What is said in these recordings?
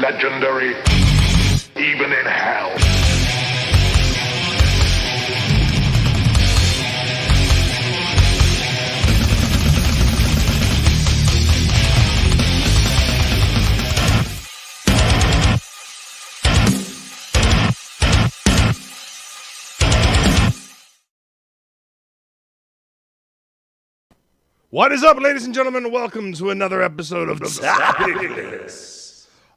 legendary, even in hell. What is up, ladies and gentlemen? Welcome to another episode of TOPicLESS.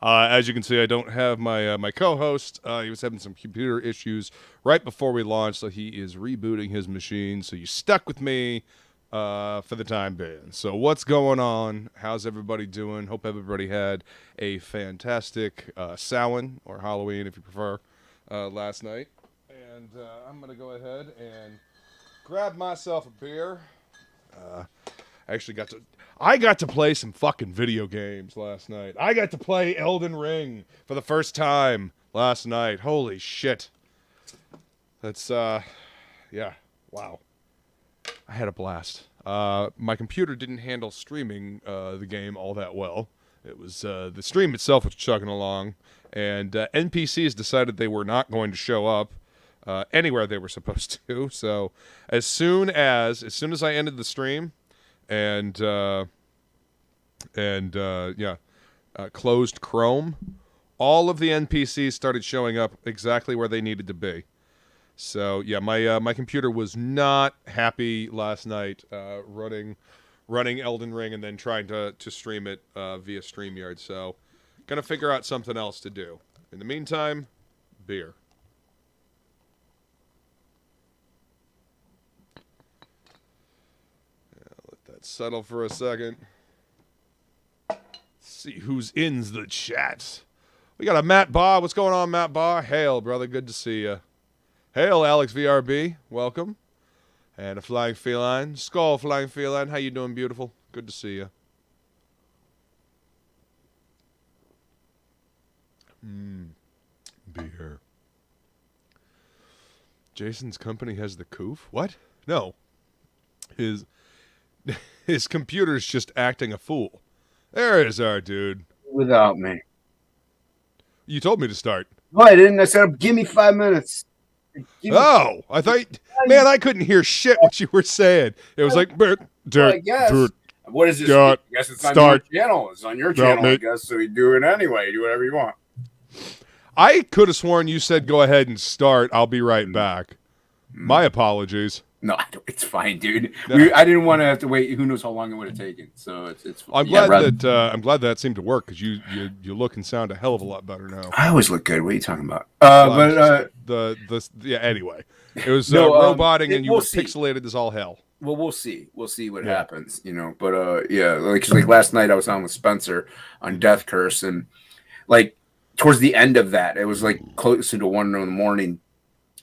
As you can see, I don't have my co-host. He was having some computer issues right before we launched, so he is rebooting his machine. So you stuck with me for the time being. So what's going on? How's everybody doing? Hope everybody had a fantastic Samhain, or Halloween if you prefer, last night. And I'm going to go ahead and grab myself a beer. I got to play some fucking video games last night. I got to play Elden Ring for the first time last night. Holy shit. That's, yeah, wow. I had a blast. My computer didn't handle streaming the game all that well. It was, the stream itself was chugging along, and NPCs decided they were not going to show up anywhere they were supposed to. So as soon as I ended the stream, and closed Chrome, all of the NPCs started showing up exactly where they needed to be. So yeah, my computer was not happy last night running Elden Ring and then trying to stream it via StreamYard. So gonna figure out something else to do. In the meantime, beer. Settle for a second. Let's see who's in the chat. We got a Matt Baugh. What's going on, Matt Baugh? Hail, brother. Good to see you. Hail, Alex VRB. Welcome. And a Flying Feline. Skull, Flying Feline. How you doing, beautiful? Good to see you. Beer. Jason's company has the coof? What? No. His computer's just acting a fool. There is our dude. Without me. You told me to start. No, I didn't. I said, give me 5 minutes. I thought, man, I couldn't hear shit what you were saying. It was like, what is this? I guess it's on your channel. It's on your channel, I guess, so you do it anyway. You do whatever you want. I could have sworn you said, go ahead and start. I'll be right back. My apologies. No, it's fine, dude. I didn't want to have to wait. Who knows how long it would have taken? So it's. I'm glad that seemed to work because you look and sound a hell of a lot better now. I always look good. What are you talking about? Anyway, it was roboting and you were pixelated as all hell. Well, we'll see. We'll see what happens, you know. But yeah, like last night I was on with Spencer on Death Curse, and like towards the end of that, it was like closer to 1 in the morning.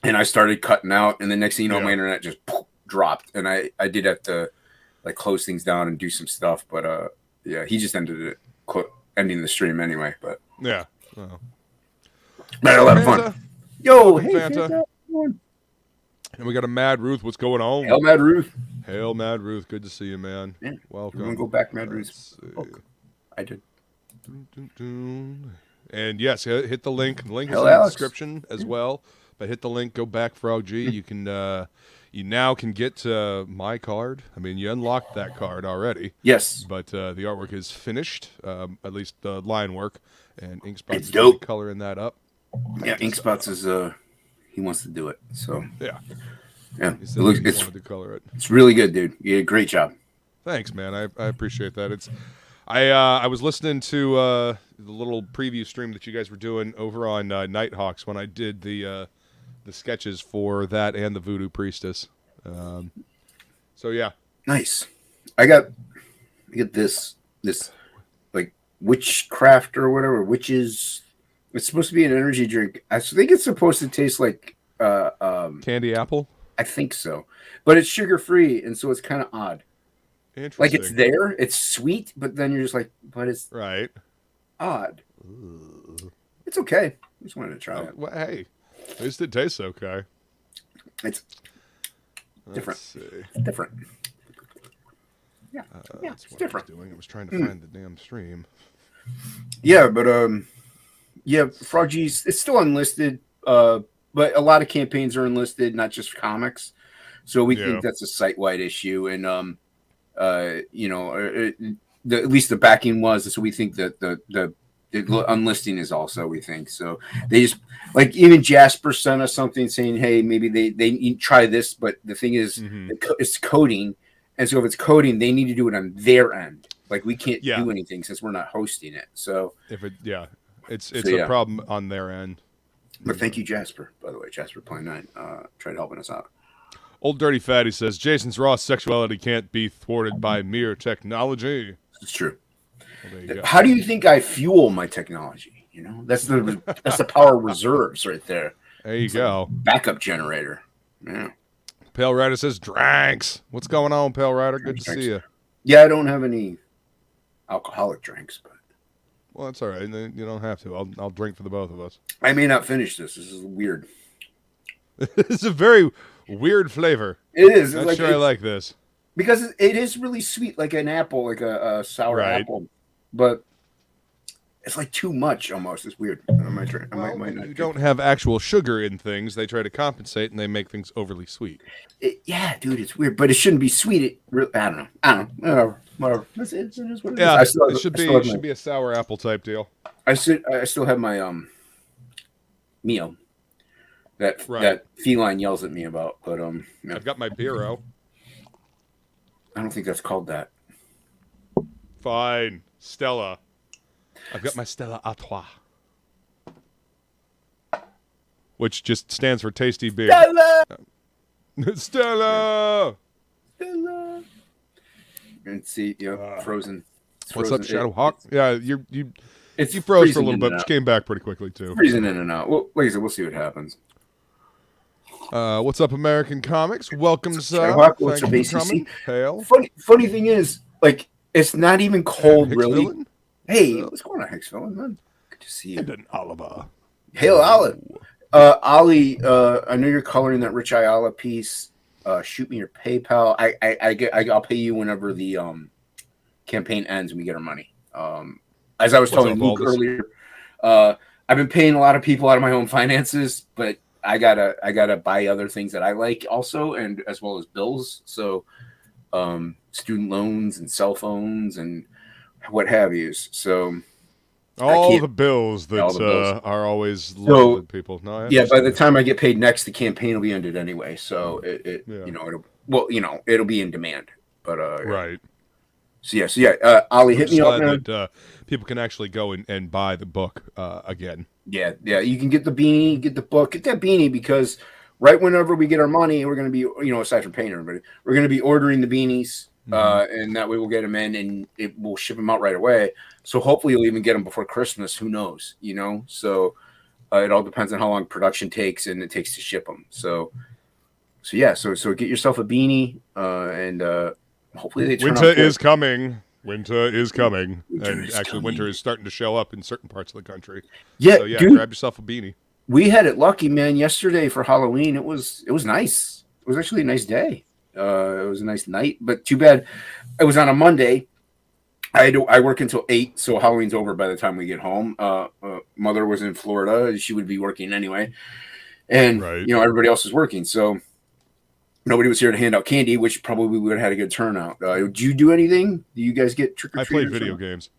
And I started cutting out, and the next thing you know, my internet just dropped, and I did have to like close things down and do some stuff. But yeah, he just ended it ending the stream anyway. But yeah, well. Had a lot of fun. Yo, hey, Fanta. And we got a Mad Ruth. What's going on? Hail, Mad Ruth. Hail, Mad Ruth. Good to see you, man. Yeah. Welcome. You want to go back, Mad Ruth? Oh, I did. And yes, hit the link. The link is in the description as well. But hit the link, go back Frog G. You can, you now can get my card. I mean, you unlocked that card already. Yes. But the artwork is finished, at least the line work, and Inkspots is dope. Coloring that up. Yeah, Inkspots is he wants to do it. So yeah, it looks to color it. It's really good, dude. You did a great job. Thanks, man. I appreciate that. It's I was listening to the little preview stream that you guys were doing over on Nighthawks when I did the sketches for that and the Voodoo Priestess. So yeah, nice. I got this like witchcraft or whatever, which is it's supposed to be an energy drink. I think it's supposed to taste like candy apple. I think so, but it's sugar free, and so it's kind of odd. Interesting. Like it's there, it's sweet, but then you're just like, but it's right. Odd. Ooh. It's okay. I just wanted to try it. Well, hey. At least it tastes okay. It's different. It's different. Yeah, that's what different. I was doing. I was trying to find the damn stream. Yeah, but Yeah, Froggy's it's still unlisted, but a lot of campaigns are unlisted, not just comics. So we think that's a site-wide issue, and you know, at least the backing was. So we think that the unlisting is also, we think so. They just like even Jasper sent us something saying, hey, maybe they try this, but the thing is, it's coding, and so if it's coding, they need to do it on their end. Like we can't do anything since we're not hosting it. So if it it's a problem on their end. But thank you, Jasper. By the way, Jasper Play 9 tried helping us out. Old Dirty Fatty says Jason's raw sexuality can't be thwarted by mere technology. It's true. Well, how do you think I fuel my technology? You know, that's the power reserves right there. There you go. Backup generator. Yeah. Pale Rider says drinks. What's going on, Pale Rider? Good to see you. Yeah, I don't have any alcoholic drinks, but well, that's all right. You don't have to. I'll drink for the both of us. I may not finish this. This is weird. It's a very weird flavor. It is. I'm not sure I like this because it is really sweet, like an apple, like a sour apple. But it's like too much almost. It's weird. I might not. You don't have actual sugar in things. They try to compensate and they make things overly sweet. Yeah, dude, it's weird. But it shouldn't be sweet. I don't know. Whatever. It's what it is. It should be a sour apple type deal. I still have my meal that Feline yells at me about. But yeah. I've got my Bureau. I don't think that's called that. Fine. Stella. I've got my Stella Artois, which just stands for tasty beer. Stella! Stella! Stella! And see, frozen. What's up, Shadowhawk? Yeah, you froze for a little bit, but you came back pretty quickly, too. Freezing in and out. Well, like I said, we'll see what happens. What's up, American Comics? Welcome, sir. What's up, ACC? Hail. Funny thing is, like, it's not even cold, really. Villain? Hey, what's going on, Hex Villain, man? Good to see you. And an Oliver. Hail, Olive. Ollie, I know you're coloring that Rich Ayala piece. Shoot me your PayPal. I'll pay you whenever the campaign ends and we get our money. As I was telling Luke earlier, I've been paying a lot of people out of my own finances, but I gotta buy other things that I like also, and as well as bills. So student loans and cell phones and what have you. So all the bills that are always low with people. No, by the time I get paid next, the campaign will be ended anyway. So it'll be in demand. But right. So Ollie, hit me up, man. That, people can actually go and buy the book again. Yeah, you can get the beanie, get the book, get that beanie, because right whenever we get our money, we're going to be, aside from paying everybody, we're going to be ordering the beanies, and that way we'll get them in and we'll ship them out right away. So hopefully you'll even get them before Christmas. Who knows, So it all depends on how long production takes and it takes to ship them. So get yourself a beanie, and hopefully they turn Winter out good. is coming. Winter is coming. Winter is starting to show up in certain parts of the country. Yeah, so, dude, grab yourself a beanie. We had it lucky, man. Yesterday for Halloween, it was nice. It was actually a nice day. It was a nice night, but too bad it was on a Monday. I work until 8, so Halloween's over by the time we get home. Mother was in Florida; she would be working anyway, and everybody else is working, so nobody was here to hand out candy, which probably would have had a good turnout. Did you do anything? Do you guys get trick or treat? I played video games.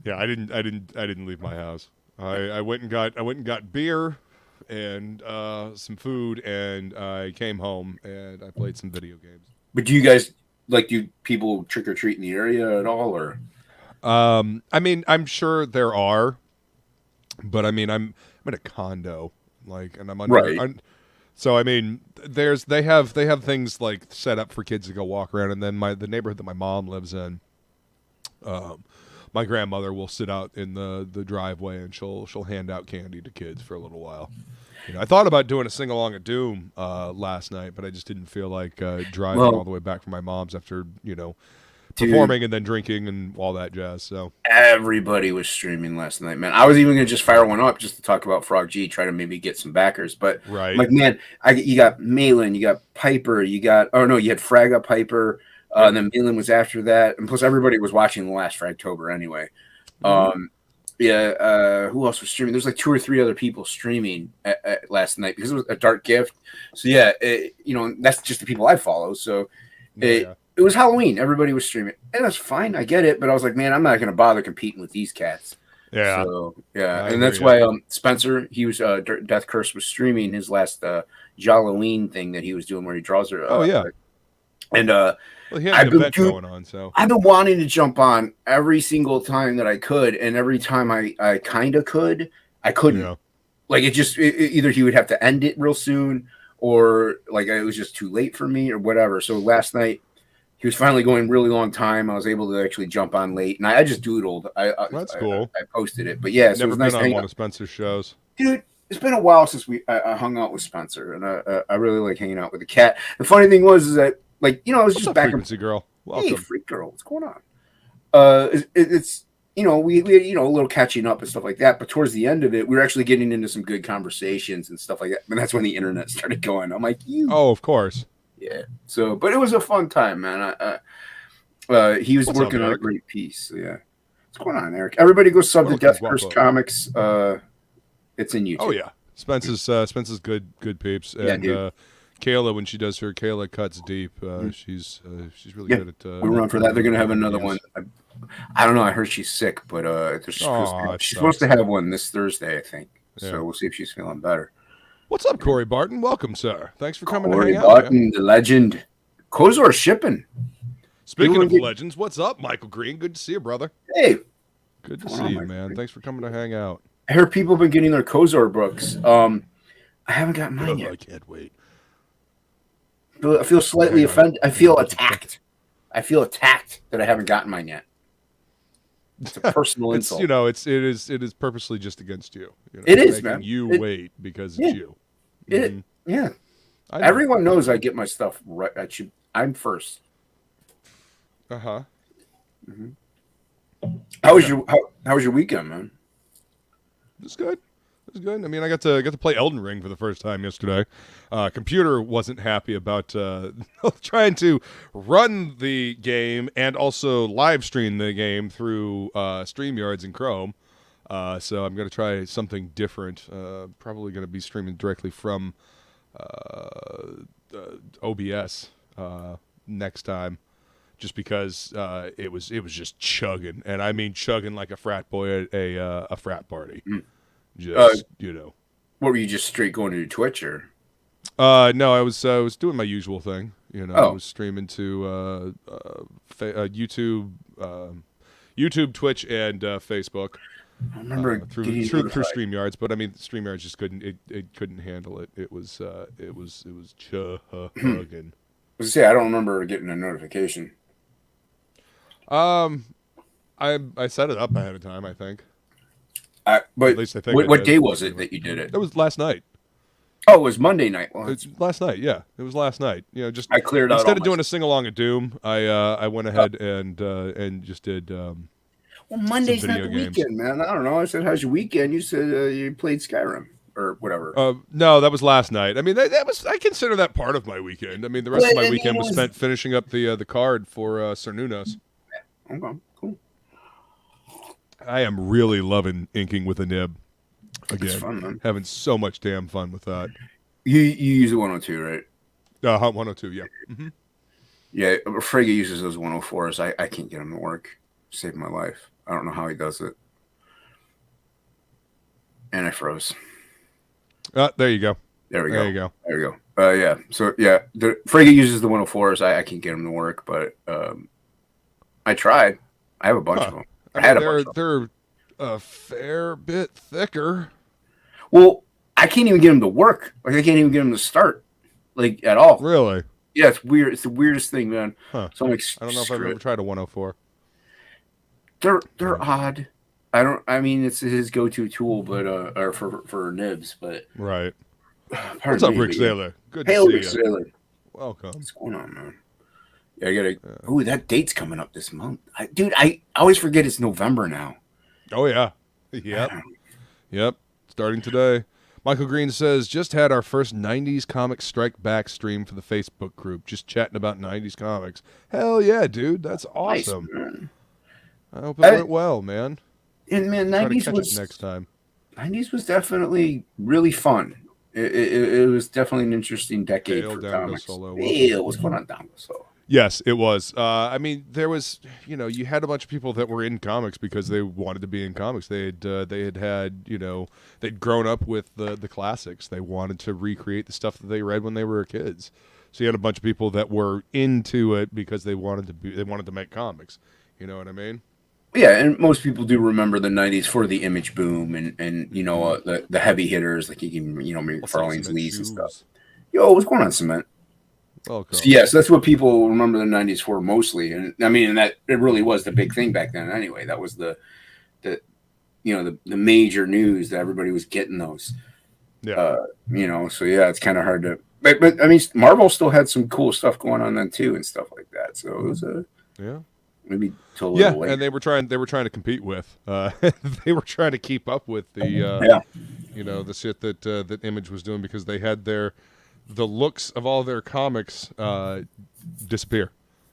Yeah, I didn't leave my house. I went and got beer and some food, and I came home and I played some video games. But do you guys do people trick or treat in the area at all, or? I mean, I'm sure there are, but I mean, I'm in a condo, and I'm under. Right. So I mean, they have things like set up for kids to go walk around, and then the neighborhood that my mom lives in, my grandmother will sit out in the driveway and she'll hand out candy to kids for a little while. I thought about doing a sing along at Doom last night, but I just didn't feel like driving all the way back from my mom's after performing and then drinking and all that jazz. So everybody was streaming last night, man. I was even gonna just fire one up just to talk about Frog G, try to maybe get some backers. But man, you got Malin, you got Piper, you had Fraga Piper, and then Malin was after that, and plus everybody was watching the last Fragtober anyway. Yeah, who else was streaming? There's like 2 or 3 other people streaming last night because it was a dark gift. So yeah, that's just the people I follow. So it was Halloween. Everybody was streaming, and that's fine. I get it, but I was like, man, I'm not going to bother competing with these cats. Yeah. So yeah, and that's why Spencer, he was Death Curse was streaming his last Jalloween thing that he was doing where he draws her. And well, he had an event going on, so I've been wanting to jump on every single time that I could, and every time I kind of could, I couldn't. Yeah. Like either he would have to end it real soon, or like it was just too late for me, or whatever. So last night he was finally going really long time. I was able to actually jump on late, and I just doodled. That's cool. I posted it, but yeah, so never it was nice been on one of Spencer's shows, dude. It's been a while since I hung out with Spencer, and I really like hanging out with the cat. The funny thing was is that. Like, I was just back. Frequency girl. Welcome. Hey, freak girl. What's going on? It's we a little catching up and stuff like that. But towards the end of it, we were actually getting into some good conversations and stuff like that. And that's when the internet started going. I'm like, Oh, of course. Yeah. So, but it was a fun time, man. He was working on a great piece. So yeah. What's going on, Eric? Everybody go sub to Death Curse Comics. It's in YouTube. Oh yeah. Spencer's good peeps. And Kayla, when she does her Kayla Cuts Deep, she's really good at. We're on for that. They're gonna have another one. I don't know. I heard she's sick, but she's supposed to have one this Thursday, I think. Yeah. So we'll see if she's feeling better. What's up, Corey Barton? Welcome, sir. Thanks for coming Corey to hang Barton, out. The legend. Kozor shipping. Speaking of legends, what's up, Michael Green? Good to see you, brother. Hey. Good to see you, man. Thanks for coming to hang out. I heard people have been getting their Kozor books. I haven't gotten mine yet. I can't wait. I feel slightly offended. I feel attacked. I feel attacked that I haven't gotten mine yet. It's a personal insult. It is purposely just against you. It is, man. You wait because it's you. Yeah. Everyone knows I get my stuff right. I'm first. Uh-huh. Mm-hmm. How was your weekend, man? It was good. It was good. I mean, I got to play Elden Ring for the first time yesterday. Computer wasn't happy about trying to run the game and also live stream the game through StreamYards and Chrome. So I'm going to try something different. Probably going to be streaming directly from OBS next time, just because it was just chugging, and I mean chugging like a frat boy at a frat party. Just What were you just straight going to Twitch or? No, I was doing my usual thing. I was streaming to YouTube, Twitch, and Facebook. I remember through StreamYards, but I mean StreamYards just couldn't couldn't handle it. It was chugging. I don't remember getting a notification. I set it up ahead of time, I think. But at least I think what day was it that you did it? It was last night. Oh, it was Monday night. Well, it's last night. Yeah, it was last night. Just I cleared out instead of doing a sing along of Doom. I went ahead and just did. Well, Monday's not the weekend, man. I don't know. I said, "How's your weekend?" You said you played Skyrim or whatever. No, that was last night. I mean, that was. I consider that part of my weekend. I mean, the rest of my weekend was spent finishing up the card for Cernunos. Okay, cool. I am really loving inking with a nib. Again, it's fun, man. Having so much damn fun with that. You use a 102, right? 102, yeah. Mm-hmm. Yeah, Frege uses those 104s. I can't get them to work. Saved my life. I don't know how he does it. And I froze. There you go. There we go. There you go. There we go. Yeah. So yeah, Frege uses the 104s. I can't get them to work, but I tried. I have a bunch of them. They're a fair bit thicker. Well, I can't even get them to work. Like I can't even get them to start, like at all. Really? Yeah, it's weird. It's the weirdest thing, man. Huh. So I'm like, I don't know if I've ever tried a 104. They're odd. I mean, it's his go-to tool, but or for nibs, but right. What's up, Rick Sailor? Good to Rick see you. Sailor. Welcome. What's going on, man? Yeah, I gotta. Ooh, that date's coming up this month, dude. I always forget it's November now. Oh yeah. Yep. Starting today. Michael Green says, just had our first 90s comic strike back stream for the Facebook group. Just chatting about 90s comics. Hell yeah, dude. That's awesome. Nice, I hope it went well, man. And man, Try to 90s catch was it next time. 90s was definitely really fun. It was definitely an interesting decade Dale for Down comics. Solo. Dale, what's going on down Solo? Yes, it was. I mean, there was, you had a bunch of people that were in comics because they wanted to be in comics. They had, they'd grown up with the classics. They wanted to recreate the stuff that they read when they were kids. So you had a bunch of people that were into it because they wanted to make comics. You know what I mean? Yeah, and most people do remember the 90s for the image boom and the heavy hitters like McFarlane's Lees and stuff. Yo, what's going on, Cement? Okay. So, yes, that's what people remember the 90s for mostly. And I mean, that it really was the big thing back then anyway. That was the major news that everybody was getting those. Yeah. So yeah, it's kind of hard to but I mean Marvel still had some cool stuff going on then too and stuff like that. So it was maybe totally late. And they were trying to compete with they were trying to keep up with the the shit that Image was doing because they had the looks of all their comics disappear.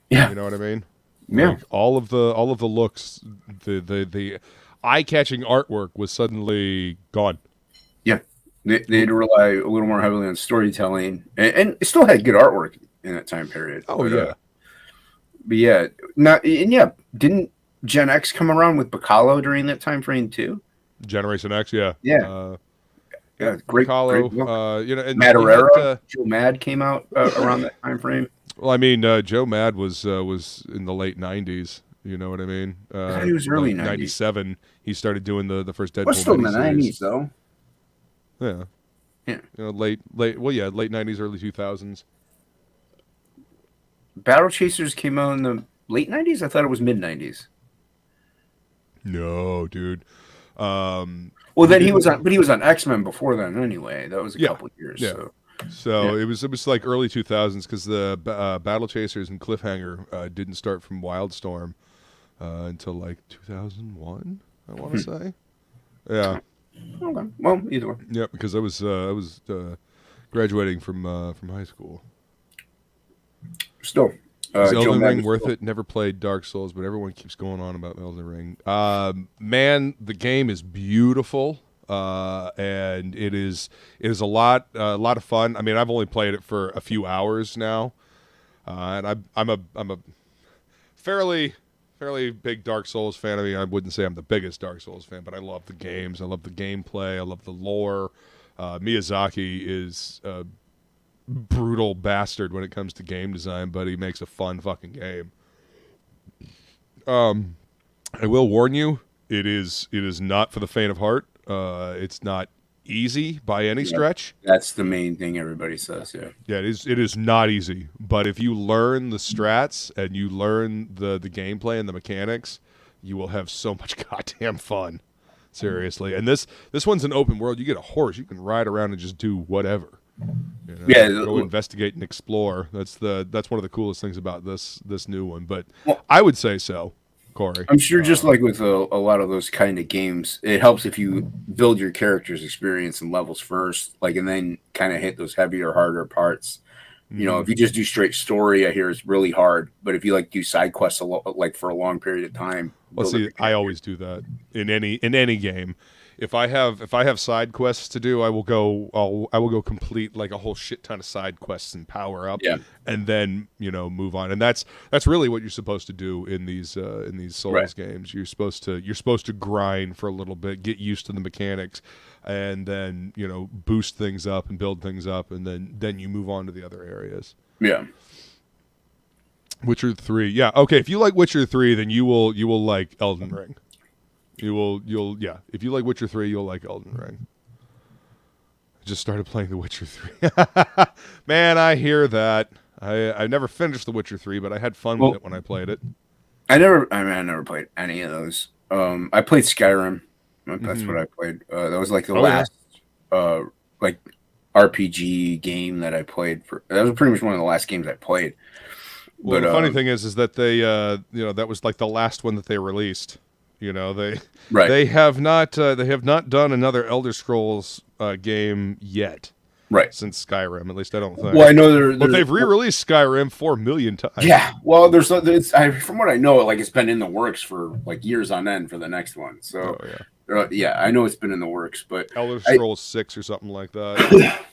Yeah. You know what I mean? Yeah. Like all of the looks, the eye-catching artwork was suddenly gone. Yeah. They had to rely a little more heavily on storytelling and it still had good artwork in that time period. Didn't Gen X come around with Bacalo during that time frame too? Generation X, yeah. Great. Bacalo, great and Madarera, Joe Mad came out around that time frame. Well, I mean, Joe Mad was in the late 90s. You know what I mean? He was early 90s. 97. He started doing the first Deadpool. Still in the 90s though. Yeah. Late 90s, early 2000s. Battle Chasers came out in the late 90s. I thought it was mid 90s. No, dude. Then he was on X-Men before then anyway. That was a couple years. Yeah. So it was like early 2000s because the Battle Chasers and Cliffhanger didn't start from Wildstorm until like 2001. I want to say. Yeah. Okay. Well, either way. Yeah, because I was graduating from high school. Still. Is Elden Ring worth it? Never played Dark Souls, but everyone keeps going on about Elden Ring. Man, the game is beautiful, and it is a lot of fun. I mean, I've only played it for a few hours now, and I'm a fairly big Dark Souls fan. I mean, I wouldn't say I'm the biggest Dark Souls fan, but I love the games. I love the gameplay. I love the lore. Miyazaki is brutal bastard when it comes to game design, but he makes a fun fucking game. I will warn you, it is not for the faint of heart. It's not easy by any stretch. That's the main thing everybody says. Yeah, it is not easy, but if you learn the strats and you learn the gameplay and the mechanics, you will have so much goddamn fun. Seriously. And this one's an open world. You get a horse, you can ride around and just do whatever. Go investigate and explore. That's one of the coolest things about this new one. But I would say so, Corey. I'm sure just like with a lot of those kind of games, it helps if you build your character's experience and levels first, and then kind of hit those heavier, harder parts. If you just do straight story, I hear it's really hard. But if you do side quests for a long period of time, I always do that in any game. If I have side quests to do, I will go complete like a whole shit ton of side quests and power up, and then move on. And that's really what you're supposed to do in these Souls games. You're supposed to grind for a little bit, get used to the mechanics, and then boost things up and build things up, and then you move on to the other areas. Yeah. Witcher 3, yeah, okay. If you like Witcher 3, then you will like Elden Ring. You'll if you like Witcher 3, you'll like Elden Ring. I just started playing The Witcher 3. Man, I hear that. I never finished The Witcher 3, but I had fun with it when I played it. I never played any of those. I played Skyrim. That's what I played. That was like the last RPG game that I played. That was pretty much one of the last games I played. Well, the funny thing is that they that was like the last one that they released. They have not done another Elder Scrolls game yet. Right. since Skyrim. At least I don't think. Well, I know but they've re-released Skyrim 4 million times. Yeah. Well, from what I know, like it's been in the works for like years on end for the next one. So yeah, I know it's been in the works, but Elder Scrolls 6 or something like that.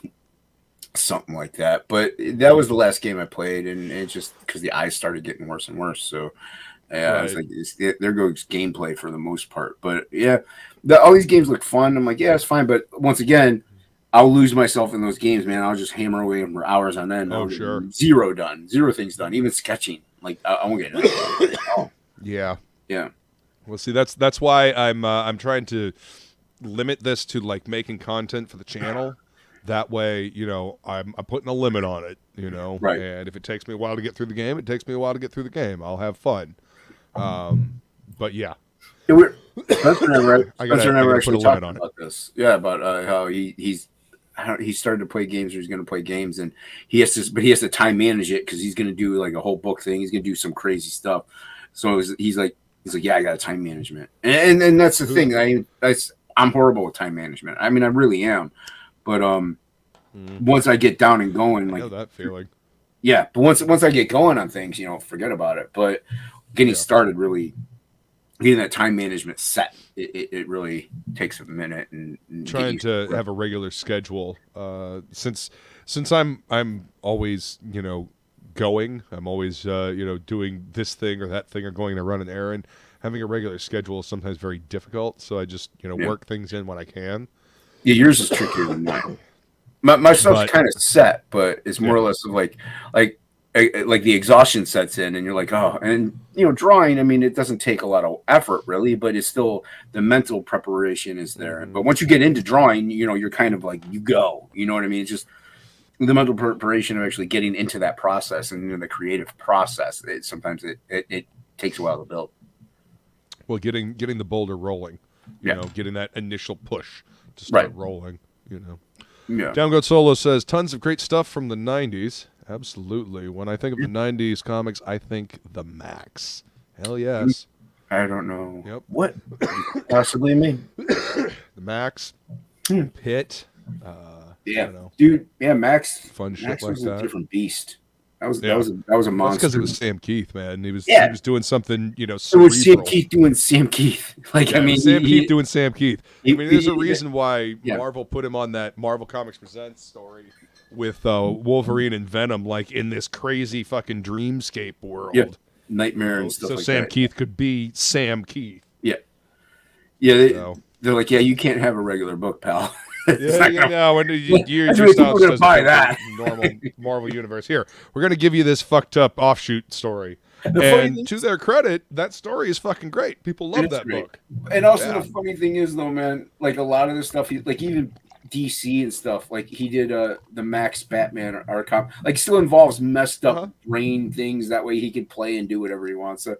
Something like that. But that was the last game I played, and it's just because the eyes started getting worse and worse. So yeah, Right. it's like there goes gameplay for the most part. But yeah, all these games look fun. I'm like, yeah, it's fine. But once again, I'll lose myself in those games, man. I'll just hammer away for hours on end. Oh, sure. Zero things done. Even sketching, like I won't get it. Oh. Yeah. Yeah. Well, see, that's why I'm trying to limit this to like making content for the channel. That way, you know, I'm putting a limit on it, you know. Right. And if it takes me a while to get through the game, it takes me a while to get through the game. I'll have fun. But yeah. Spencer never actually talked on about this. Yeah, about how he started to play games, or he's going to play games, and he has to time manage it because he's going to do like a whole book thing. He's going to do some crazy stuff. So he's like, yeah, I got time management, and that's the thing. I'm horrible with time management. I mean, I really am. But once I get down and going, like I know that feeling. Yeah, but once I get going on things, you know, forget about it. But getting started, really getting that time management set, it really takes a minute. And trying to have a regular schedule. Since I'm always, you know, going. I'm always you know, doing this thing or that thing or going to run an errand. Having a regular schedule is sometimes very difficult. So I just, you know, work things in when I can. Yeah, yours is trickier than mine. My stuff's kind of set, but it's more or less of like the exhaustion sets in, and you're like, oh, and you know, drawing. I mean, it doesn't take a lot of effort really, but it's still the mental preparation is there. But once you get into drawing, you know, you're kind of like you go. You know what I mean? It's just the mental preparation of actually getting into that process and into the creative process. Sometimes it takes a while to build. Well, getting the boulder rolling, you know, getting that initial push to start rolling, you know. Yeah. Downgoat Solo says, tons of great stuff from the 90s. Absolutely. When I think of the 90s comics, I think the Max. Hell yes. I don't know. Yep. What possibly mean? The Max, Pit. Yeah, you know, dude. Yeah, Max. Fun shit Max like was that. A different beast. That was a monster. Because it was Sam Keith, man. He was doing something, you know, It cerebral. was Sam Keith doing Sam Keith. Like, I mean, Sam Keith doing Sam Keith. I mean, there's a reason why Marvel put him on that Marvel Comics Presents story with Wolverine and Venom, like in this crazy fucking dreamscape world. Yeah. Nightmare and stuff so like Sam that. Keith could be Sam Keith. Yeah. Yeah, they're like, yeah, you can't have a regular book, pal. No, and your style doesn't buy that. Normal Marvel universe. Here, we're gonna give you this fucked up offshoot story. And to their credit, that story is fucking great. People love that book. And also the funny thing is, though, man, like a lot of the stuff, like even DC and stuff, like he did the Max Batman arc, like still involves messed up brain things. That way he can play and do whatever he wants. So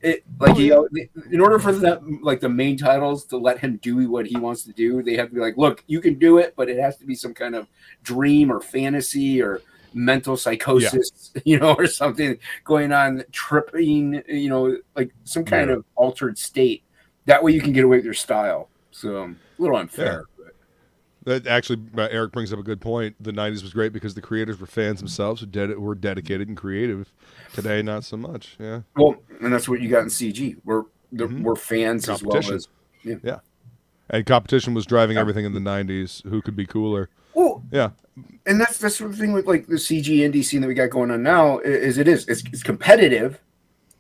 in order for them, like the main titles to let him do what he wants to do, they have to be like, look, you can do it, but it has to be some kind of dream or fantasy or mental psychosis, you know, or something going on, tripping, you know, like some kind of altered state. That way you can get away with your style. So a little unfair. That actually, Eric brings up a good point. The 90s was great because the creators were fans themselves who were dedicated and creative. Today, not so much. Yeah. Well, and that's what you got in CG. We're fans as well as and competition was driving everything in the 90s. Who could be cooler? Well, yeah. And that's the sort of thing with like the CG indie scene that we got going on now. It's competitive,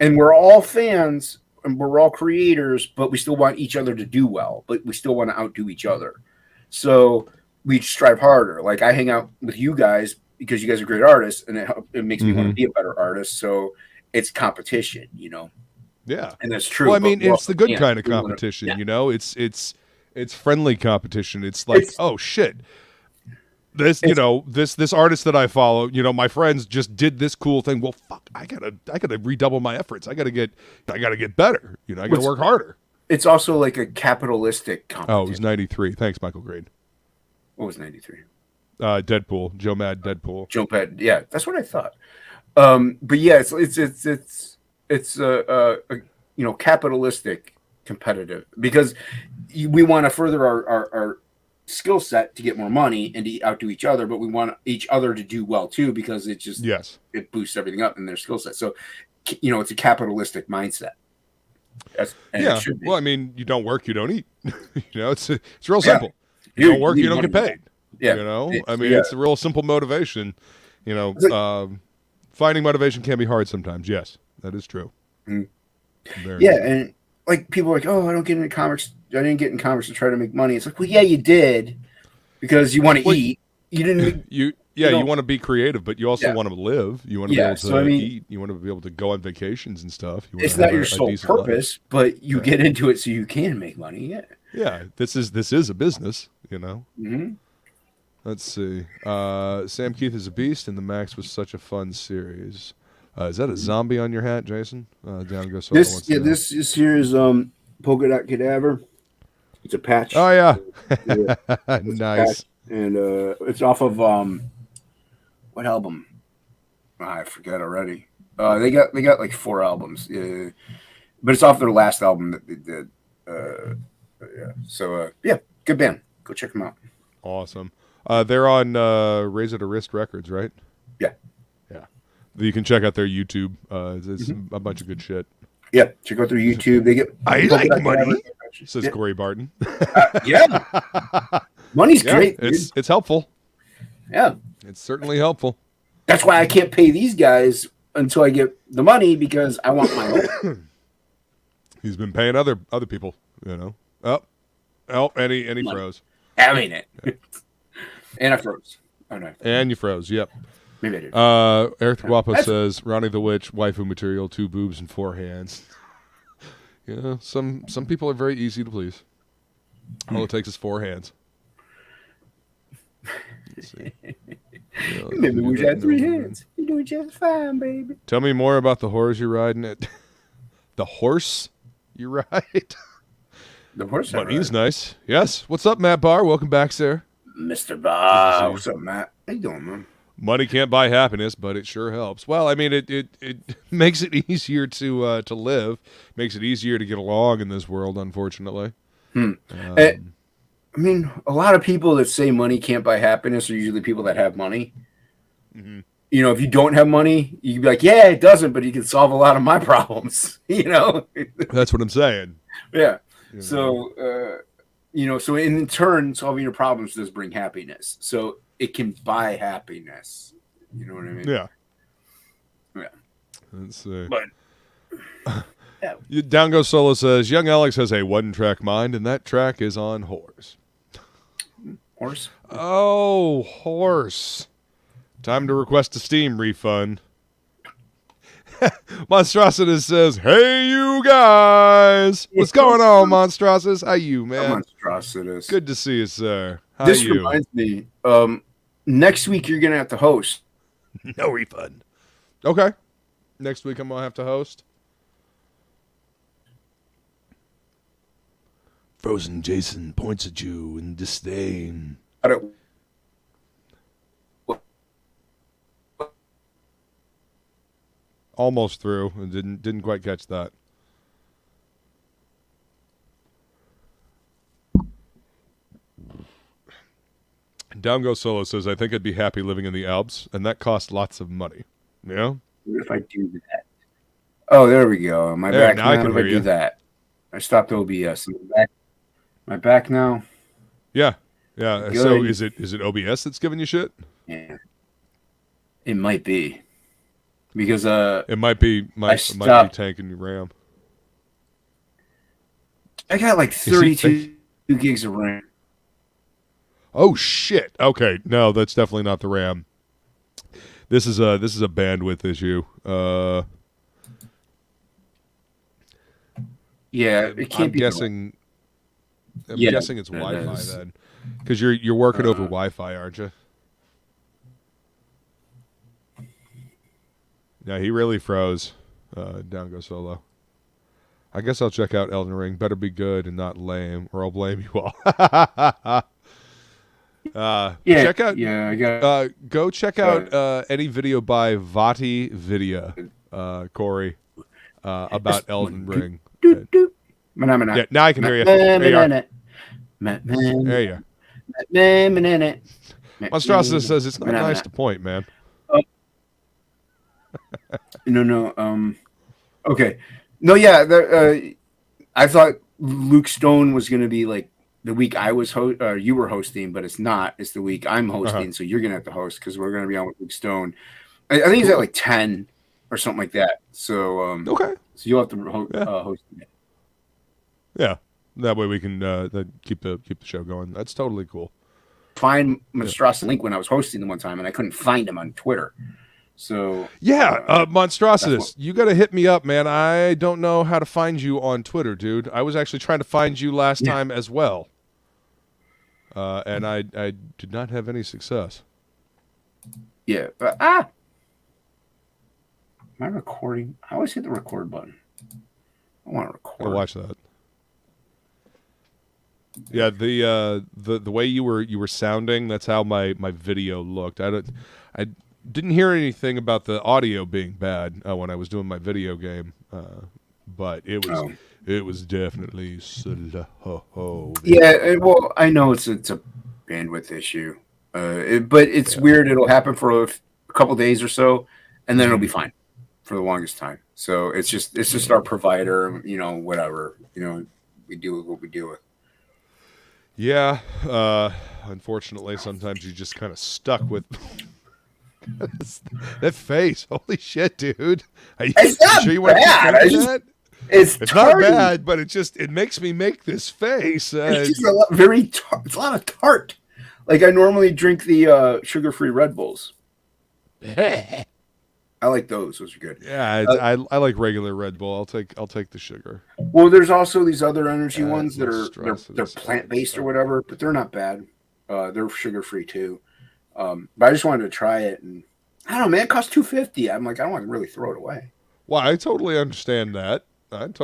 and we're all fans and we're all creators, but we still want each other to do well. But we still want to outdo each other. So we strive harder. Like I hang out with you guys because you guys are great artists, and it makes me want to be a better artist. So it's competition, you know. Yeah, and that's true. Well, I mean, it's the good kind of competition, you know. It's friendly competition. It's like, oh shit, this artist that I follow, you know, my friends just did this cool thing. Well, fuck, I gotta redouble my efforts. I gotta get better. You know, I gotta work harder. It's also like a capitalistic competition. Oh, it was 93. Thanks, Michael Grade. What was 93? Deadpool. Joe Mad Deadpool. Joe Mad. Yeah, that's what I thought. But yeah, it's capitalistic competitive because we want to further skill set to get more money and to outdo each other, but we want each other to do well too, because it just it boosts everything up in their skill set. So, it's a capitalistic mindset. Well, I mean, you don't work, you don't eat. It's real simple. You don't work, you don't get paid. Yeah. It's a real simple motivation. Finding motivation can be hard sometimes. Yes, that is true. Mm-hmm. And like people are like, oh, I don't get into comics. I didn't get in comics to try to make money. It's like, well, yeah, you did, because you want to eat. You didn't. You want to be creative, but you also want to live. You want to be able to eat. You want to be able to go on vacations and stuff. It's not your sole purpose, but you get into it so you can make money. Yeah. Yeah, this is a business. Mm-hmm. Let's see. Sam Keith is a beast, and the Max was such a fun series. Is that a zombie on your hat, Jason? Down goes. This here is Polka Dot Cadaver. It's a patch. Oh yeah, nice. And it's off of what album? I forget already. They got like 4 albums, but it's off their last album that they did. So good band. Go check them out. Awesome. They're on Razor to Wrist Records, right? Yeah. You can check out their YouTube. It's a bunch of good shit. Yeah, check out their YouTube. They get I like money, says Corey Barton. Yeah, money's great. It's helpful. Yeah, it's certainly helpful. That's why I can't pay these guys until I get the money, because I want my own. He's been paying other people. Oh, and he froze. I mean it. Yeah. And I froze. Oh no. And you froze. Yep. Maybe I did. Eric the Guapo says, Ronnie the Witch, waifu material, 2 boobs and 4 hands. Some people are very easy to please. All it takes is 4 hands. Let's see. Maybe we had 3 hands. You're doing just fine, baby. Tell me more about the horse you're riding at. The horse you ride? The horse Money's nice. Yes. What's up, Matt Barr? Welcome back, sir. Mr. Barr. What's up, Matt? How you doing, man? Money can't buy happiness, but it sure helps. Well, I mean, it makes it easier to live, makes it easier to get along in this world, unfortunately. I mean, a lot of people that say money can't buy happiness are usually people that have money. Mm-hmm. If you don't have money, you'd be like, yeah, it doesn't, but you can solve a lot of my problems. That's what I'm saying. Yeah. So, so in turn, solving your problems does bring happiness. So it can buy happiness. You know what I mean? Yeah. Yeah. Let's see. But Down Goes Solo says, Young Alex has a 1-track mind, and that track is on Horse. Horse? Oh, Horse. Time to request a Steam refund. Monstrositus says, hey, you guys. What's going on, Monstrositus? How you, man? Monstrositus. Good to see you, sir. How this you? Reminds me, next week you're going to have to host. No refund. Okay. Next week I'm going to have to host. Frozen Jason points at you in disdain. Almost through. Didn't quite catch that. Down Goes Solo says, I think I'd be happy living in the Alps, and that costs lots of money. Yeah? What if I do that? Oh, there we go. My back now. I can hear you. Do that. I stopped OBS. My back now. Yeah. Yeah. Good. So is it OBS that's giving you shit? Yeah. It might be. Because it might be tanking your RAM. I got like 32 gigs of RAM. Oh shit. Okay. No, that's definitely not the RAM. This is a bandwidth issue. Yeah, it can't be. I'm guessing it's Wi-Fi then, because you're working over Wi-Fi, aren't you? Yeah, he really froze. Down Goes Solo. I guess I'll check out Elden Ring. Better be good and not lame, or I'll blame you all. Check out. Yeah, I got. Go check out any video by VATI Corey, about Elden Ring. Yeah, now I can hear you. There you are. Monstrosity says it's not nice to point, man. No. Okay. No, yeah. I thought Luke Stone was going to be like the week I was you were hosting, but it's not. It's the week I'm hosting, so you're going to have to host because we're going to be on with Luke Stone. I think he's at like 10 or something like that. So okay. So you'll have to host it. Yeah. That way we can keep the show going. That's totally cool. Find Monstrosity link when I was hosting them one time, and I couldn't find him on Twitter. So Monstrositus, you got to hit me up, man. I don't know how to find you on Twitter, dude. I was actually trying to find you last time as well, and I did not have any success. Yeah, but am I recording? I always hit the record button. I want to record. I'll watch that. Yeah, the way you were sounding, that's how my video looked. I didn't hear anything about the audio being bad when I was doing my video game, but it was definitely slow. Yeah, well, I know it's a bandwidth issue, but it's weird. It'll happen for a couple days or so, and then it'll be fine for the longest time. So it's just our provider, whatever, we deal with what we deal with. Yeah, unfortunately, sometimes you're just kind of stuck with that face. Holy shit, dude! It's not bad. It's not bad, but it makes me make this face. It's just it's a lot of tart. Like I normally drink the sugar-free Red Bulls. I like those. Those are good. Yeah, I like regular Red Bull. I'll take the sugar. Well, there's also these other energy ones that they're plant-based or whatever, but they're not bad. They're sugar-free too. But I just wanted to try it, and I don't know, man. It costs $2.50. I'm like, I don't want to really throw it away. Well, I totally understand that. But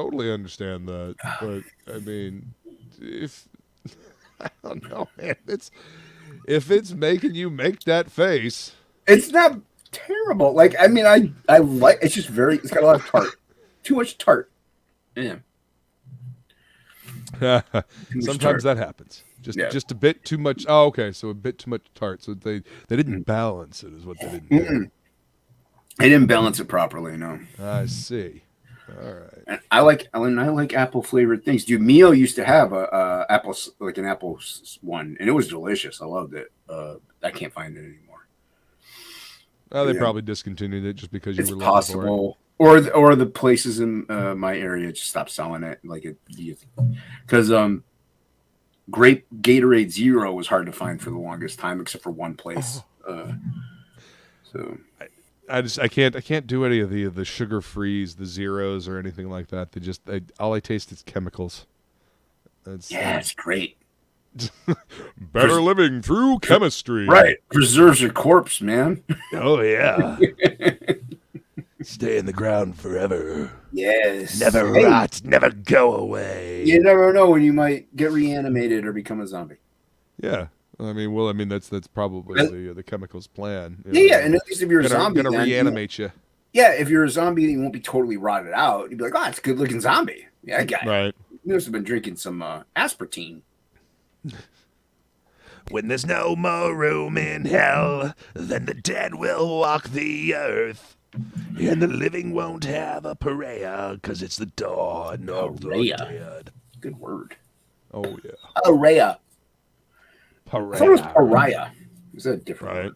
I mean, I don't know, man. If it's making you make that face, it's not terrible. Like, I mean, I like it's just it's got a lot of tart. Too much tart. Yeah. Sometimes that happens. Just a bit too much. Oh, okay. So a bit too much tart. So they didn't balance it, is what they didn't do. They didn't balance it properly. No. I see. All right. And I like apple flavored things. Dude, Mio used to have an apple one, and it was delicious. I loved it. I can't find it anymore. Well, they probably discontinued it just because you were possible. Or the places in my area just stopped selling it, because grape Gatorade Zero was hard to find for the longest time, except for one place. So I can't do any of the sugar frees, the zeros, or anything like that. All I taste is chemicals. It's great. Better living through chemistry. Right. Preserves your corpse, man. Oh yeah. Stay in the ground forever. Yes. Never rot, never go away. You never know when you might get reanimated or become a zombie. Yeah. I mean, that's probably the chemical's plan. Yeah, and at least if you're a zombie, gonna reanimate you. Yeah, if you're a zombie, you won't be totally rotted out. You'd be like, oh, it's a good-looking zombie. Yeah, I got it. Right. You must have been drinking some aspartame. When there's no more room in hell, then the dead will walk the earth. And the living won't have a pariah, because it's the dawn of the dead. Good word. Oh, yeah. Pariah. I thought it was pariah. Is that different? Right.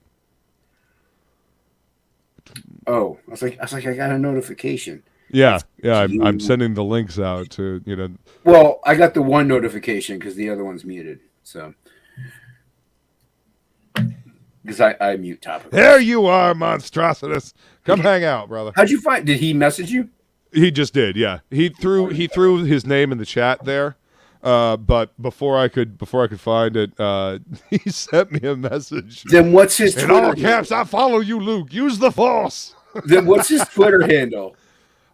Oh, I was like, I got a notification. Yeah, I'm sending the links out to, Well, I got the one notification because the other one's muted, so. Because I mute TOPicLESS. There you are, Monstrositus. Come hang out, brother. How'd you find? Did he message you? He just did. Yeah, he threw his name in the chat there, but before I could find it, he sent me a message. Then what's his in Twitter all caps? I follow you, Luke. Use the Force. Then what's his Twitter handle?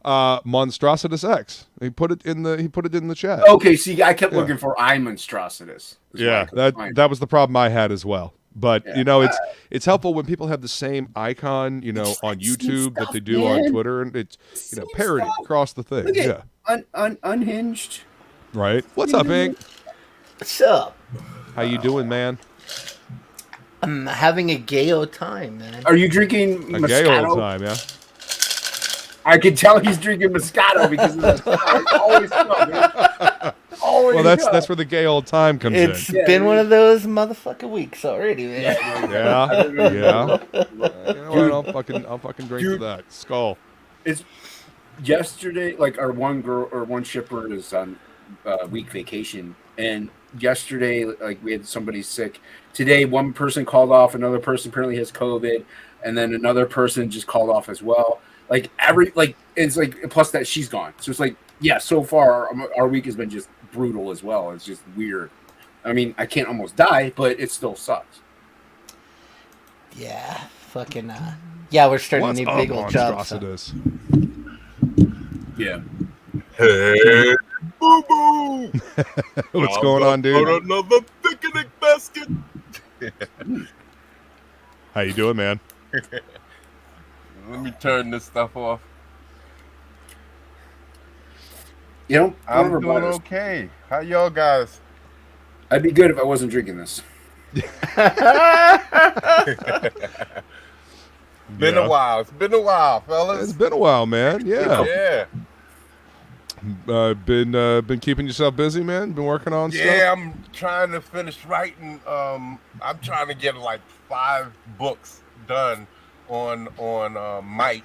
Monstrositus X. He put it in the chat. Okay, see, I kept looking for Monstrositus. Yeah, that was the problem I had as well. But it's helpful when people have the same icon, on YouTube that they do on Twitter, and it's parody across the thing. Yeah, unhinged. Right. What's up, Ink? What's up? How you doing, man? I'm having a gay old time, man. Are you drinking A gay old Moscato? time, yeah. I can tell he's drinking Moscato because of Moscato. Always so, man. Always Well, that's so. that's where the gay old time comes It's in. Yeah, been dude. one of those motherfucking weeks already, man. Yeah, yeah. You know what? I'll fucking drink to Dude. that. Skull. It's yesterday. Like our one girl or one shipper is on week vacation, and yesterday, like we had somebody sick. Today, one person called off. Another person apparently has COVID, and then another person just called off as well. Like it's like plus that she's gone. So it's like so far our week has been just brutal as well. It's just weird. I mean, I can't almost die, but it still sucks. Yeah, fucking. Yeah, we're starting What's a new up, big old job. So. monstrositus? Yeah. Hey, boo boo! What's going on, dude? Got another picnic basket. How you doing, man? Let me turn this stuff off. You know, I'm whatever, doing but okay. How y'all guys? I'd be good if I wasn't drinking this. Been Yeah. a while. It's been a while, fellas. It's been a while, man. Yeah. Yeah. Been keeping yourself busy, man. Been working on stuff. Yeah, I'm trying to finish writing. I'm trying to get like 5 books done on Might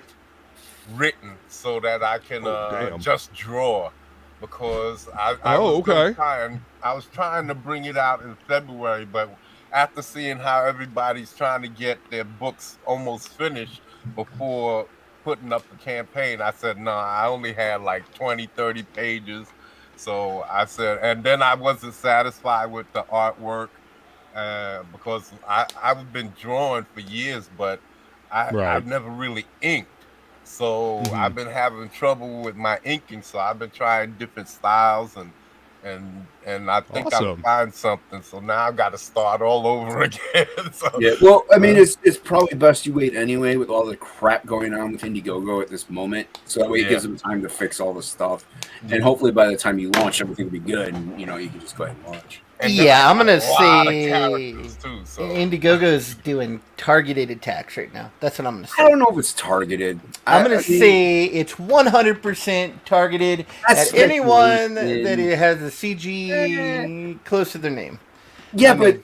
written so that I can damn. just draw because I was trying to bring it out in February, but after seeing how everybody's trying to get their books almost finished before putting up the campaign, I said, no, I only had like 20, 30 pages. So I said, and then I wasn't satisfied with the artwork because I've been drawing for years, but I've never really inked. So I've been having trouble with my inking. So I've been trying different styles and I think I'll Awesome. find something. So now I've got to start all over again. So, Yeah, well, I mean, it's probably best you wait anyway with all the crap going on with Indiegogo at this moment. So that way it gives them time to fix all the stuff. And hopefully by the time you launch, everything will be good. And, you know, you can just go ahead and launch. and then Yeah, I I'm got gonna a lot of say characters too, so. Indiegogo's doing targeted attacks right now. That's what I'm gonna I say. don't know if it's targeted. I'm gonna I mean, say it's 100% targeted That's at anyone speculation. that has a CG close to their name. Yeah, I mean- but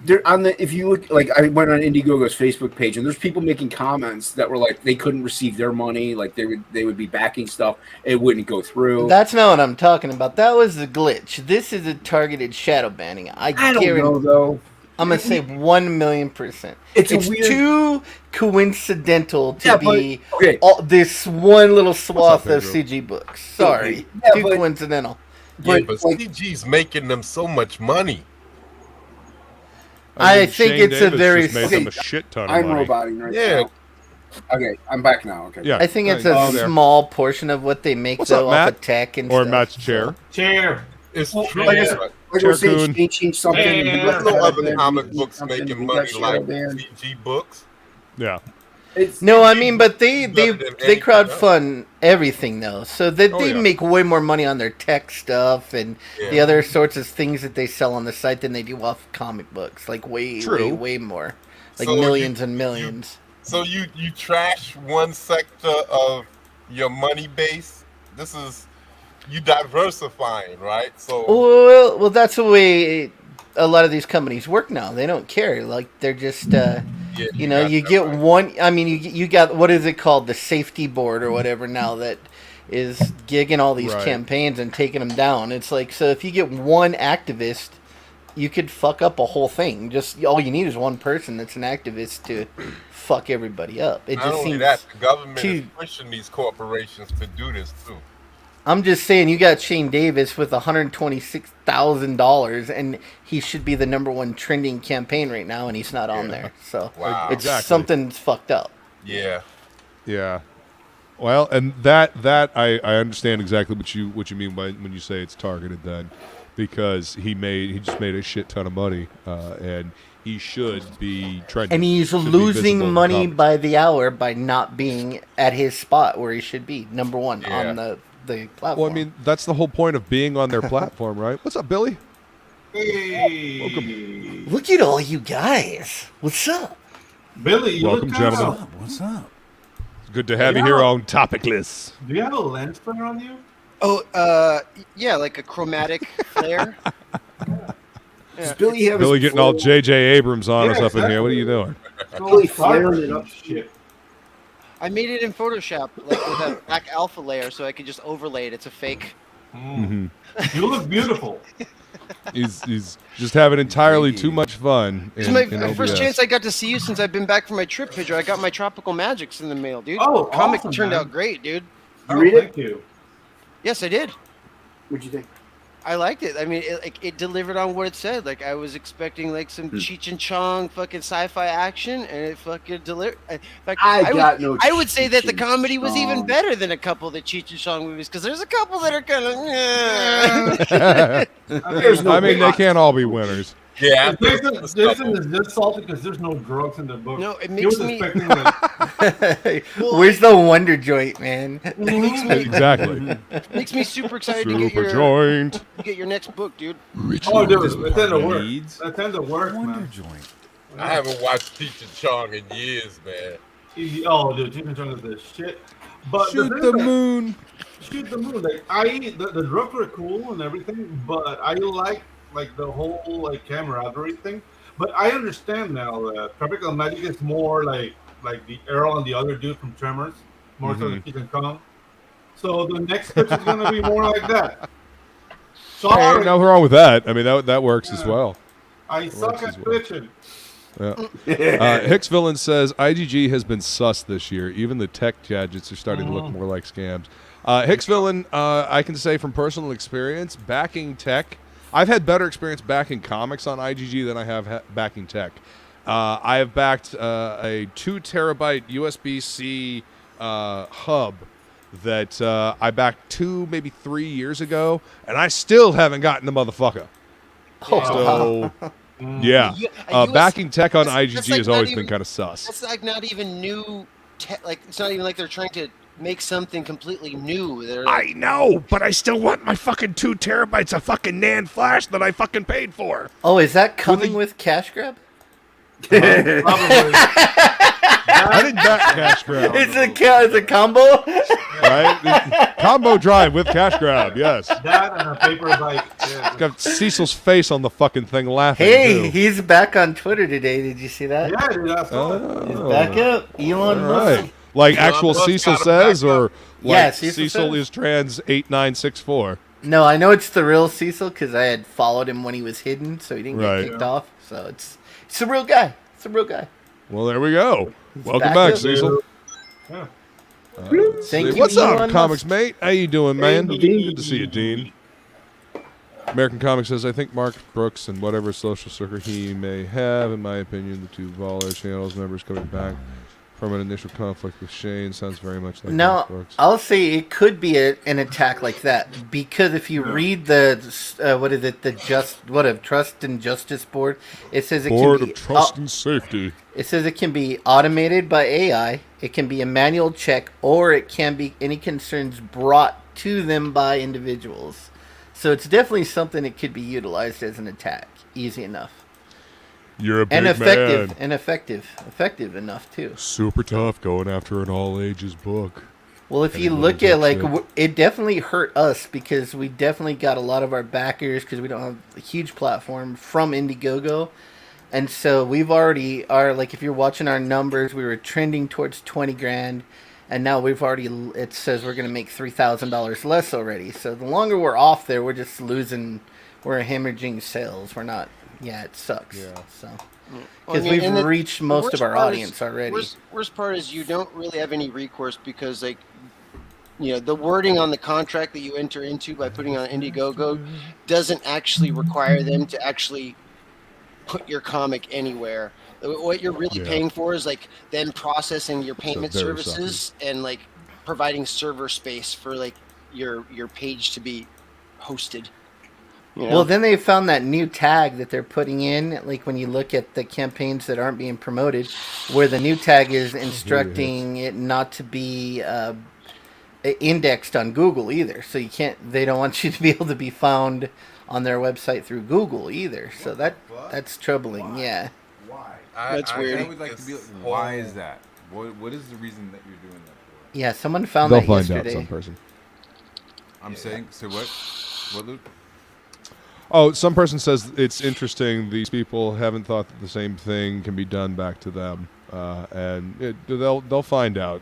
they're on the. If you look, like, I went on Indiegogo's Facebook page, and there's people making comments that were like they couldn't receive their money, like they would be backing stuff, it wouldn't go through. That's not what I'm talking about. That was a glitch. This is a targeted shadow banning. I don't guarantee. know though. I'm gonna say 1,000,000%. It's a It's weird- too coincidental to Yeah, but- be okay. this one little swath up, of Pedro? CG books. Sorry, Yeah, too but- coincidental. Yeah, But, but like- CG's making them so much money. I think Shane it's a Davis very just made them a shit ton of I'm money. roboting right Yeah. now. Okay, I'm back now. Okay. Yeah, I think it's no, a you're there. small portion of what they make What's though up, off Matt? of tech and Or stuff. Matt's chair. Chair. It's Well, true. like I said, but like I was saying, Raccoon. Shane changed something. Yeah. he got there's no shadow other banned, comic he books something, making he got money shadow like banned. CG books. Yeah. It's, No, I mean, but they Better than they anything crowdfund everything though, so that Oh, they yeah. make way more money on their tech stuff and the Yeah. other sorts of things that they sell on the site than they do off comic books. Like way, True. way more, like So millions and millions. So you trash one sector of your money base. This is you diversifying, right? So Well, that's the way a lot of these companies work now. They don't care. Like they're just, yeah, you know, got you that get right. one. I mean, you got what is it called, the safety board or whatever now that is gigging all these Right. campaigns and taking them down. It's like, so if you get one activist, you could fuck up a whole thing. Just all you need is one person that's an activist to fuck everybody up. It Not just only seems. that, the government is too- pushing these corporations to do this too. I'm just saying, you got Shane Davis with $126,000, and he should be the #1 trending campaign right now, and he's not on there. So Wow. it's Exactly. something's fucked up. Yeah. Yeah. Well, and that I understand exactly what you mean by when you say it's targeted then, because he just made a shit ton of money, and he should be trending. And he's should be losing visible in money comics. by the hour by not being at his spot where he should be, #1 Yeah. on the platform. Well, I mean, that's the whole point of being on their platform, right? What's up, Billy? Hey. Welcome. Look at all you guys. What's up? Billy, you Welcome, look kinda- gentlemen. What's up? It's good to have you here on TOPicLESS. Do you have a lens flare on you? Oh, yeah, like a chromatic flare. Does Billy have Billy his getting all J.J. Abrams on Yeah, us up in here. What are you exactly. doing? Billy flaring it up? Shit. I made it in Photoshop, like with a black alpha layer, so I could just overlay it. It's a fake. You look beautiful. He's just having entirely too much fun. This In, is in my first OBS. chance I got to see you since I've been back from my trip, Pedro. I got my Tropical Magics in the mail, dude. Oh, Comic awesome, turned man. out great, dude. You read it? Thank you. Yes, I did. What'd you think? I liked it. I mean, it delivered on what it said. Like, I was expecting like some Cheech and Chong fucking sci-fi action, and it fucking delivered. In fact, I would say that the comedy was even better than a couple of the Cheech and Chong movies, because there's a couple that are kind of. There's I mean, they can't all be winners. Yeah. Jason is just salty because there's no drugs in the book. No, it He makes was me. expecting the Where's the Wonder Joint, man? Exactly. Makes me super excited to Super get joint. your next book, dude. Oh, dude, that tend to work. Needs That tend to work, Wonder man. Joint. I haven't watched Cheech and Chong in years, man. Oh, dude, Chicken Chong is the shit. But Shoot thing the that- moon. Shoot the moon. Like the drugs were cool and everything, but I like the whole like camaraderie thing. But I understand now that Tropical Magic is more like the Earl and the other dude from Tremors, more so than King Kong. So the next script is gonna be more like that. Hey, Sorry, nothing wrong with that. I mean, that works as well. I suck as at well. pitching. Yeah. Hicks Villain says IGG has been sus this year. Even the tech gadgets are starting to look more like scams. Hicks Villain, I can say from personal experience, backing tech. I've had better experience backing comics on IGG than I have backing tech. I have backed a 2 terabyte USB-C hub that I backed 2, maybe 3 years ago, and I still haven't gotten the motherfucker. So, yeah. Backing tech on IGG that's like has not always even- been kind of sus. That's like not even new. Like, it's not even like they're trying to make something completely new. They're like, I know, but I still want my fucking 2 terabytes of fucking NAND flash that I fucking paid for. Oh, is that coming with Cash Grab? Probably. I didn't back Cash Grab. It's a combo. Right? Combo drive with Cash Grab, yes. That and a paper bike. Yeah. Got Cecil's face on the fucking thing laughing. Hey, too. he's back on Twitter today. Did you see that? Yeah, dude, that's all. He's back up. Elon All Musk. right. Like Elon actual Musk Cecil got him says, back up. or like Yeah, Cecil Cecil says. is trans 8964. No, I know it's the real Cecil because I had followed him when he was hidden, so he didn't Right. get kicked off. So it's a real guy. It's a real guy. Well, there we go. Welcome back back, up. Cecil. Yeah. Thank you, What's up, Elon comics Musk. mate? How you doing, man? Hey, Dean. Good to see you, Dean. American Comics says, I think Mark Brooks and whatever social circle he may have, in my opinion, the 2 Baller channels members coming back from an initial conflict with Shane sounds very much like Now, Mark Brooks. I'll say it could be an attack like that because if you read the Trust and Justice Board, it says it Board can be of Trust and Safety. it says it can be automated by AI, it can be a manual check, or it can be any concerns brought to them by individuals. So it's definitely something that could be utilized as an attack, easy enough. You're a big And effective, man. and effective enough too. Super tough going after an all ages book. Well, if you Anyone look that at like, shit. it definitely hurt us because we definitely got a lot of our backers because we don't have a huge platform from Indiegogo, and so we've already are like if you're watching our numbers, we were trending towards 20 grand, and now we've already it says we're gonna make $3,000 less already. So the longer we're off there, we're just losing, we're hemorrhaging sales. We're not. Yeah, it sucks. Yeah. So Well, because I mean, we've and the reached most worst of our part is- audience already. Worst part is you don't really have any recourse because, like, you know, the wording on the contract that you enter into by putting on Indiegogo doesn't actually require them to actually put your comic anywhere. What you're really Yeah. paying for is like them processing your payment very services and like providing server space for like your page to be hosted. You know? Well, then they found that new tag that they're putting in, like when you look at the campaigns that aren't being promoted, where the new tag is instructing it not to be indexed on Google either. So you can't. They don't want you to be able to be found on their website through Google either. So that's troubling. Yeah. Why? That's weird. I would like to be. Why is that? What is the reason that you're doing that for? Yeah. Someone found They'll that find yesterday. out, some person. I'm saying. So what? What, Luke? Oh, some person says it's interesting. These people haven't thought that the same thing can be done back to them, and they'll find out.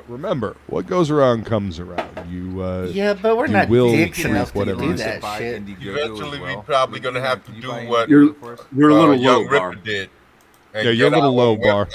Remember, what goes around comes around. Yeah, but we're not dicks enough to do that shit. Eventually, we're probably going to have to do what You're a little Young low, Bar. Ripper did. Yeah, you're a little low, Bar.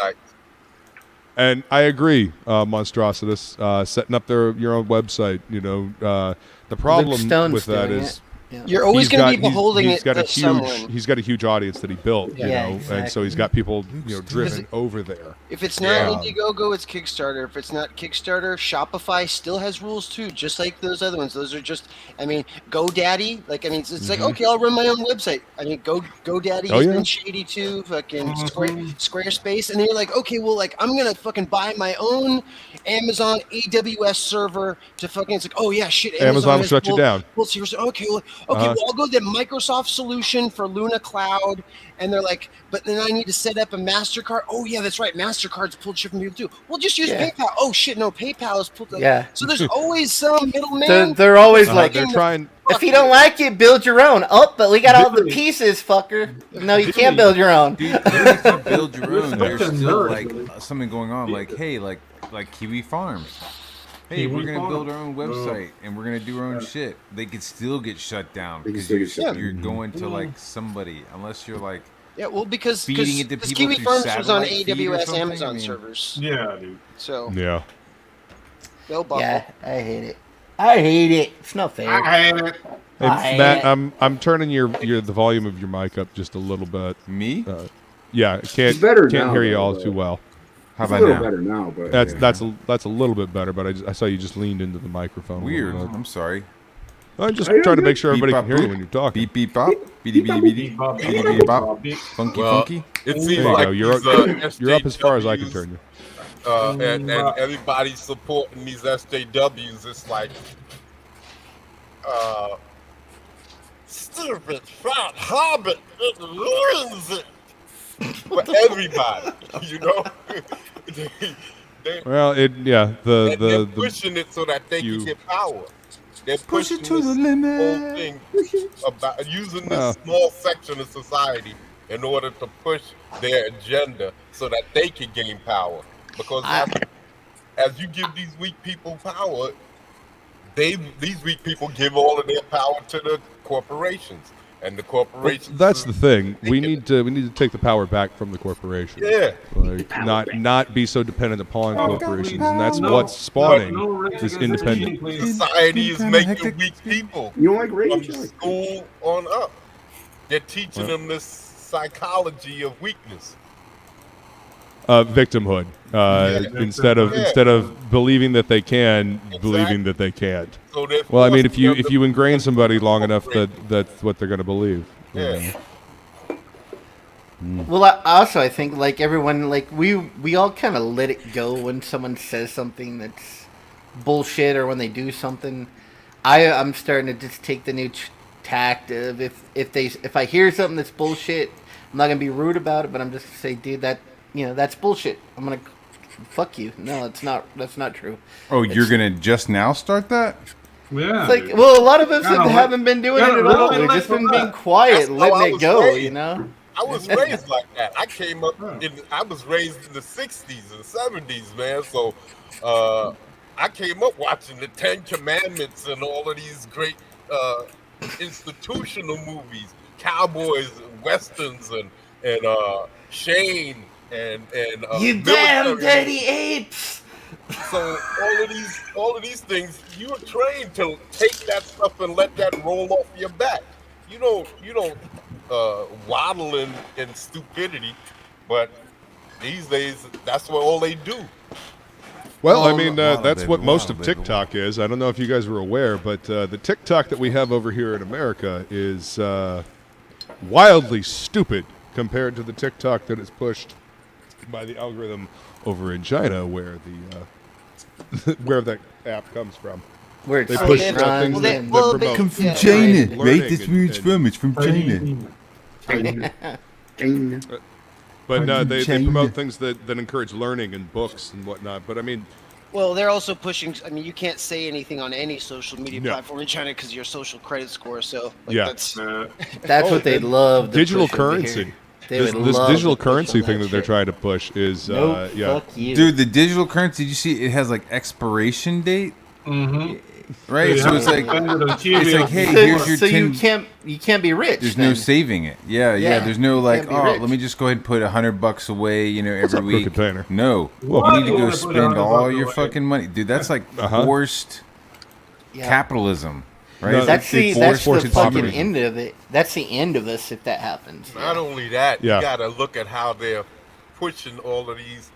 And I agree, Monstrositus, setting up your own website. You know, the problem with that is you're always going to be beholding he's got it to someone. He's got a huge audience that he built, you know, exactly. and so he's got people, driven over there. If it's not Indiegogo, it's Kickstarter. If it's not Kickstarter, Shopify still has rules too, just like those other ones. Those are just, GoDaddy. It's like, okay, I'll run my own website. GoDaddy has been shady too. Fucking Squarespace, and then you're like, okay, well, I'm gonna fucking buy my own Amazon AWS server to fucking. It's like, oh yeah, shit. Amazon will shut you down. Okay, well, I'll go to the Microsoft solution for Luna Cloud, and they're like, but then I need to set up a MasterCard. Oh yeah, that's right, MasterCard's pulled shit from people too. Well, just use PayPal. Oh shit, no, PayPal is pulled. So there's always some middleman. They're always like, they're trying. If you don't like it, build your own. Oh, but we got all the pieces, fucker. No, you can't build your own. Dude, even if you build your own, there's still something going on. Hey, like Kiwi Farms. Hey, we're going to build our own website, and we're going to do our own shit. They could still get shut down because you're going to, somebody, unless you're, yeah, well, because feeding it to people Kiwi through Farms was on satellite feed or AWS something? Amazon servers. Yeah, dude. So, Yeah. they'll buckle. Yeah, I hate it. I hate it. It's not fair. I hate it. Hey, Matt, I'm turning the volume of your mic up just a little bit. Me? Yeah, can't hear you all too well. How It's about a little now? better now, but That's a little bit better, but I saw you just leaned into the microphone. Weird. I'm sorry. I'm just trying to make sure everybody can hear you when you're talking. Beep beep bop. Beep beep beep bop. Beep beep bop. Funky funky. It seems There you like go. You're up as far as I can turn you. And everybody's supporting these SJWs. It's like, stupid fat hobbit, it ruins it for everybody, they're pushing it so that they can get power. They're pushing to the limit. Whole thing about using this small section of society in order to push their agenda so that they can gain power. Because as you give these weak people power, these weak people give all of their power to the corporations, and the corporations. Well, that's the thing. We need to take the power back from the corporations. Yeah. Not be so dependent upon corporations, and that's what's spawning this independent. Society is making weak people. You don't like from rage? school on up. They're teaching them this psychology of weakness. Victimhood. Instead of believing that they can, believing that they can't. So well, I mean, if you ingrain somebody long enough, that's what they're going to believe. Yeah. Well, I think everyone, we all kind of let it go when someone says something that's bullshit or when they do something. I'm starting to just take the new tact of if I hear something that's bullshit, I'm not gonna be rude about it, but I'm just gonna say, dude, that's bullshit. I'm gonna fuck you. No, it's not. That's not true. Oh, you're gonna just now start that? Yeah. It's a lot of us haven't been doing it at all. We've just been being quiet, letting it go. Raised. I was raised like that. I was raised in the 60s and 70s, man. So I came up watching the Ten Commandments and all of these great institutional movies, cowboys, westerns, and Shane and you damn dirty apes. So all of these things, you are trained to take that stuff and let that roll off your back. You don't waddle in stupidity, but these days that's what all they do. Well, I mean, that's what most of TikTok is. I don't know if you guys were aware, but the TikTok that we have over here in America is wildly stupid compared to the TikTok that is pushed by the algorithm over in China, where where that app comes from. Where it's They push runs things that and- promote Come from Yeah. China, learning right? That's where it's and- from. It's from China. But no, they China. promote things that encourage learning and books and whatnot. But I mean, Well, they're also pushing. I mean, you can't say anything on any social media No. platform in China because your social credit score. So, like, Yeah. that's That's what they'd love. to digital push over currency. here. They This, would this love digital to push on currency thing that they're shit. trying to push is, Nope, yeah. fuck you. Dude, the digital currency, did you see it has like expiration date? Right? So it's like, hey, here's your so 10. you can't be rich. There's then. no saving it. Yeah. Yeah, There's no you like, can't be oh, rich. let me just go ahead and put $100 away, you know, every up, week. Crooked Painter? No, What? you need to You go wanna put spend $100 all your away? fucking money, dude. That's like Uh-huh. forced Yeah. capitalism, right? No, That's the It's forced fucking poverty. end of it. That's the end of us if that happens. Not only that, Yeah. you got to look at how they're pushing all of these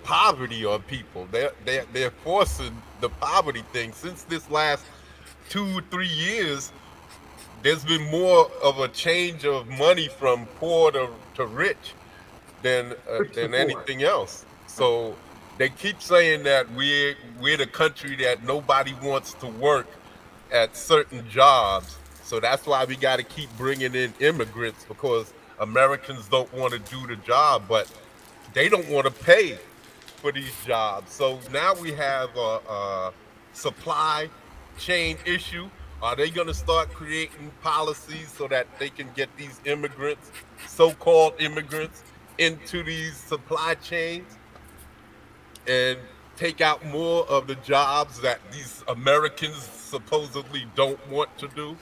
poverty on people. They're forcing the poverty thing. Since this last 2-3 years, there's been more of a change of money from poor to rich than anything else. So they keep saying that we're the country that nobody wants to work at certain jobs. So that's why we got to keep bringing in immigrants, because Americans don't want to do the job, but they don't want to pay for these jobs. So now we have a supply chain issue. Are they going to start creating policies so that they can get these immigrants, so-called immigrants, into these supply chains and take out more of the jobs that these Americans supposedly don't want to do?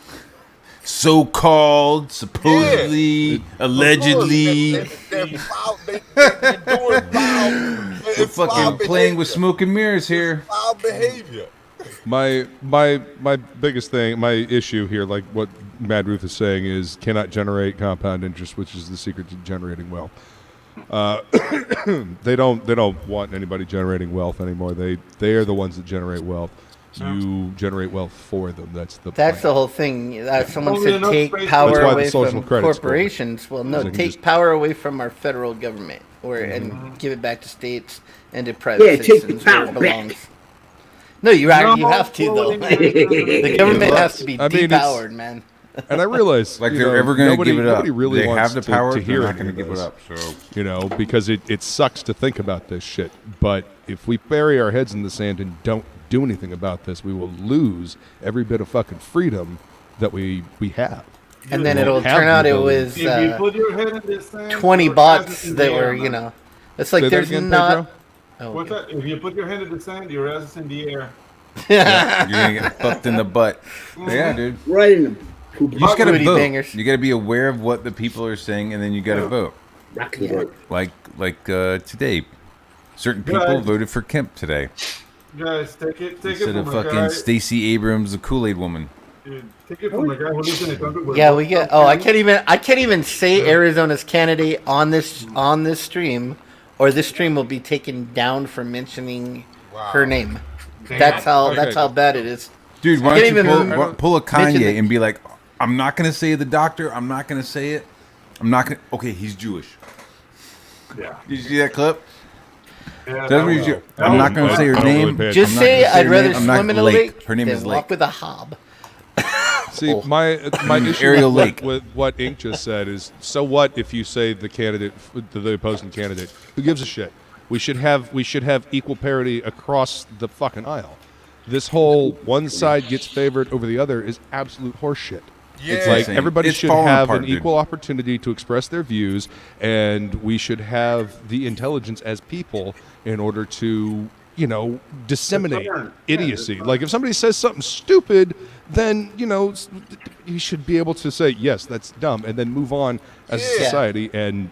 So-called, supposedly, allegedly. They're foul. They're doing foul. We're It's foul fucking playing with behavior. smoke and mirrors here. Foul behavior. My biggest thing, my issue here, like what Mad Ruth is saying, is cannot generate compound interest, which is the secret to generating wealth. They don't want anybody generating wealth anymore. They are the ones that generate wealth. You generate wealth for them. That's the whole thing. Someone Only said enough take space- power That's why the away social from credit's corporations. Well, no, Because they can take just- power away from our federal government, and give it back to states and to private Yeah, take citizens the where power it belongs. No, you have to though. No. The government has to be I mean, it's- depowered, man. And I realize Like you they're know, ever going to nobody- give it up. Nobody really They wants have the power. to hear they're not any going to of give it this, up. So you know, because it sucks to think about this shit. But if we bury our heads in the sand and don't do anything about this, we will lose every bit of fucking freedom that we have. And then We it'll won't have turn out the it ability. was If you put your head in the sand, 20 your bots ass is in that the were, air, you man. know, it's like Say that there's again, not. Oh, What's okay. that? If you put your head in the sand, your ass is in the air. you're going to get fucked in the butt. Yeah, dude. Right in the poop. You just got to Booty vote. bangers. You got to be aware of what the people are saying, and then you got to vote. That can work. Like today, certain people Right. voted for Kemp today Guys, take it instead from of a fucking guy. Stacey Abrams, the Kool-Aid woman. Dude, take it from a guy who lives in a country where Yeah, we get. Oh, I can't even say Arizona's candidate on this stream, or this stream will be taken down for mentioning her name. That's how bad it is. Dude, why can't don't you even pull a mention Kanye the- and be like, I'm not going to say the doctor. I'm not going to say it. I'm not going to. Okay, he's Jewish. Yeah. Did you see that clip? Yeah, That's what he's Jew- I'm not going to say her I don't really name. pay Just I'm not say gonna I'd her rather name. I'm not swim in a Lake. lake Her name than is walk Lake. with a hob. See, Oh. my issue Ariel with, Lake. with what Ink just said is, so what if you say the candidate, the opposing candidate, who gives a shit? We should have equal parity across the fucking aisle. This whole one side gets favored over the other is absolute horseshit. It's Yeah. like Insane. everybody It's should falling have apart, an dude. equal opportunity to express their views, and we should have the intelligence as people in order to, you know, disseminate Discern. idiocy. Like if somebody says something stupid, then you know you should be able to say yes, that's dumb, and then move on as a Yeah. society, and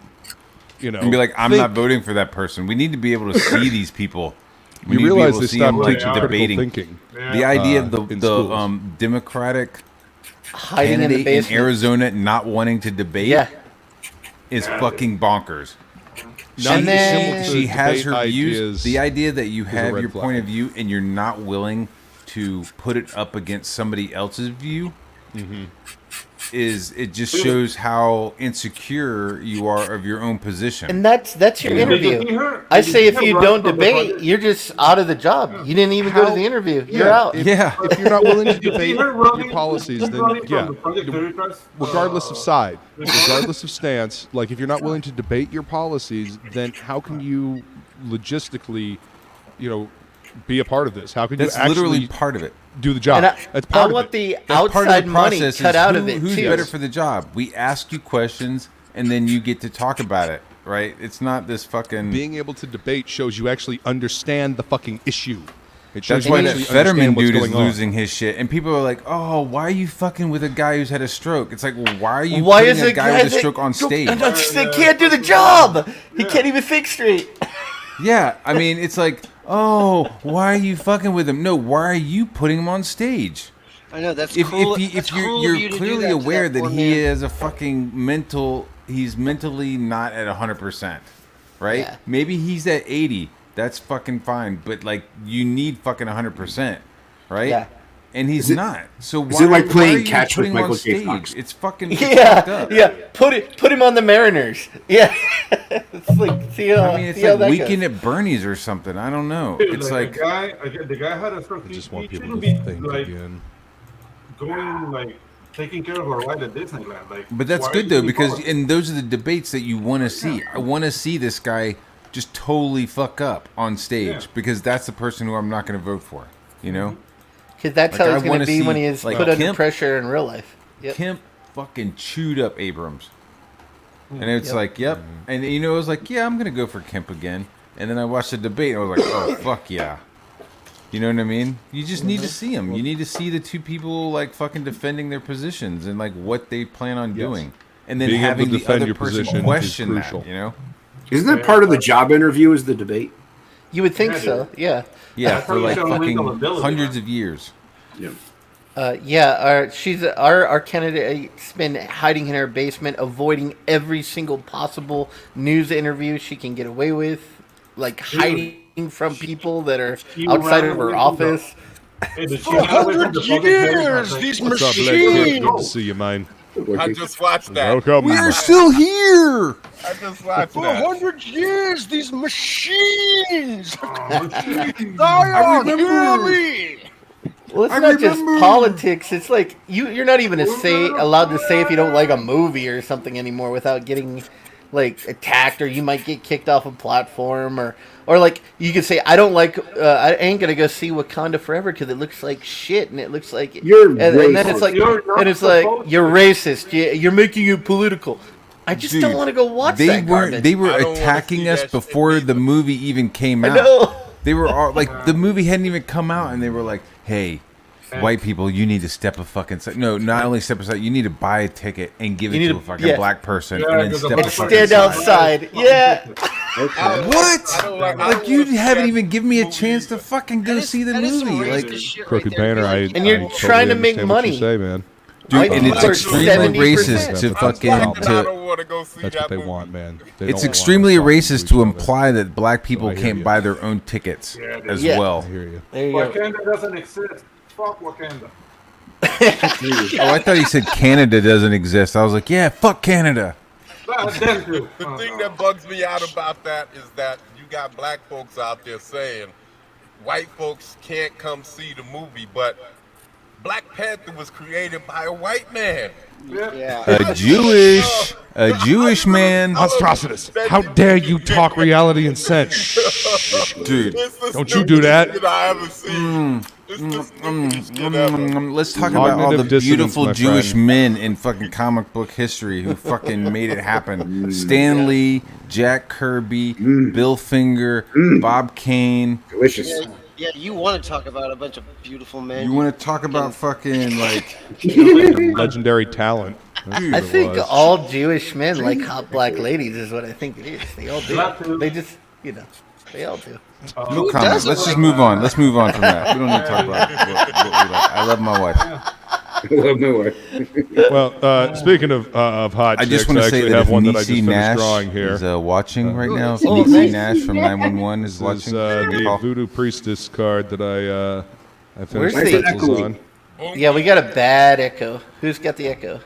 you know, And be like, I'm think- not voting for that person. We need to be able to see these people. We You need to be realize able they to see stopped them, teaching like, critical debating. thinking. The idea of in the schools. Democratic Hiding in the candidate in basement. Arizona not wanting to debate Yeah. is fucking bonkers. And then- She has her debate views. ideas The idea that you a have red your flag. point of view and you're not willing to put it up against somebody else's view is it just shows how insecure you are of your own position. And that's your interview. I say if you don't debate, you're just out of the job. You didn't even go to the interview. You're out. If you're not willing to debate your policies, then regardless of side, regardless of stance, like if you're not willing to debate your policies, then how can you logistically, be a part of this? How can you actually literally part of it? Do the job. And I want the outside money cut out of it Who's too. better for the job? We ask you questions, and then you get to talk about it, right? It's not this fucking... Being able to debate shows you actually understand the fucking issue. That's why that Fetterman dude is losing his shit. And people are like, oh, why are you fucking with a guy who's had a stroke? It's like, well, why are you putting a guy with a stroke on stage? He can't do the job. He can't even think straight. Yeah, I mean, it's like... Oh, why are you fucking with him? No, why are you putting him on stage? I know that's if cool. If you're clearly aware that he has a fucking he's mentally not at 100%, right? Yeah. Maybe he's at 80. That's fucking fine, but like you need fucking 100%, right? Yeah. And he's not. So why? Is it like playing are you catch with putting Michael on J. stage? Fox? It's fucking Yeah, fucked up. yeah. Put him on the Mariners. Yeah. It's like see how, I mean, it's see how like that Weekend goes. at Bernie's or something. I don't know. Dude, It's like the guy had a stroke. I just want he people shouldn't to be think like again. going like taking care of a ride at Disneyland. Like, But that's why good are though, you because involved? and those are the debates that you want to see. I want to see this guy just totally fuck up on stage Yeah. because that's the person who I'm not going to vote for. You know, Because that's Like, how I he's going wanna to be when see, he is like, put under Kemp- pressure in real life. Yep. Kemp fucking chewed up Abrams, and it's like, yep. And it was like, yeah, I'm going to go for Kemp again. And then I watched the debate, and I was like, oh fuck yeah. You know what I mean? You just need to see them. You need to see the two people like fucking defending their positions and like what they plan on doing, and then Being able having to the defend other your person position is question that. crucial. You know? Isn't that part of the job interview? Is the debate? You would think Yeah, so. Yeah. Yeah, That's for how you like show fucking mental ability, hundreds man. of years. Yeah. Our candidate's been hiding in her basement, avoiding every single possible news interview she can get away with, like hiding from people that are outside of her office. Hey, did she For get away from the 100 public years, hearing? these What's up, Black Kid? Good to machines. see you, man. I just watched that. Welcome. We are still here. I just watched For that. 100 years, these machines. Oh, Zion, hear me. Well, it's not just politics. It's like you're not even allowed to say if you don't like a movie or something anymore without getting like attacked, or you might get kicked off a platform, or like you could say I don't like I ain't gonna go see Wakanda Forever because it looks like shit and it looks like You're and then it's racist. like You're not and it's like supposed you're to. racist. You're making it political. I just don't Dude, want to go watch They that were garbage. they were I don't wanna attacking see us that shit before the either. movie even came I out. know. They were all like the movie hadn't even come out, and they were like, "Hey, white people, you need to step a fucking side. No, not only step aside, you need to buy a ticket and give it You to need a to- fucking yeah. black person, Yeah, and then because the step black a fucking Stand side." outside. Yeah. What? Like you haven't even given me a chance to fucking go see the That is some movie. racist Like, shit right Crooked there. Banner, Like, And you're I trying to make understand what you money. say, man. dude, White and it's people are extremely 70%. racist to That's fucking I to. don't want to go see That's that what they movie. want, man. They It's don't extremely want us talking racist to to each other. imply that black people I hear can't you. buy their own tickets Yeah, as Yeah. well. I hear you. There you go. Wakanda doesn't exist. Fuck Wakanda. Oh, I thought he said Canada doesn't exist. I was like, yeah, fuck Canada. Them too. The thing that bugs me out about that is that you got black folks out there saying white folks can't come see the movie, but Black Panther was created by a white man. Yeah. A Jewish man. Monstrositus. How dare you talk reality and sense? Dude. It's the Don't you do that. stupidest shit I ever seen. It's the stupidest shit ever. Let's talk about all the Cognitive dissonance, beautiful my Jewish friend. men in fucking comic book history who fucking made it happen. Stan Lee, Jack Kirby, Bill Finger, Bob Kane. Delicious. Yeah, you want to talk about a bunch of beautiful men. You want to talk about fucking like Legendary talent. That's I what it think was. all Jewish men like hot black ladies is what I think it is. They all do. They just, they all do. no comment. Let's just move on. Let's move on from that. We don't need to talk about what we like. I love my wife. I love my wife. Well, speaking of hot I just chicks, want I to say actually that have if one that I Niecy just finished Nash drawing here. is watching right now, if oh, Niecy nice. Nash from 911 is This is watching, the call. Voodoo Priestess card that I Where's finished the the pencils echo? on. Yeah, we got a bad echo. Who's got the echo?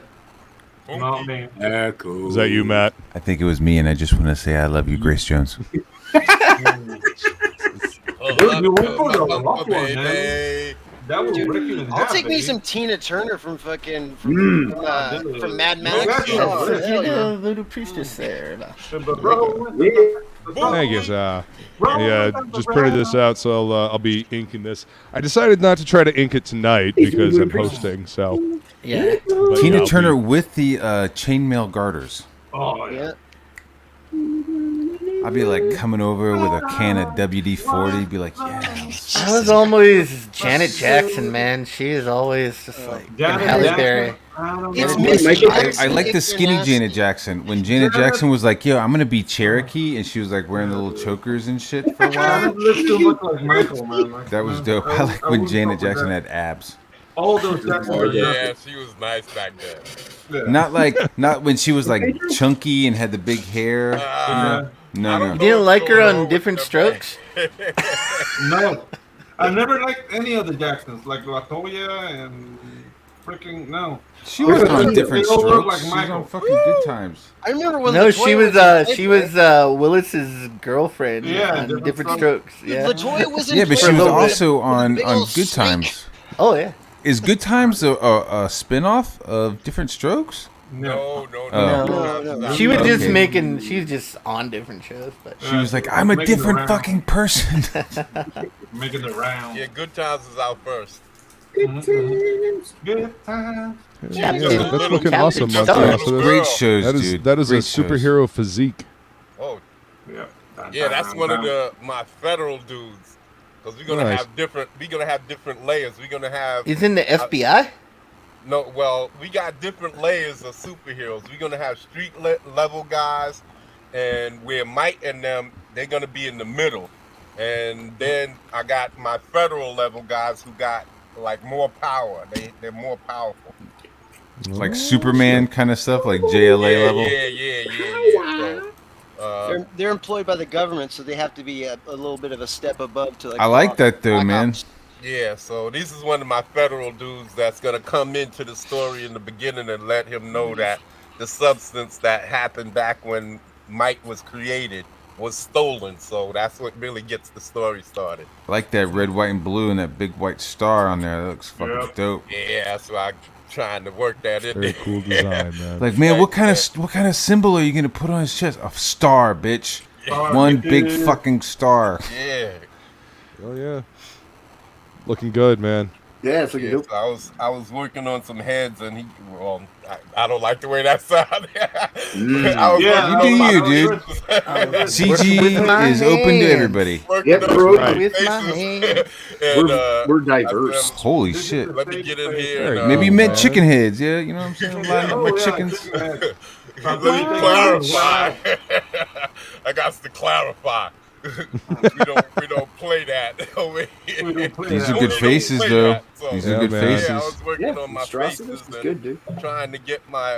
Not me. Is that you, Matt? I think it was me, and I just want to say I love you, Grace Jones. Dude, you went for the rough one, man. That was breaking in half. I'll take me some Tina Turner from fucking from Mad Max. Voodoo Priestess there. I guess, yeah, just printed this out, so I'll be inking this. I decided not to try to ink it tonight because I'm hosting, so. Yeah. But, Tina yeah, Turner with the chainmail garters. Oh, yeah. I'd be like coming over with a can of WD-40, be like, yeah. I was always Janet Jackson, man. She is always just like Halle Berry. I like the skinny Janet Jackson. When Janet Jackson was like, yo, I'm going to be Cherokee, and she was like wearing the little chokers and shit for a while. That was dope. I like when Janet Jackson had abs. All those Jacksons. Yeah, she was nice back then. Not when she was like chunky and had the big hair. No. You didn't like her on Different Strokes? No. I never liked any of the Jacksons, like Latoya and freaking no. She wasn't on Different They all look Strokes. like She was Michael. on fucking Good Times. I remember when. No, Latoya she was Willis's girlfriend on Different Strokes. Yeah. Latoya was in. Yeah, but she was also on Good Times. Oh yeah. Is Good Times a spin-off of Different Strokes? No. She was just making. She was just on different shows, but She was like, I'm a different fucking person. Making the round. Yeah, Good Times is out first. Good times. Yeah, that's looking awesome, Captain Montana. Star. So Great shows, that is a Great shows. superhero physique. Oh, Yeah. yeah, that's one of my federal dudes. Because we're gonna Nice. have different layers. We're gonna have. he's in the FBI. No, well, we got different layers of superheroes. We're gonna have street level guys, and where Mike and them, they're gonna be in the middle, and then I got my federal level guys who got like more power. They're more powerful. Like Superman kind of stuff, like JLA level. Yeah. So, They're employed by the government, so they have to be a little bit of a step above to like. I like that though, man. yeah, so this is one of my federal dudes that's gonna come into the story in the beginning and let him know that the substance that happened back when Mike was created was stolen. So that's what really gets the story started. I like that red, white, and blue and that big white star on there. That looks fucking dope. Yeah, that's why I'm trying to work that in Very there. cool design, man. Like, man, what kind of symbol are you gonna put on his chest? A star, bitch. One big fucking star. Yeah. Oh yeah. Looking good, man. Yeah, it's looking Yeah, dope. so I was working on some heads, and I don't like the way that sounded. I was Yeah, working on you do my- you, dude. CG is open to everybody. working Yep, on bro. my With my faces. hand. And, We're diverse. Holy shit. let me get in here. Very And, Maybe you cool, meant man. chicken heads, yeah? You know what I'm saying? Lining up my chickens. let me clarify. I got to clarify. we don't play that over here. These are We good don't faces, play though. that, so- These Yeah, are good man. faces. Yeah, I was working on my monstrosity faces is and good, dude. trying to get my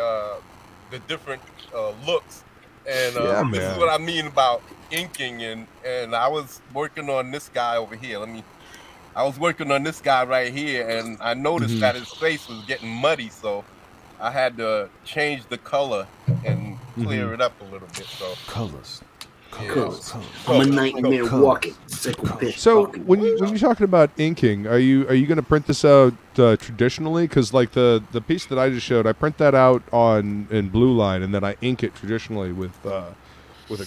the different looks. And Yeah, this man. is what I mean about inking, and I was working on this guy over here. I was working on this guy right here, and I noticed that his face was getting muddy, so I had to change the color and clear it up a little bit. So Colors. Colors. I'm a nightmare walking. So when you're talking about inking, are you going to print this out traditionally? Because like the piece that I just showed, I print that out in blue line, and then I ink it traditionally with a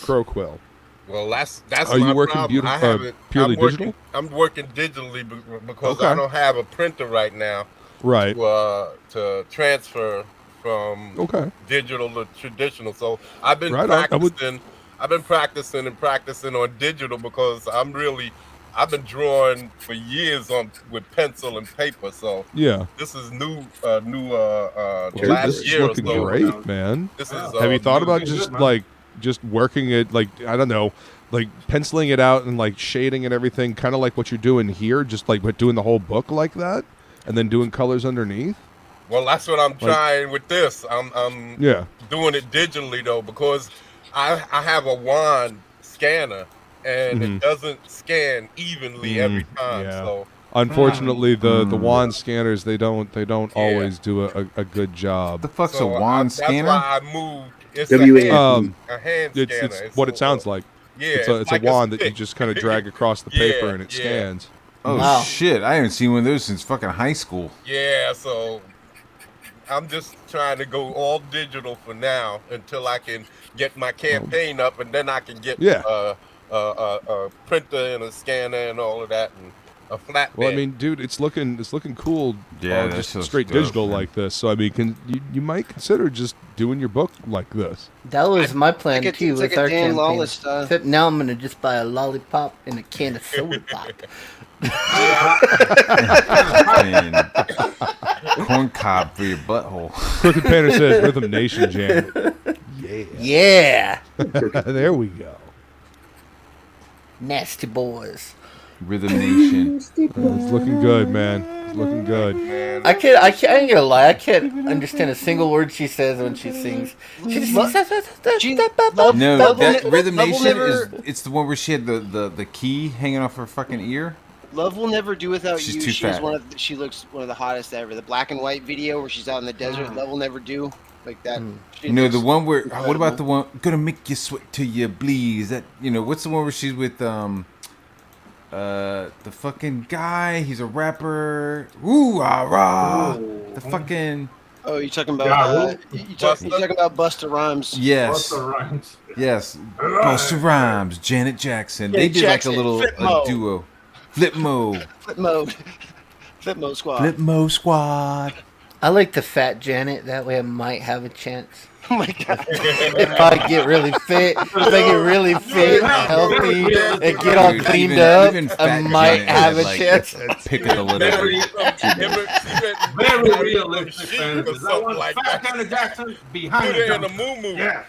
crow quill. well, that's Are my you working problem. I haven't- purely I'm working- digital? I'm working digitally because Okay. I don't have a printer right now Right. to transfer from Okay. digital to traditional. So I've been Right on. I would- practicing. I've been practicing on digital because I've been drawing for years with pencil and paper. So Yeah. this is new Dude, last this is year or looking so. great, man. This is Have you thought new. about good, just man. just working it, like, I don't know, like penciling it out and like shading and everything, kind of like what you're doing here, just like doing the whole book like that, and then doing colors underneath? Well, that's what I'm trying with this. I'm Yeah. doing it digitally though, because I have a wand scanner and it doesn't scan evenly every time. Yeah. So Unfortunately, the wand scanners they don't always do a good job. The fuck's a wand scanner? That's why I moved. It's a hand scanner. It's what it sounds like. Yeah, it's like a wand that stick. you just kind of drag across the paper and it scans. Oh Wow. shit! I haven't seen one of those since fucking high school. Yeah, so I'm just trying to go all digital for now until I can get my campaign up, and then I can get a printer and a scanner and all of that and a flatbed. Well, I mean, dude, it's looking cool. Yeah, just that's straight dope, digital man. like this. So I mean, you might consider just doing your book like this. That was my plan Like too it's with like a our Dan campaign. Lawless style. Except now I'm gonna just buy a lollipop and a can of soda pop. Corn cob for your butthole. Crooked Painter says Rhythm Nation Jam. Yeah, There we go. nasty boys. Rhythm Nation. It's looking good, man. It's looking good. Man, I ain't gonna lie. I can't understand a single word she says when she sings. She just No, that Rhythm Love will Nation never- it's the one where she had the key hanging off her fucking ear. Love will never do without She's you. too She's fat. she looks one of the hottest ever. The black and white video where she's out in the desert. Love will never do like that. She You know the looks one where incredible. what about the one gonna make you sweat till you bleed? Is that what's the one where she's with the fucking guy? He's a rapper. Ooh ah rah. The fucking Oh, you're talking about you're talking about Busta Rhymes. yes. Busta Rhymes. Yes, Busta Rhymes, Janet Jackson. They Janet did Jackson, like a little Flip Mo. duo. Flip Mo. Flip mode. Flip mode squad. Flip Mo Squad. I like the fat Janet. That way I might have a chance. Oh my god. If I get really fit, healthy, and get all Dude, cleaned even- up, even I fat might Janet have had, a like, chance. Pick of the litter. Very realistic Or fantasies. I something want like Fat that. Janet Jackson Put behind it in the the moo. Yeah.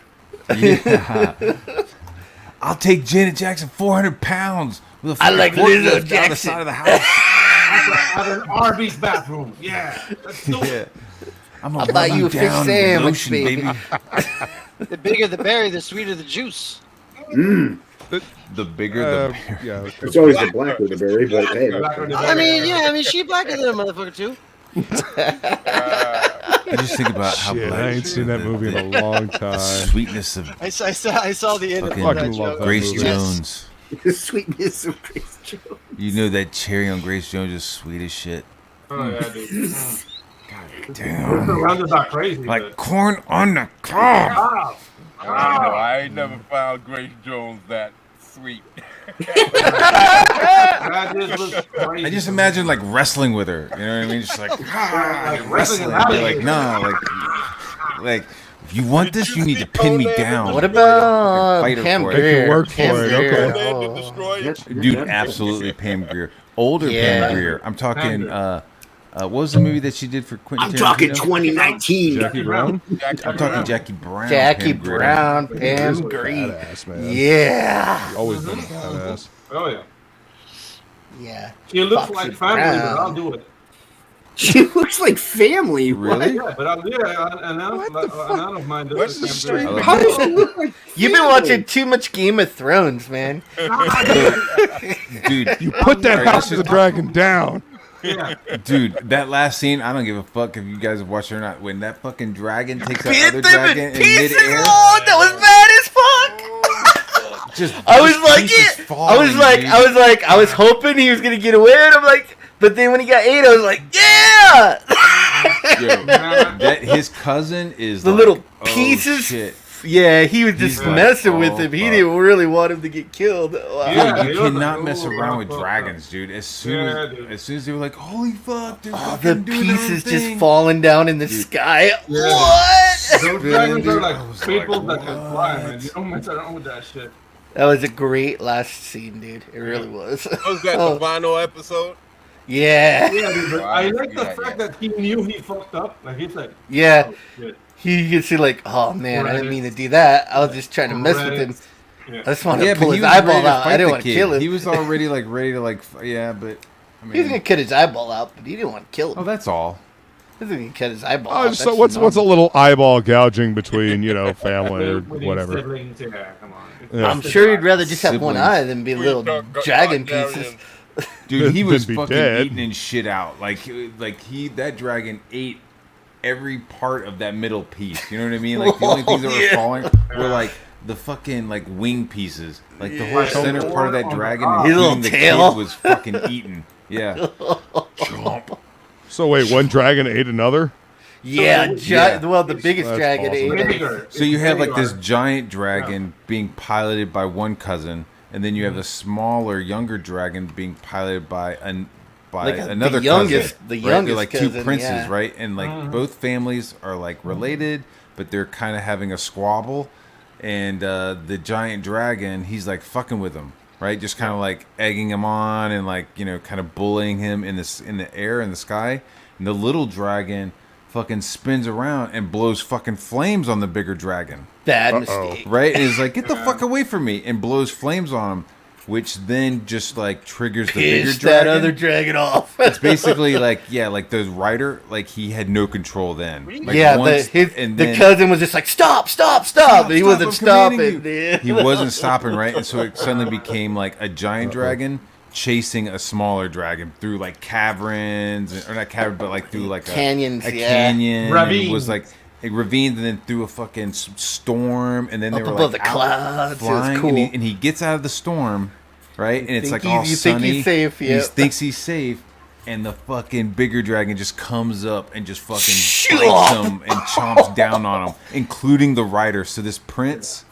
Yeah. I'll take Janet Jackson 400 pounds with a I like fucking Lizzo forklift down the Jackson. side of the house. At an Arby's bathroom. Yeah. Let's do it. Yeah. I'm I'll gonna buy rub you a fish down with sandwich, lotion, baby. The bigger the berry, the sweeter the juice. The bigger the berry. Yeah. Okay. It's always the blacker the berry, but hey, I mean, she blacker than a motherfucker too. I just think about how Shit, black I ain't seen that movie in a long the time. sweetness of I saw the end of fucking that Fucking love joke. that Grace movie. Jones. the sweetness of Grace Jones. You know that cherry on Grace Jones is sweet as shit. Oh, yeah, dude. Damn. Busta not crazy. Like corn on the cob. I ain't never found Grace Jones that sweet. That just looks crazy. I just imagine like wrestling with her. You know what I mean? Just like, Like wrestling. Be like, nah, like if you want this, you need to pin me down. What about Fight her Pam for it. Grier? Make you work for Pam it, Grier. okay. Man, to Oh. destroy it. Dude, absolutely Pam Grier. Older Yeah. Pam Grier. I'm talking. What was the movie that she did for Quentin? I'm talking Tarantino? 2019. Jackie Brown. I'm talking Jackie Brown. Jackie Pam Grier. Brown, She's Pam a Grier. badass, man. Yeah. Always been a badass. Oh, yeah. Yeah. She looks Foxy like family, but Brown. I'll do it. She looks like family. Really? Yeah, but I'll, yeah, an aunt of mine does What's the the same straight thing. How does she look like You've been watching too much Game of Thrones, man. Dude, You put that Alright, House let's of the just- Dragon down. Yeah. dude, that last scene, I don't give a fuck if you guys have watched it or not. When that fucking dragon takes that other dragon in midair, Oh, that was bad as fuck. just I was just like, pieces yeah. falling, dude. I was hoping he was gonna get away, and I'm like, but then when he got ate, I was like, yeah. Yo, that his cousin is The like, little oh, pieces. shit. Yeah, he was just He's like, messing with oh, him. He fuck. didn't really want him to get killed. Wow. Yeah. Dude, you he was cannot like, mess oh, around with fuck, dragons, dude. As soon Yeah, as, dude. as soon as they were like, "Holy fuck!" They're Oh, fucking the doing their own pieces thing. just falling down in the sky. What? Those dragons are I like was people like, that can fly, man. what? You don't mess around with that shit. That was a great last scene, dude. It really was. Was that Oh. the final episode? Yeah. Yeah, dude, but Oh, I I like see the that, fact yeah. that he knew he fucked up. Like he's like, Yeah. oh, shit. He could see like, oh man, I didn't mean to do that. I was just trying to mess with him. Yeah. I just wanted to Yeah, pull but his he was ready eyeball to out. I fight didn't the want to kid. kill him. He was already like ready to like, yeah, but I He was gonna mean, cut his eyeball out, but he didn't want to kill him. oh, that's all. He was gonna cut his eyeball Oh, out. just, That's what's a normal. little eyeball gouging between family or With whatever? siblings, yeah, come on. Yeah. I'm sure you'd rather just have one Siblings. eye than be We little talk- dragon Targaryens. pieces. Dude, he was be fucking dead. eating and shit out. Like that dragon ate every part of that middle piece. You know what I mean? Like the only things that were falling were like the fucking like wing pieces. Like the whole center part of that dragon, including the kid, was fucking eaten. Yeah. Chomp. So wait, one dragon ate another? Yeah, well, the biggest That's dragon awesome. ate it. So you have like this giant dragon being piloted by one cousin, and then you have the smaller, younger dragon being piloted by another youngest, cousin. the Right? youngest They're like cousin, two princes, yeah. right? And like both families are like related, but they're kind of having a squabble. And the giant dragon, he's like fucking with him, right? Just kind of like egging him on and like, you know, kind of bullying him in the air, in the sky. And the little dragon fucking spins around and blows fucking flames on the bigger dragon. Bad mistake. Right? And he's like, get the fuck away from me, and blows flames on him, which then just like triggers the bigger Pissed dragon. that other dragon off. It's basically like, yeah, like the rider, like he had no control then. Like Yeah, once- the cousin was just like, stop. He wasn't stopping. He wasn't stopping, right? And so it suddenly became like a giant dragon chasing a smaller dragon through like caverns, or not caverns, but like through like Canyons, a yeah. canyon. And Ravines. it was like a ravine, and then through a fucking storm, and then they Up were above like the out clouds. It was flying, cool. and he gets out of the storm, right? And it's think like all you think sunny. he's safe, He yep. thinks he's safe. And the fucking bigger dragon just comes up and just fucking Shut bites up. him and chomps down on him, including the rider. So this prince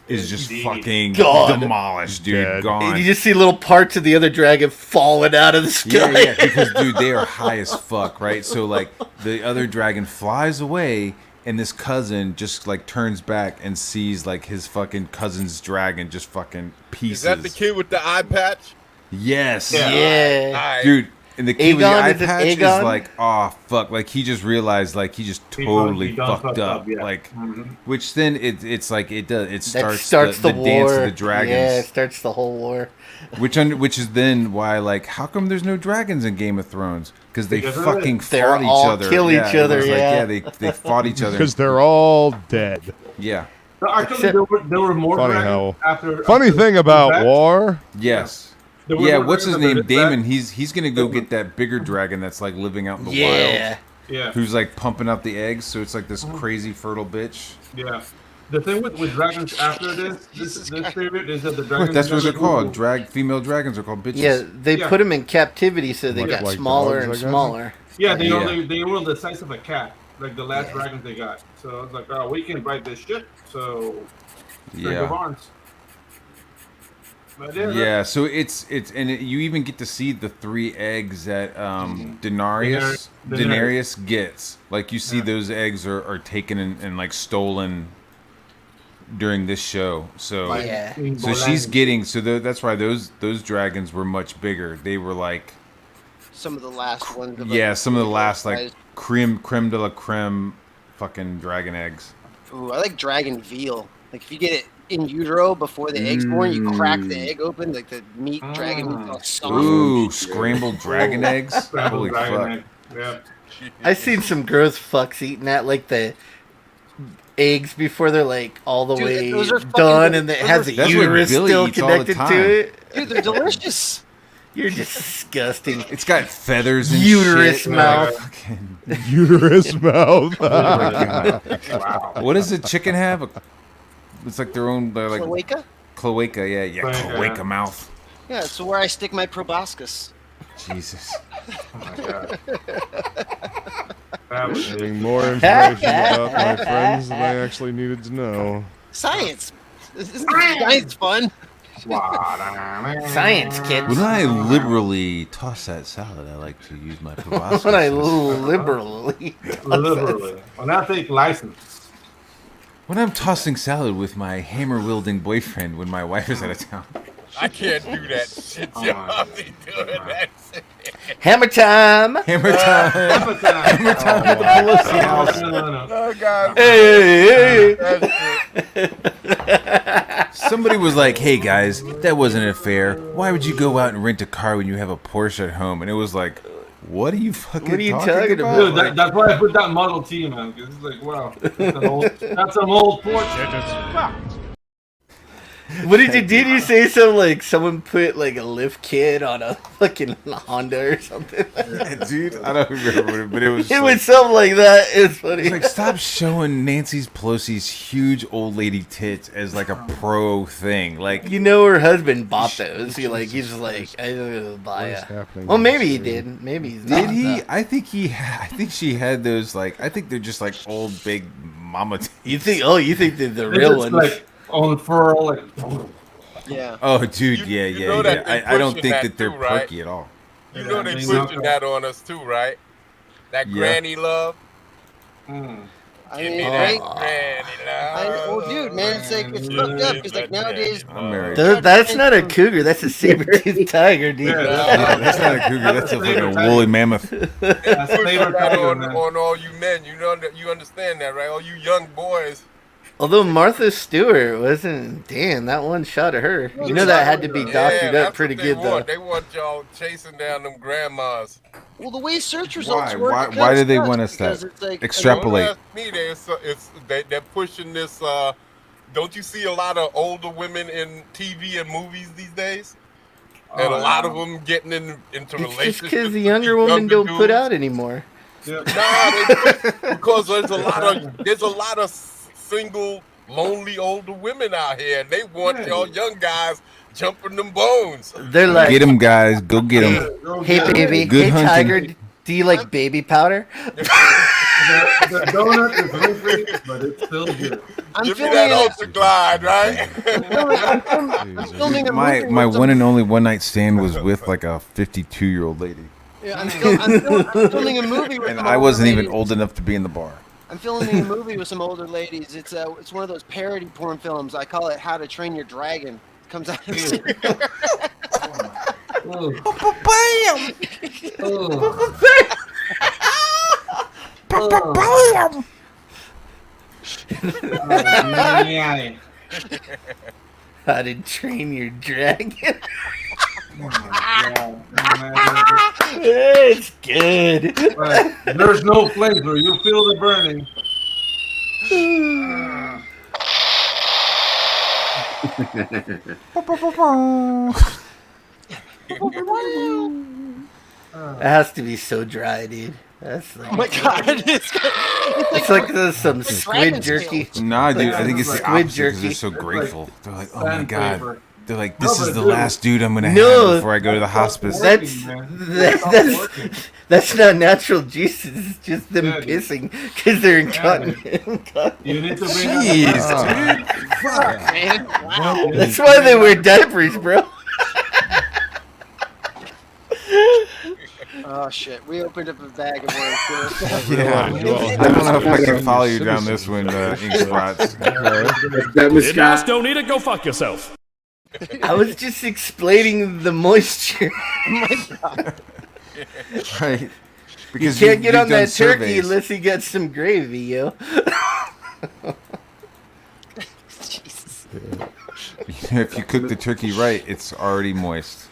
is just fucking God. demolished, dude. Dead. Gone. And you just see little parts of the other dragon falling out of the sky. Yeah, because dude, they are high as fuck, right? So like the other dragon flies away, and this cousin just like turns back and sees like his fucking cousin's dragon just fucking pieces. Is that the kid with the eye patch? Yes. Yeah. Nice. Dude, and the kid with the Aegon, eye is it patch is Aegon? like, oh fuck, like he just realized like he just totally He done fucked up, yeah. like, which then it's like it That starts the the war. dance of the dragons, Yeah, it starts the whole war. which is then why like how come there's no dragons in Game of Thrones? Because they Because fucking they're fought each all other, kill yeah, each it other, was like, yeah. they fought each other, Because they're all dead. yeah, No, actually, there were more Funny dragons how- after. Funny after thing about that. war, yes. There were Yeah, more what's his dragons name? after that. Damon. He's gonna go get that bigger dragon that's like living out in the wild. Yeah. Yeah, Who's like pumping out the eggs, so it's like this crazy fertile bitch. yeah. The thing with dragons after this period is that the dragons. That's what they're never called. grew. Female dragons are called bitches. Yeah, they Yeah. put them in captivity, so they Much got like smaller dogs, I and guess. smaller. Yeah, they Yeah. they were the size of a cat, like the last dragons they got. So I was like, oh, we can bite this shit. So Drink of Yeah. Arms. But Yeah, so it's you even get to see the 3 eggs that Daenerys gets. Like you see those eggs are taken and like stolen during this show. So Yeah. so she's getting that's why those dragons were much bigger. They were like Some of the last ones. Of, yeah, some of the last size. like creme de la creme fucking dragon eggs. Ooh, I like dragon veal. Like if you get it in utero before the egg's born, you crack the egg open, like the meat dragon meat all soft. Ooh, scrambled dragon eggs. Holy fuck. egg. Yeah. I've seen some gross fucks eating that, like the eggs before they're like all the Dude, way those are fucking done, and it those has are- a That's what uterus Billy still eats all the connected time. to it. Dude, they're delicious. You're disgusting. It's got feathers and Uterus shit. mouth. Fucking- uterus mouth. Wow. What does a chicken have? It's like their own. They're like Cloaca? cloaca. Yeah, Cloaca. cloaca mouth. Yeah, so where I stick my proboscis. Jesus. Oh my God. That was it. Getting more information about my friends than I actually needed to know. Science. Isn't science fun? Science, kids. When I liberally toss that salad, I like to use my proboscis. When I liberally. Literally. When I take license. When I'm tossing salad with my hammer-wielding boyfriend when my wife is out of town. I can't do that shit, yo. I'll be doing that shit. Hammer time. Hammer time. Hammer time at the Pelosi house. No. Oh, God. Hey. Somebody was like, hey guys, that wasn't fair. Why would you go out and rent a car when you have a Porsche at home? And it was like, what are you fucking What are you talking talking about? Dude, Like, that's why I put that Model T, man. Because it's like, wow, that's some old Porsche. What did you did you say something like someone put like a lift kit on a fucking Honda or something? Dude, I don't remember, but it was. It was something like that. It's funny. It's like, stop showing Nancy Pelosi's huge old lady tits as like a pro thing. Like, you know, her husband bought those. He's like, I don't know, buy it. Well, maybe he did. Maybe he's did not, he? though. I think she had those. Like, I think they're just like old big mama tits. You think? Oh, you think they're the real ones? Like on furl, like. Yeah. Oh, dude, You yeah. know that they I don't pushing think that that they're too, right? perky at all. You know they pushing that on us too, right? That granny love. I mean, Give me right? that granny love. Oh, dude, man, it's like it's fucked up because like nowadays. I'm married. That's not a cougar. That's a saber-toothed tiger, dude. Yeah, that's not a cougar. That's a fucking woolly mammoth. Pushing that on all you men. You know that you understand that, right? All you young boys. Although Martha Stewart wasn't, damn, that one shot at her. You know that had to be doctored up pretty good, though. They want y'all chasing down them grandmas. Well, the way search results Why? work. Why do they want us to extrapolate? Don't ask me, they're pushing this. Don't you see a lot of older women in TV and movies these days? And a lot of them getting into relationships. Just because the younger women don't put out anymore. Yeah. Because there's a lot of single, lonely older women out here, and they want y'all young guys jumping them bones. They're like, get them, guys. Go get them. Hey, baby. Good hey, hunting. Tiger. Do you like baby powder? The donut is hungry, but it's still good. Give me that Ultra Glide, right? I'm filming a movie. My one and only one night stand was with like a 52-year-old lady. Yeah, I'm filming a movie with And some I older wasn't even ladies. old enough to be in the bar. I'm filming a movie with some older ladies. It's one of those parody porn films. I call it How to Train Your Dragon. It comes out. Bam! How to Train Your Dragon. It's good. There's no flavor. You feel the burning. It has to be so dry, dude. That's like, Oh my god! It's like some squid jerky. Nah, dude, I think it's the squid opposite because jerky. they're so grateful. They're like, oh my Sandpaper. god. They're like, this is the last dude I'm gonna No, have before I go to the hospice. That's not natural juices. It's just them pissing because they're incontinent. You need to bring Jeez, dude. Fuck, man. Wow. That's why they wear diapers, bro. Oh shit! We opened up a bag of work. Yeah. I don't know if I can follow you down this one, Ink Spots. Don't need it. Go fuck yourself. I was just explaining the moisture. Oh my god! Right. You can't get on that turkey unless you got some gravy, yo. Jesus. If you cook the turkey right, it's already moist.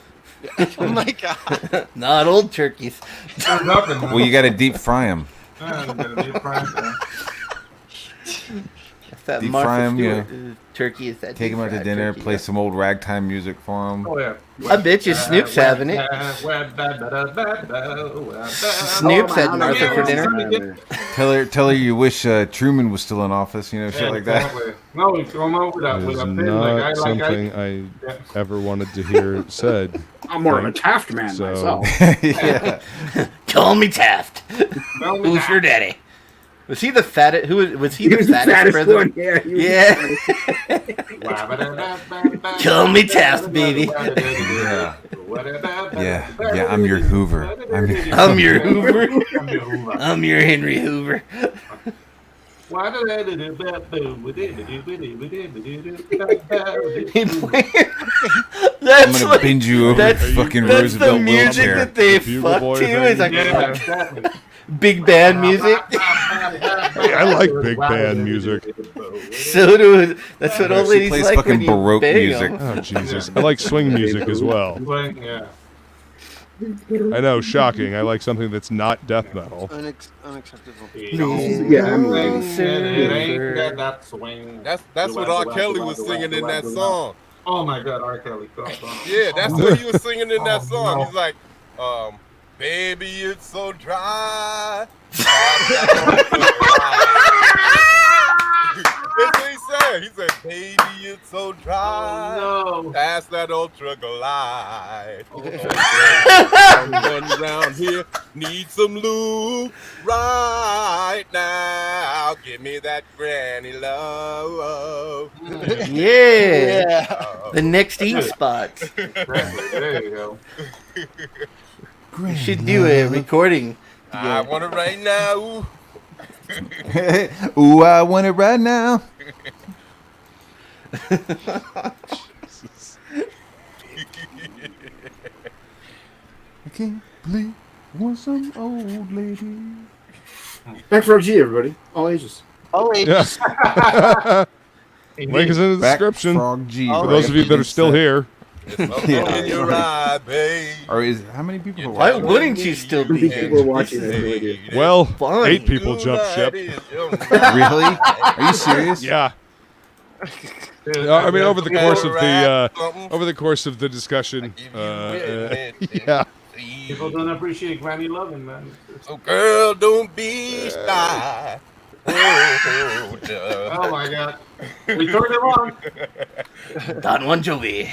Oh my god! Not old turkeys. Well, you gotta deep fry them. That Deep Martha fry 'em, Stewart turkey is that. Take them out to dinner, turkey, play some old ragtime music for them. Oh, yeah. I bet you Snoop's having it. Snoop's had Martha for dinner. Tell her you wish Truman was still in office, you know, shit like that. No, we come out with It a is pin not something I ever wanted to hear said. I'm more of a Taft man myself. Yeah. Call me Taft. Who's your daddy? Was he the fattest? Was he the fattest president? One, yeah. Call me Taft, baby. Yeah, I'm your Hoover. I'm your Hoover. I'm your Henry Hoover. I'm gonna bend you over fucking Roosevelt the music wheelchair. that they Bugle fuck Boy to. thing? Is like big band music. Hey, I like big band music. So do that's what old She ladies plays like fucking when you Baroque bang music. 'em. Oh Jesus! I like swing music as well. Yeah. I know, shocking. I like something that's not death metal. Unacceptable. Yeah, I'm That's what R. Kelly was singing in that song. Oh my God, R. Kelly. Yeah, that's what he was singing in that song. No. He's like, baby, it's so dry. That's what he said. He said, baby, it's so dry. Oh, no. Pass that Ultra Glide. Someone around here needs some lube right now. Give me that granny love. Yeah. The next eat spot. There you go. You should do a recording. I want it right now. Ooh, I want it right now. I can't believe I want some old lady. Back for OG, everybody. All ages. All ages. Link is in the description. Frog G. For those of you that are still here. Or is how many people are Why watching? wouldn't you still be here? People are watching this. Well, Fun. 8 people jumped ship. Really? Are you serious? Yeah. I mean, over the course of the discussion, yeah. People don't appreciate granny loving, man. So, girl, don't be shy. Oh my God. We turned it on. Don Bon Jovi.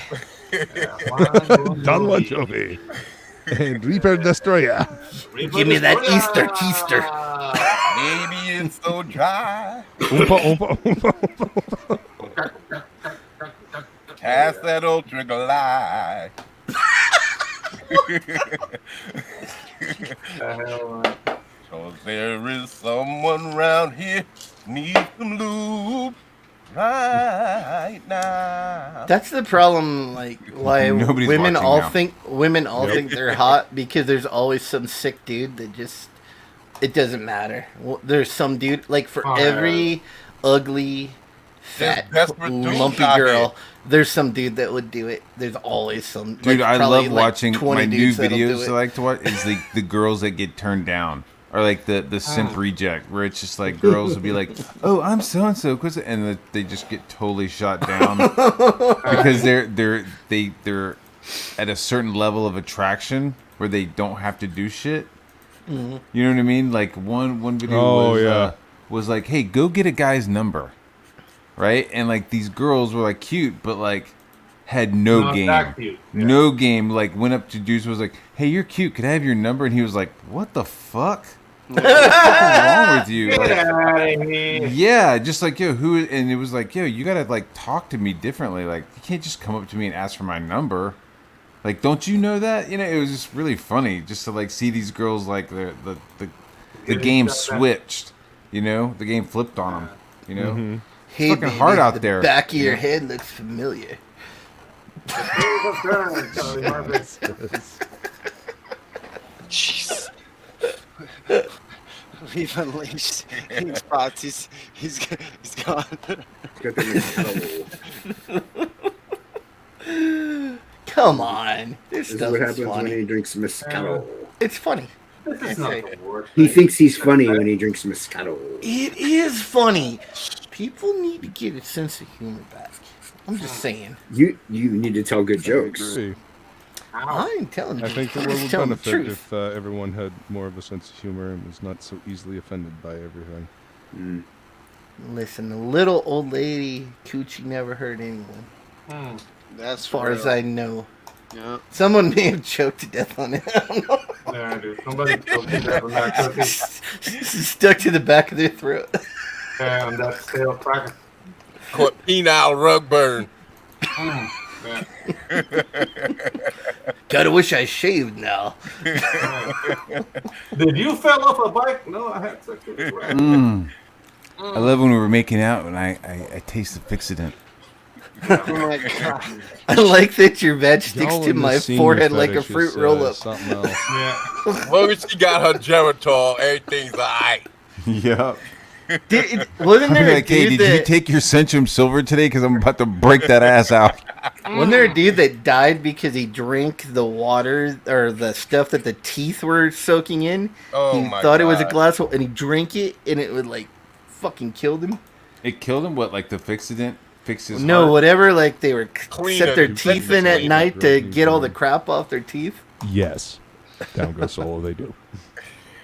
Don Bon Jovi. And Reaper Destroyer. Give me that Easter keister. Maybe it's so dry. Oompa, oompa, oompa, oompa. Cast that Ultra Glide. Cause there is someone around here needs some lube right now. That's the problem, like why Nobody's women watching all now. think they're hot because there's always some sick dude that just it doesn't matter. Well, there's some dude like for every ugly, fat, lumpy girl. There's some dude that would do it. There's always some. Dude, like, I probably, love like, watching 20 my new dudes that'll do videos it. I like to watch is the girls that get turned down. Or like the simp reject, where it's just like girls will be like, "Oh, I'm so and so," and they just get totally shot down because they're at a certain level of attraction where they don't have to do shit. Mm-hmm. You know what I mean? Like one video was like, "Hey, go get a guy's number," right? And like these girls were like cute, but like had no game, no game. Like went up to dudes was like, "Hey, you're cute. Could I have your number?" And he was like, "What the fuck?" What's wrong with you? Like, yeah, just like who? And it was like, you gotta like talk to me differently. Like, you can't just come up to me and ask for my number. Like, don't you know that? You know, it was just really funny just to like see these girls like the game switched. You know, the game flipped on them. You know, it's Hey, fucking baby, hard out the there. Back of your head looks familiar. Jeez. We've unleashed his spots. He's gone. Come on. This is what happens when he drinks Moscato. It's funny. He thinks he's funny when he drinks Moscato. It is funny. People need to get a sense of humor back. I'm just saying. You need to tell good jokes. I ain't telling you. I think the world would benefit if everyone had more of a sense of humor and was not so easily offended by everything. Listen, the little old lady coochie never hurt anyone. That's as far as I know. Yeah. Someone may have choked to death on it. I don't know. Yeah, dude. Somebody choked to death on that cookie. Stuck to the back of their throat. And that's still practice. Caught penile rug burn. Yeah. Gotta wish I shaved now. Did you fell off a bike? No, I had sex with a rat. I love when we were making out and I taste the Fixident. Oh my God. I like that your veg sticks to my forehead like a fruit roll-up. Yeah. As long as she got her Geritol, everything's alright. Yep. Wasn't there like, hey, did you take your Centrum Silver today? Because I'm about to break that ass out. Wasn't there a dude that died because he drank the water or the stuff that the teeth were soaking in? Oh he my thought it was a God. glass, and he drank it, and it would like fucking killed him. It killed him. What, like the Fixident? fix his No, heart? whatever. Like they were Clean set it. their teeth in at night to get all the crap off their teeth. Yes. Down Go Solo, they do.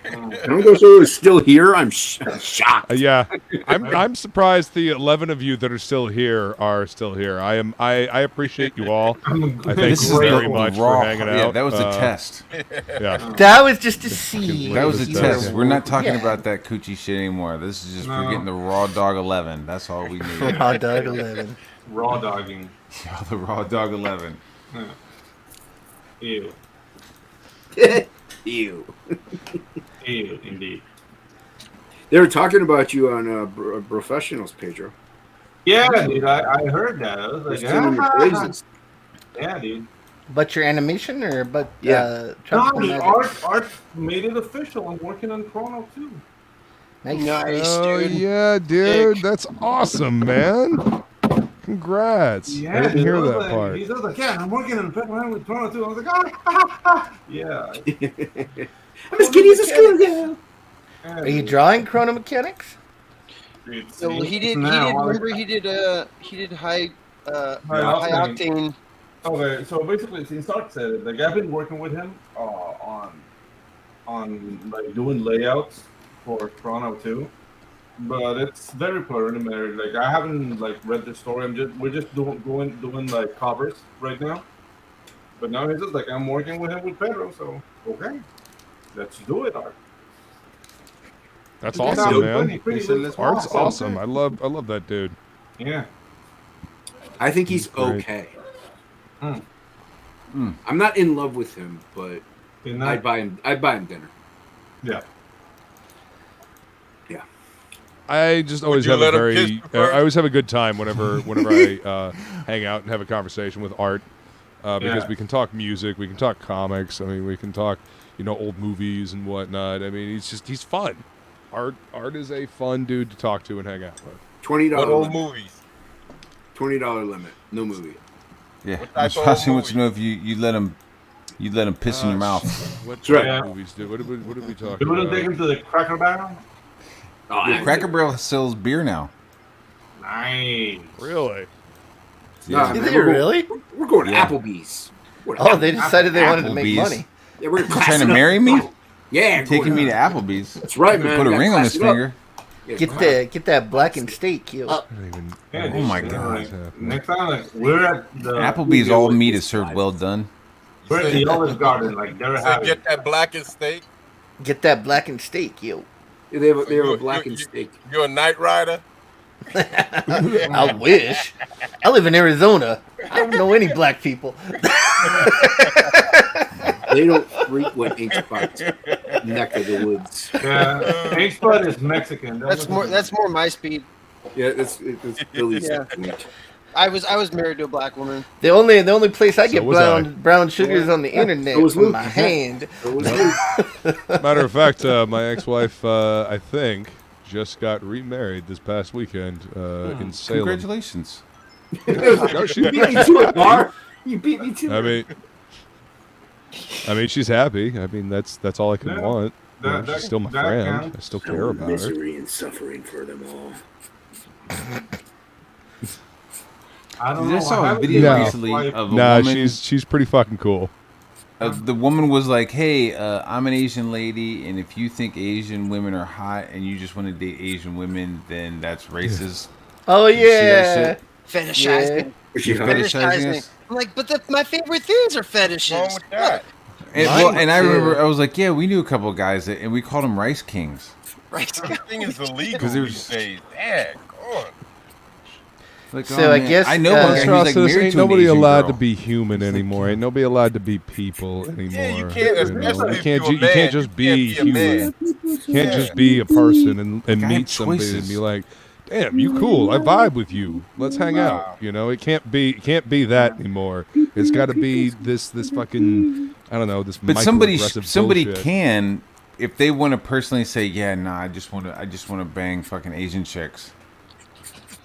Down Go Solo is still here. I'm shocked. Yeah, I'm surprised the 11 of you that are still here are still here. I appreciate you all. I thank you very much for hanging out. Yeah, that was a test. Yeah, That was just to see. That was a if you test. were- We're not talking Yeah. about that coochie shit anymore. This is just we're getting the raw dog 11. That's all we need. Raw dog 11. Raw dogging. Yeah, the raw dog 11. Ew. Ew. Ew, indeed. They were talking about you on Professionals, Pedro. Yeah, dude, I heard that. I was like, They're singing your praises. yeah, dude. But your animation or but Yeah. Tropical No, Magic? Art made it official. I'm working on Chrono too. Nice. Oh dude. yeah, dude, that's awesome, man. Congrats. I didn't dude, hear I was that like, part. He was like, yeah, I'm working on with Chrono too. I was like, yeah. I'm as giddy as a schoolgirl. Are you drawing Chrono Mechanics? So he did high octane. Okay, so basically, since Art said it, like I've been working with him on like doing layouts for Chrono 2, but it's very preliminary. Like I haven't like read the story. We're just doing like covers right now. But now he's just like I'm working with him with Pedro, so okay, let's do it, Art. That's Yeah, awesome, pretty man. looks Art's awesome. awesome. I love that dude. Yeah. I think he's Great. okay. Hmm. I'm not in love with him, but You're I'd not- buy him dinner. Yeah. Yeah. I just always you have a let him very, kiss you first? I always have a good time whenever I hang out and have a conversation with Art, because Yeah. we can talk music, we can talk comics. I mean, we can talk, old movies and whatnot. I mean, he's fun. Art is a fun dude to talk to and hang out with. $20 What old limit. movies? $20 limit. No movie. Yeah. What I type of especially want movie? to know if you let him piss in your mouth. What right. type of movies do? What did we talk You want to about? take him to the Cracker Barrel? Oh, Yeah, Cracker Barrel sells beer now. Nice. Really? Nah, Is man, it we're going- really? We're going to Yeah. Applebee's. Oh, they decided they wanted to make Applebee's. money. Yeah, we're You trying to marry me? Yeah, Taking me to Applebee's. That's right, man. Put a We gotta ring on class his it up. finger. Yeah, Get that blackened steak, yo. I don't even. Yeah, Oh my dude, God. like, next time, like, we're at the Applebee's all meat is served well done. We're at the Olive Garden, like they're So having. get that blackened steak. Get that blackened steak, yo. Yeah, they have a You- blackened you- steak. You're a night rider. I wish. I live in Arizona. I don't know any black people. They don't frequent Ink Spot's neck of the woods. Yeah, Ink Spot is Mexican. That's more my speed. Yeah, it's Billy's. Yeah. I was married to a black woman. The only place I get was I. brown sugar is on the internet So was from Luke. my hand. It was Luke. Matter of fact, my ex-wife, I think, just got remarried this past weekend in Salem. Congratulations. No, she- You beat me to it, Bar. You beat me to it. I mean, she's happy. I mean, that's all I can Yeah. want. That- She's still my that friend. counts. I still care about her. Misery and suffering for them all. I don't Dude, know. I saw a haven't video seen recently Like, of a Nah, woman. she's pretty fucking cool. The woman was like, "Hey, I'm an Asian lady, and if you think Asian women are hot and you just want to date Asian women, then that's racist." Oh You see that yeah. shit? Fetishizing. Was she hot? Fetishizing us? I'm like, but my favorite things are fetishes. What's wrong with that? And I remember I was like, "Yeah, we knew a couple of guys that, and we called them Rice Kings." Right. Everything is illegal 'Cause these days. Dang, God. Like, So I man. guess, I know one guy Let's who's cross like this. married Ain't to an nobody Asian allowed girl. to be human anymore. Ain't nobody allowed to be people anymore. Yeah, you can't. You Especially can't if you're a you man, can't just you be can't be a human. man. You can't Yeah. just be a person and Gotta have meet somebody and choices. be like, damn, you cool. I vibe with you. Let's hang out. You know, it can't be that anymore. It's got to be this fucking, I don't know, this. But somebody microaggressive bullshit. can, if they want to personally say, "Yeah, nah, I just want to bang fucking Asian chicks."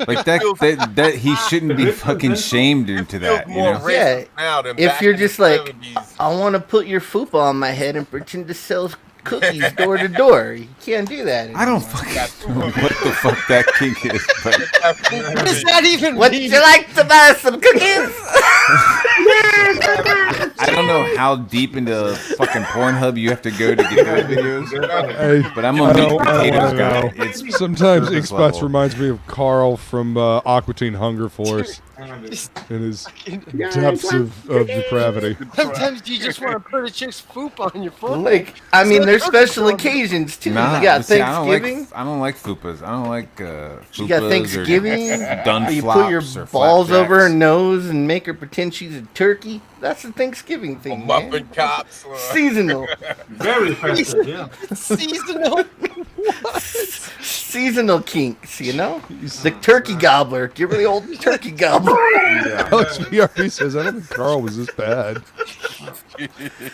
Like that he shouldn't be fucking shamed into that, you know? Yeah. Now than If back you're in the just like, 70s. I want to put your fupa on my head and pretend to sell cookies door to door. You can't do that anymore. I don't fucking know what the fuck that kink is, but What does that even Would mean? you like to buy some cookies? I don't know how deep into fucking Pornhub you have to go to get those videos. But I'm a meat potatoes guy. It's Sometimes surface Ink Spots level. reminds me of Carl from Aqua Teen Hunger Force in his depths of depravity. Sometimes you just want to put a chick's poop on your phone. Like, I mean, there's special occasions too. Nah, You got see, Thanksgiving. I don't like fupas. I don't like fupas. You got Thanksgiving. Done You put your flops or balls over her flapjacks. nose and make her pretend she's a turkey. That's a Thanksgiving thing, man. Muffin cops. Seasonal. Very festive, yeah. Seasonal. Seasonal kinks, you know? The turkey gobbler. Give her the old turkey gobbler. Alex VRP says, I don't think Carl was this bad.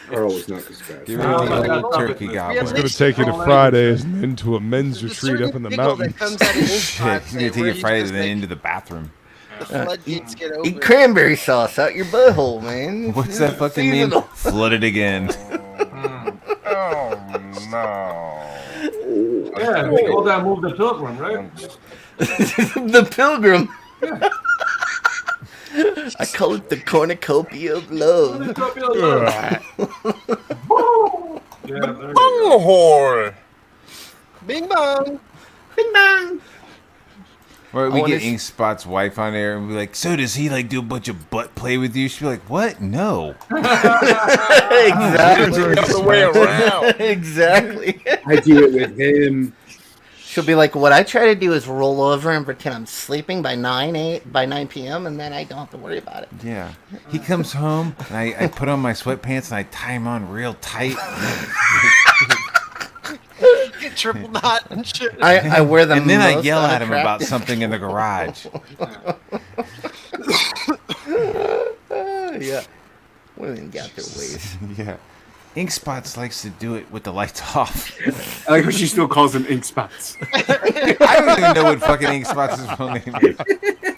Carl was not this bad. Give her the old turkey I gobbler. was going to take you to Fridays and then to a men's retreat up in the mountains. Shit, he's gonna take you Friday then into the bathroom. Floodgates get over. Eat cranberry sauce out your butthole, man. What's that fucking name? Seasonal. Flooded again. Oh no. Yeah, they call that move the pilgrim, right? The pilgrim. I call it the cornucopia of love. Whore. Bing bong. Bing bang. Or I we wanna get Ink Spot's wife on air and be like, so does he like do a bunch of butt play with you? She'd be like, what? No. Exactly. The other way around. Exactly. I do it with him. She'll be like, what I try to do is roll over and pretend I'm sleeping by 9 p.m. and then I don't have to worry about it. Yeah. He comes home and I put on my sweatpants and I tie him on real tight. Get triple knot and shit. I wear them. And then I most yell at him about unattractive- something in the garage. Yeah. Women got their ways. Yeah. Ink Spots likes to do it with the lights off. I like how she still calls him Ink Spots. I don't even know what fucking Ink Spots' real name is.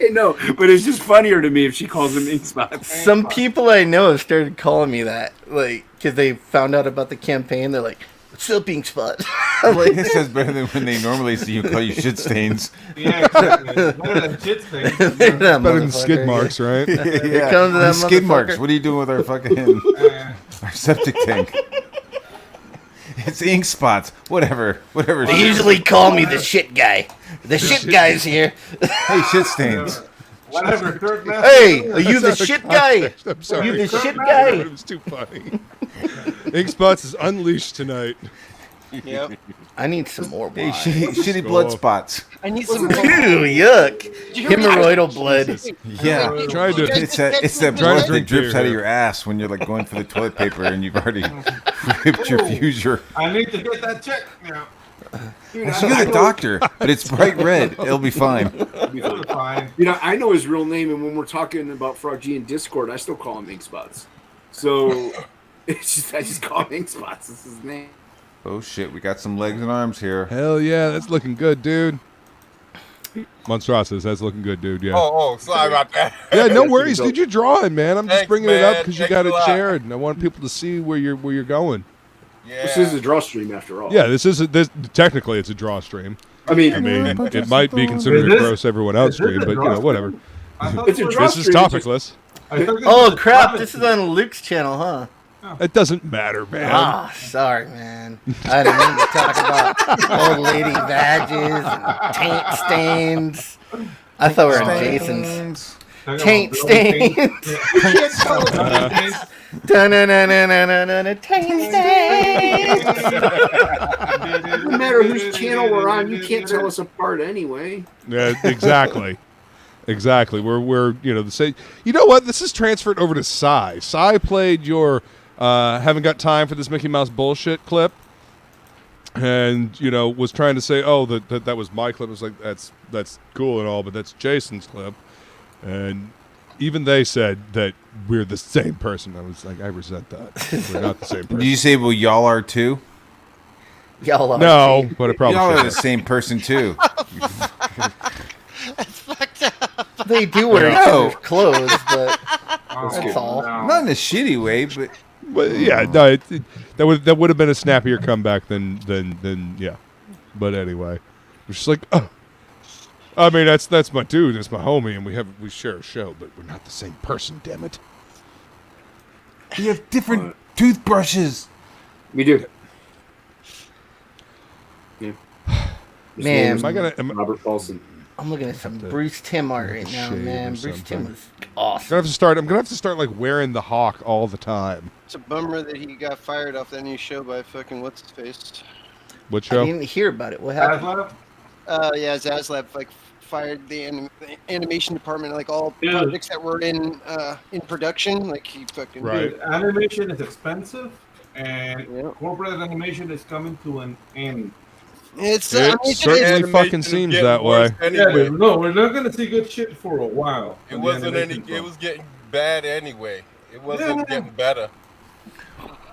I know, but it's just funnier to me if she calls him Ink Spots. Some people I know have started calling me that, like, because they found out about the campaign. They're like, "What's up, Ink Spot?" I'm like, This is better than when they normally see you call you shit stains. Yeah, exactly. Better than shit things. That Better than motherfucker. skid marks, right? Here comes that Skid marks. motherfucker. What are you doing with our fucking our septic tank? It's Ink Spots. Whatever. They usually call me the shit guy. The shit guy's here. Hey, shit stains. Whatever. Kirk Master. Hey, are you the shit guy? I'm sorry. You the shit It guy? was too funny. Ink Spots is unleashed tonight. Yep. I need some more Hey, wine. shitty blood spots. I need some. Ew, yuck. Hemorrhoidal blood. Yeah. Tried to. It's that Try to blood that drink drips beer out of here. your ass when you're like going for the toilet paper and you've already ripped your fuser. I need to get that checked now. Dude, You're the doctor, but it's bright red. It'll be fine. It'll be fine. You know, I know his real name, and when we're talking about Frog G in Discord, I still call him Ink Spots. So it's just, I just call him Ink Spots. That's his name. Oh shit, we got some legs and arms here. Hell yeah, that's looking good, dude. Monstrosities, that's looking good, dude. Yeah. Oh, sorry about that. Yeah, no worries, dude. You're drawing, man. I'm just Thanks, bringing it up man. because you Thanks got a it lot. shared, and I want people to see where you're going. Yeah. This is a draw stream after all. Yeah, this technically it's a draw stream. I mean, it might be considered Is a this- gross everyone out is this stream, a but you draw know, stream? whatever. I thought It's a it was- draw This is stream, it's just- topicless. I thought this Oh was crap! a- This is on Luke's channel, huh? It doesn't matter, man. Ah, sorry, man. I didn't mean to talk about old lady badges and taint stains. I thought we were on Jason's. Taint stains. Da-na-na-na-na-na-na, taint stains. no matter whose channel we're on, you can't tell us apart anyway. Yeah, exactly. Exactly. We're the same. You know what? This is transferred over to Psy. Psy played your haven't got time for this Mickey Mouse bullshit clip, and was trying to say, oh, that was my clip. I was like, that's cool and all, but that's Jason's clip, and even they said that we're the same person. I was like, I resent that. We're not the same person. Did you say, well, y'all are too? Y'all are No, but it probably Y'all are the should. same person too. They do wear each No. other's clothes, but That's that's good. all. Not in a shitty way, but But yeah, no, that would have been a snappier comeback than yeah. But anyway, it's just like, oh. I mean, that's my dude, that's my homie, and we share a show, but we're not the same person, damn it. We have different toothbrushes. We do. Yeah. Man, am I gonna? Robert Paulson. I'm looking at some Bruce Timm art right now, man. Bruce Timm was awesome. I'm gonna have to start like wearing the hawk all the time. It's a bummer that he got fired off that new show by fucking what's his face. What show? I didn't hear about it. What happened? Yeah, Zaslav fired the animation department, like all projects that were in production. Like he fucking Dude, animation is expensive, and corporate animation is coming to an end. It certainly fucking seems that way. Anyway. Yeah, no, we're not gonna see good shit for a while. It wasn't any. It was getting bad anyway. It wasn't getting better.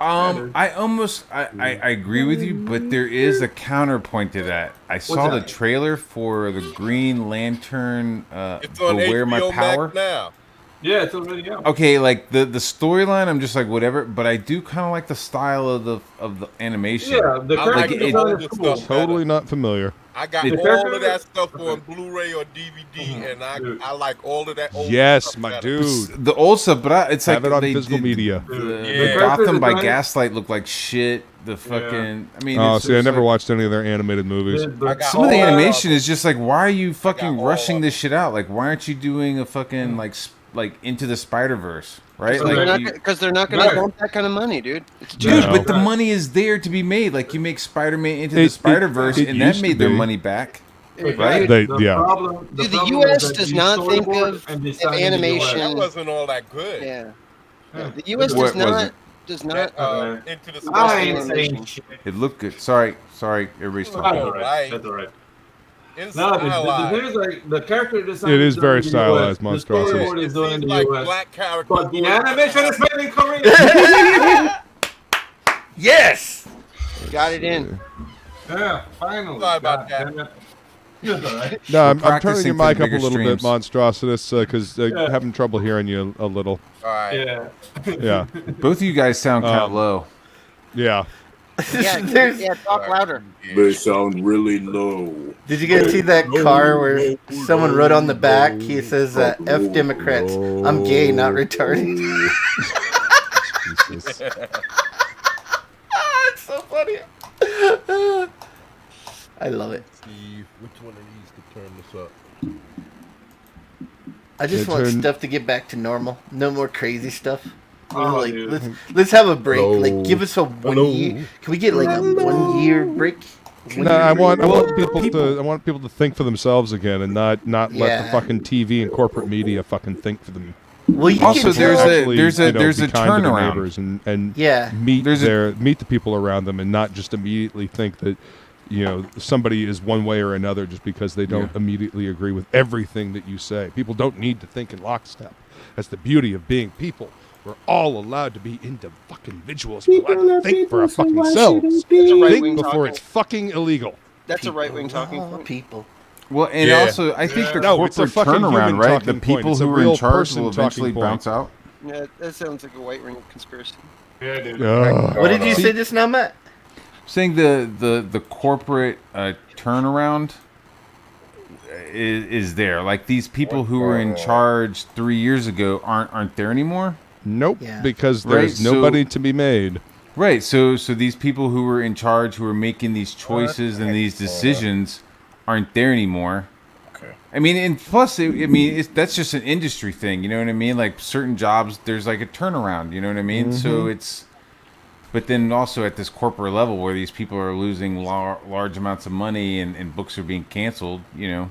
I agree with you, but there is a counterpoint to that. I saw the trailer for the Green Lantern. It's on Beware HBO My Power. Max now. Yeah, it's already out. Okay, like the storyline, I'm just like whatever, but I do kind of like the style of the animation. Yeah, the character design is cool. Totally not familiar. I got all of that stuff on Blu-ray or DVD, and I like all of that old yes, stuff my better. dude. The old stuff, but it's have like it on they physical did media. The Gotham by Gaslight looked like shit. The fucking, I mean, oh, see, I never watched any of their animated movies. Some of the animation is just like, why are you fucking rushing this shit out? Like, why aren't you doing a fucking like Into the Spider-Verse, right? Because they're not gonna dump that kind of money, dude. Dude, but the money is there to be made. Like you make Spider-Man Into the Spider-Verse, and that made their money back. Right? Dude, the U.S. does not think of animation. That wasn't all that good. Yeah. The U.S. does not. Into the Spider-Verse. It looked good. Sorry, everybody's talking. That's all right. No, the thing is like the character design. It is very stylized, monstrosity. The storyboard is done in the like US, black characters, but the animation is made in Korea. Yes, got it in. Yeah, finally. Sorry about that. No, I'm turning your mic up a little bit, Monstrositus, because having trouble hearing you a little. All right. Yeah. Yeah. Both of you guys sound kind of low. Yeah. Yeah, talk louder. They sound really low. Did you guys see that car where someone wrote on the back? He says, "F Democrats. I'm gay, not retarded." Jesus. It's so funny. I love it. Steve, which one of these to turn this up? I just want stuff to get back to normal. No more crazy stuff. Oh, like, let's have a break. Hello. Like, give us a 1 year. Can we get like a 1 year break? No, I want people to think for themselves again, and not let the fucking TV and corporate media fucking think for them. Well, you also, there's a turnaround and yeah, meet the people around them, and not just immediately think that somebody is one way or another just because they don't immediately agree with everything that you say. People don't need to think in lockstep. That's the beauty of being people. We're all allowed to be individuals. We're allowed to think for our fucking selves. Think before it's fucking illegal. That's a right-wing talking point. People. Well, and also, I think the corporate turnaround, right? The people who are in charge will eventually bounce out. Yeah, that sounds like a white-wing conspiracy. Yeah, dude. What did you say just now, Matt? Saying the corporate turnaround is there. Like these people who were in charge 3 years ago aren't there anymore. Nope, because there's nobody to be made. Right, so these people who were in charge, who were making these choices and these decisions, aren't there anymore. Okay. I mean, and plus, that's just an industry thing. You know what I mean? Like certain jobs, there's like a turnaround. You know what I mean? So it's, but then also at this corporate level where these people are losing large amounts of money and books are being canceled. You're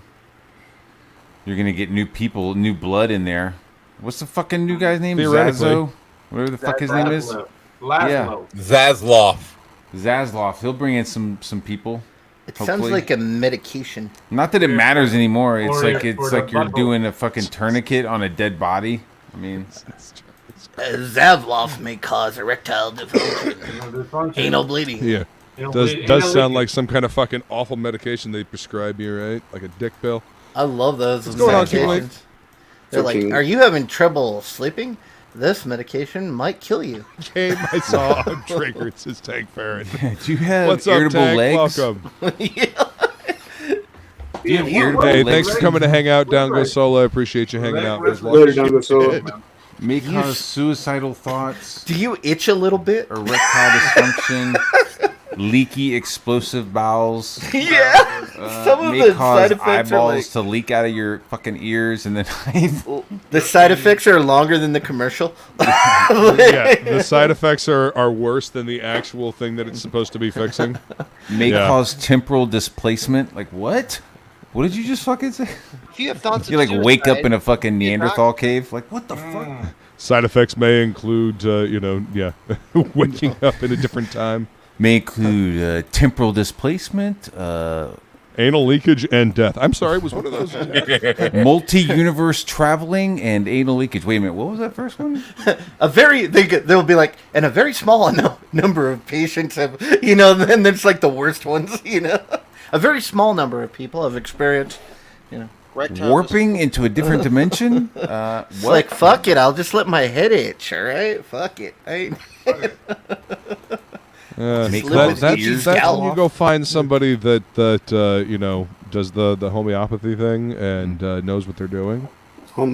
gonna get new people, new blood in there. What's the fucking new guy's name? Zazo? Whatever the fuck his name is. Zaslav. He'll bring in some people. It sounds like a medication. Not that it matters anymore. It's like you're doing a fucking tourniquet on a dead body. I mean, Zavlov may cause erectile dysfunction, anal bleeding. Yeah, does sound like some kind of fucking awful medication they prescribe you, right? Like a dick pill. I love those. What's going on, medications. They're like, "Are you having trouble sleeping? This medication might kill you. Game I saw on Trigger, it says Tank Farron. Do you have What's up, irritable Tank? legs? Welcome. Do you have irritable Hey, legs? thanks for coming to hang out, Down Go Solo. I appreciate you hanging out with us. Later, Down Go Solo. May cause suicidal thoughts. Do you itch a little bit? Erectile dysfunction. Leaky explosive bowels. Yeah. Some of may the cause side effects are eyeballs to leak out of your fucking ears, and then the side effects are longer than the commercial. Yeah, the side effects are worse than the actual thing that it's supposed to be fixing. May cause temporal displacement. Like what? What did you just fucking say? If you have thoughts You of like wake up suicide, in a fucking Neanderthal cave? Like what the fuck? Side effects may include, waking up in a different time. May include temporal displacement, anal leakage, and death. I'm sorry, was one of those multi-universe traveling and anal leakage. Wait a minute, what was that first one? They'll be like, and a very small number of patients have, then there's like the worst ones, a very small number of people have experienced, warping into a different dimension. It's like, fuck it, I'll just let my head itch. All right, fuck it. That's when you go find somebody that does the homeopathy thing and knows what they're doing. Because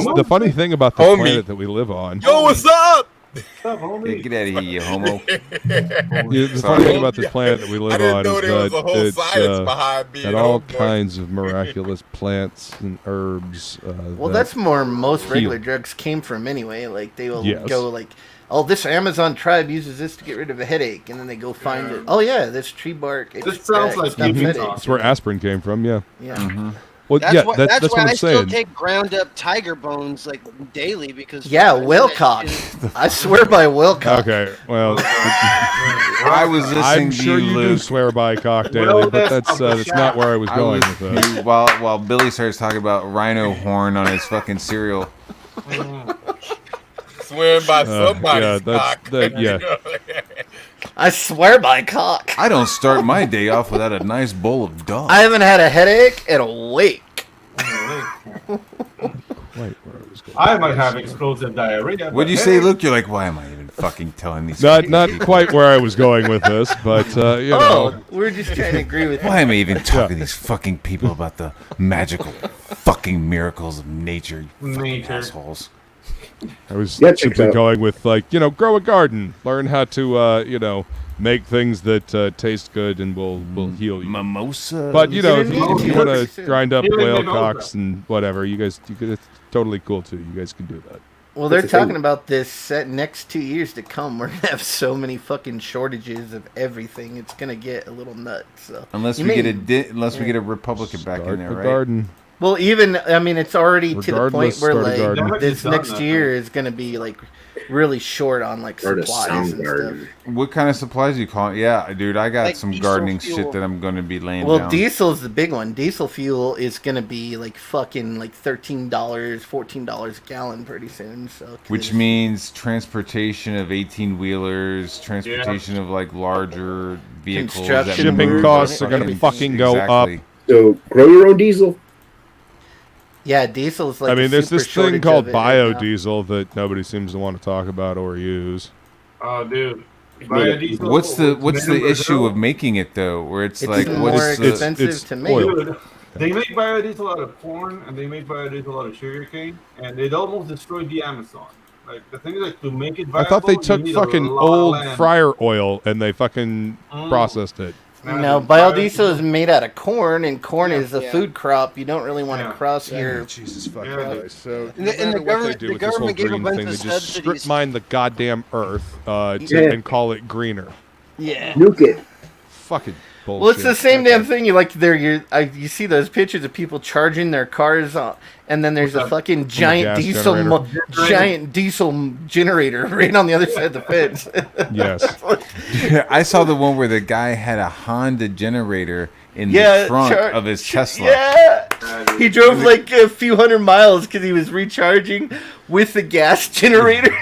the funny thing about the planet that we live on. Yo, what's up? Yeah, get out of here, you homo. The funny thing about this planet that we live on is that it's got all kinds of miraculous plants and herbs. That's more most regular drugs came from anyway. Like they will go like, oh, this Amazon tribe uses this to get rid of a headache, and then they go find it. Oh yeah, this tree bark. This sounds like that's where aspirin came from. Yeah. Yeah. Mm-hmm. Well, that's why what I'm I saying. still take ground up tiger bones like daily because whalecock. I swear by whalecock. Okay, well, I was listening I'm to sure you do swear by cock daily, but that's not where I was going with that. While Billy starts talking about rhino horn on his fucking cereal. Swearing by somebody's cock. I swear by cock. I don't start my day off without a nice bowl of dog. I haven't had a headache in a week. I might have explosive diarrhea. What'd you say, Luke? You're like, why am I even fucking telling these? Not quite where I was going with this, but know. We're just trying to agree with. Why am I even talking to these fucking people about the magical fucking miracles of nature? You fucking assholes. I was simply going with grow a garden, learn how to make things that taste good and will heal you. Mimosa. But if you want to grind up whale cocks and whatever, it's totally cool too. You guys can do that. Well, they're talking about this next 2 years to come. We're gonna have so many fucking shortages of everything. It's gonna get a little nuts. So unless we get a Republican back in there, right? Garden. Well, it's already to the point where like this next year is going to be like really short on like supplies and stuff. What kind of supplies do you call it? Yeah, dude, I got like some gardening shit that I'm going to be laying down. Well, diesel's the big one. Diesel fuel is going to be like fucking like $13, $14 a gallon pretty soon. So which means transportation of 18-wheelers, transportation of like larger vehicles. Shipping costs are going to fucking go up. So grow your own diesel. Yeah, diesel is like. There's this thing called biodiesel that nobody seems to want to talk about or use. Oh, dude. Biodiesel. What's the issue of making it though? Where it's like more expensive to make. Dude, they make biodiesel out of corn and they make biodiesel out of sugarcane, and it almost destroyed the Amazon. Like the thing is, like to make it viable, I thought they took fucking old fryer oil and they fucking processed it. No, biodiesel is made out of corn, and corn is a food crop. You don't really want to cross your. Jesus fucking Christ! So the government gave a bunch of they just subsidies. strip mine the goddamn earth and call it greener. Yeah. Nuke it. Fucking bullshit. Well, it's the same damn thing. You see those pictures of people charging their cars on, and then there's a fucking giant diesel generator right on the other side of the fence. Yes. I saw the one where the guy had a Honda generator in the front of his Tesla. Yeah. He drove like a few hundred miles because he was recharging with the gas generator.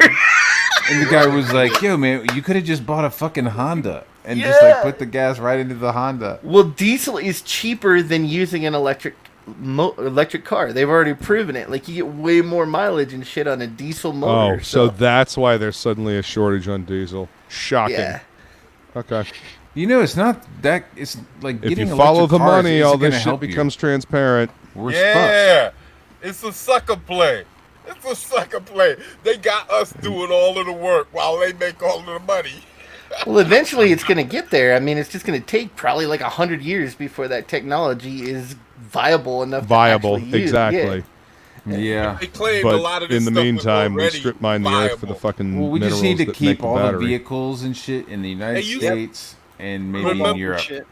And the guy was like, yo, man, you could have just bought a fucking Honda and just like put the gas right into the Honda. Well, diesel is cheaper than using an electric electric car. They've already proven it. Like, you get way more mileage and shit on a diesel motor. Oh, so that's why there's suddenly a shortage on diesel. Shocking. Yeah. Okay. You know, it's not that. It's like If getting you follow the electric cars money, isn't all this gonna shit help you. becomes transparent. We're Yeah, it's a sucker play. It's a sucker play. They got us doing all of the work while they make all of the money. Well, eventually it's going to get there. I mean, it's just going to take probably like 100 years before that technology is viable enough to actually use. Exactly. Yeah. They claimed a lot But of this in the stuff was meantime, we already strip mine the earth for the fucking Well, we just minerals need to that make keep the all the battery. vehicles and shit in the United Hey, you- States and maybe in Remember Europe. shit.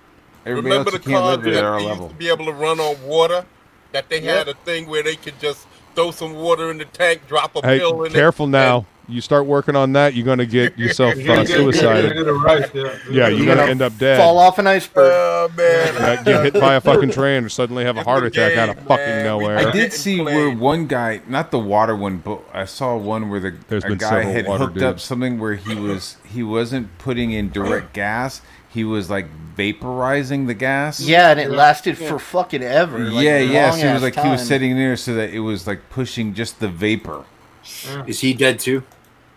Everybody Remember else the who can't cars live at that our they level. used to be able to run on water? That they had a thing where they could just throw some water in the tank, drop a Hey, pill in careful it. now. You start working on that, you're going to get yourself You're gonna get- suicided. you're gonna rise, yeah. Yeah, you're going to end up dead. Fall off an iceberg. Oh, man. Get hit by a fucking train or suddenly have a heart attack out of fucking nowhere. I did see where one guy, not the water one, but I saw one where There's a been guy several had water hooked up dudes. something where he wasn't putting in direct gas. He was like vaporizing the gas. Yeah, and it lasted for fucking ever. Like, yeah. So he long-ass was like he was time. sitting there so that it was like pushing just the vapor. Is he dead too?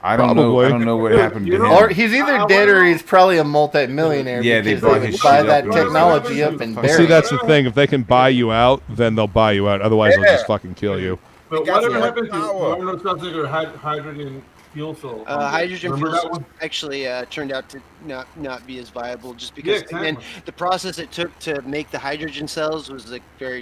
I don't know. I Probably. don't know what happened to him. Or he's either dead or he's probably a multi-millionaire. Yeah, they because bought would his buy shit that up and was technology like, up and "Fuck bury See, it. that's the thing. If they can buy you out, then they'll buy you out. Otherwise, they'll just fucking kill you. But got whatever some happened to power. Arnold Schwarzenegger hydrogen fuel cell? Hydrogen Remember fuel that one? actually turned out to not be as viable, just because exactly. again the process it took to make the hydrogen cells was like very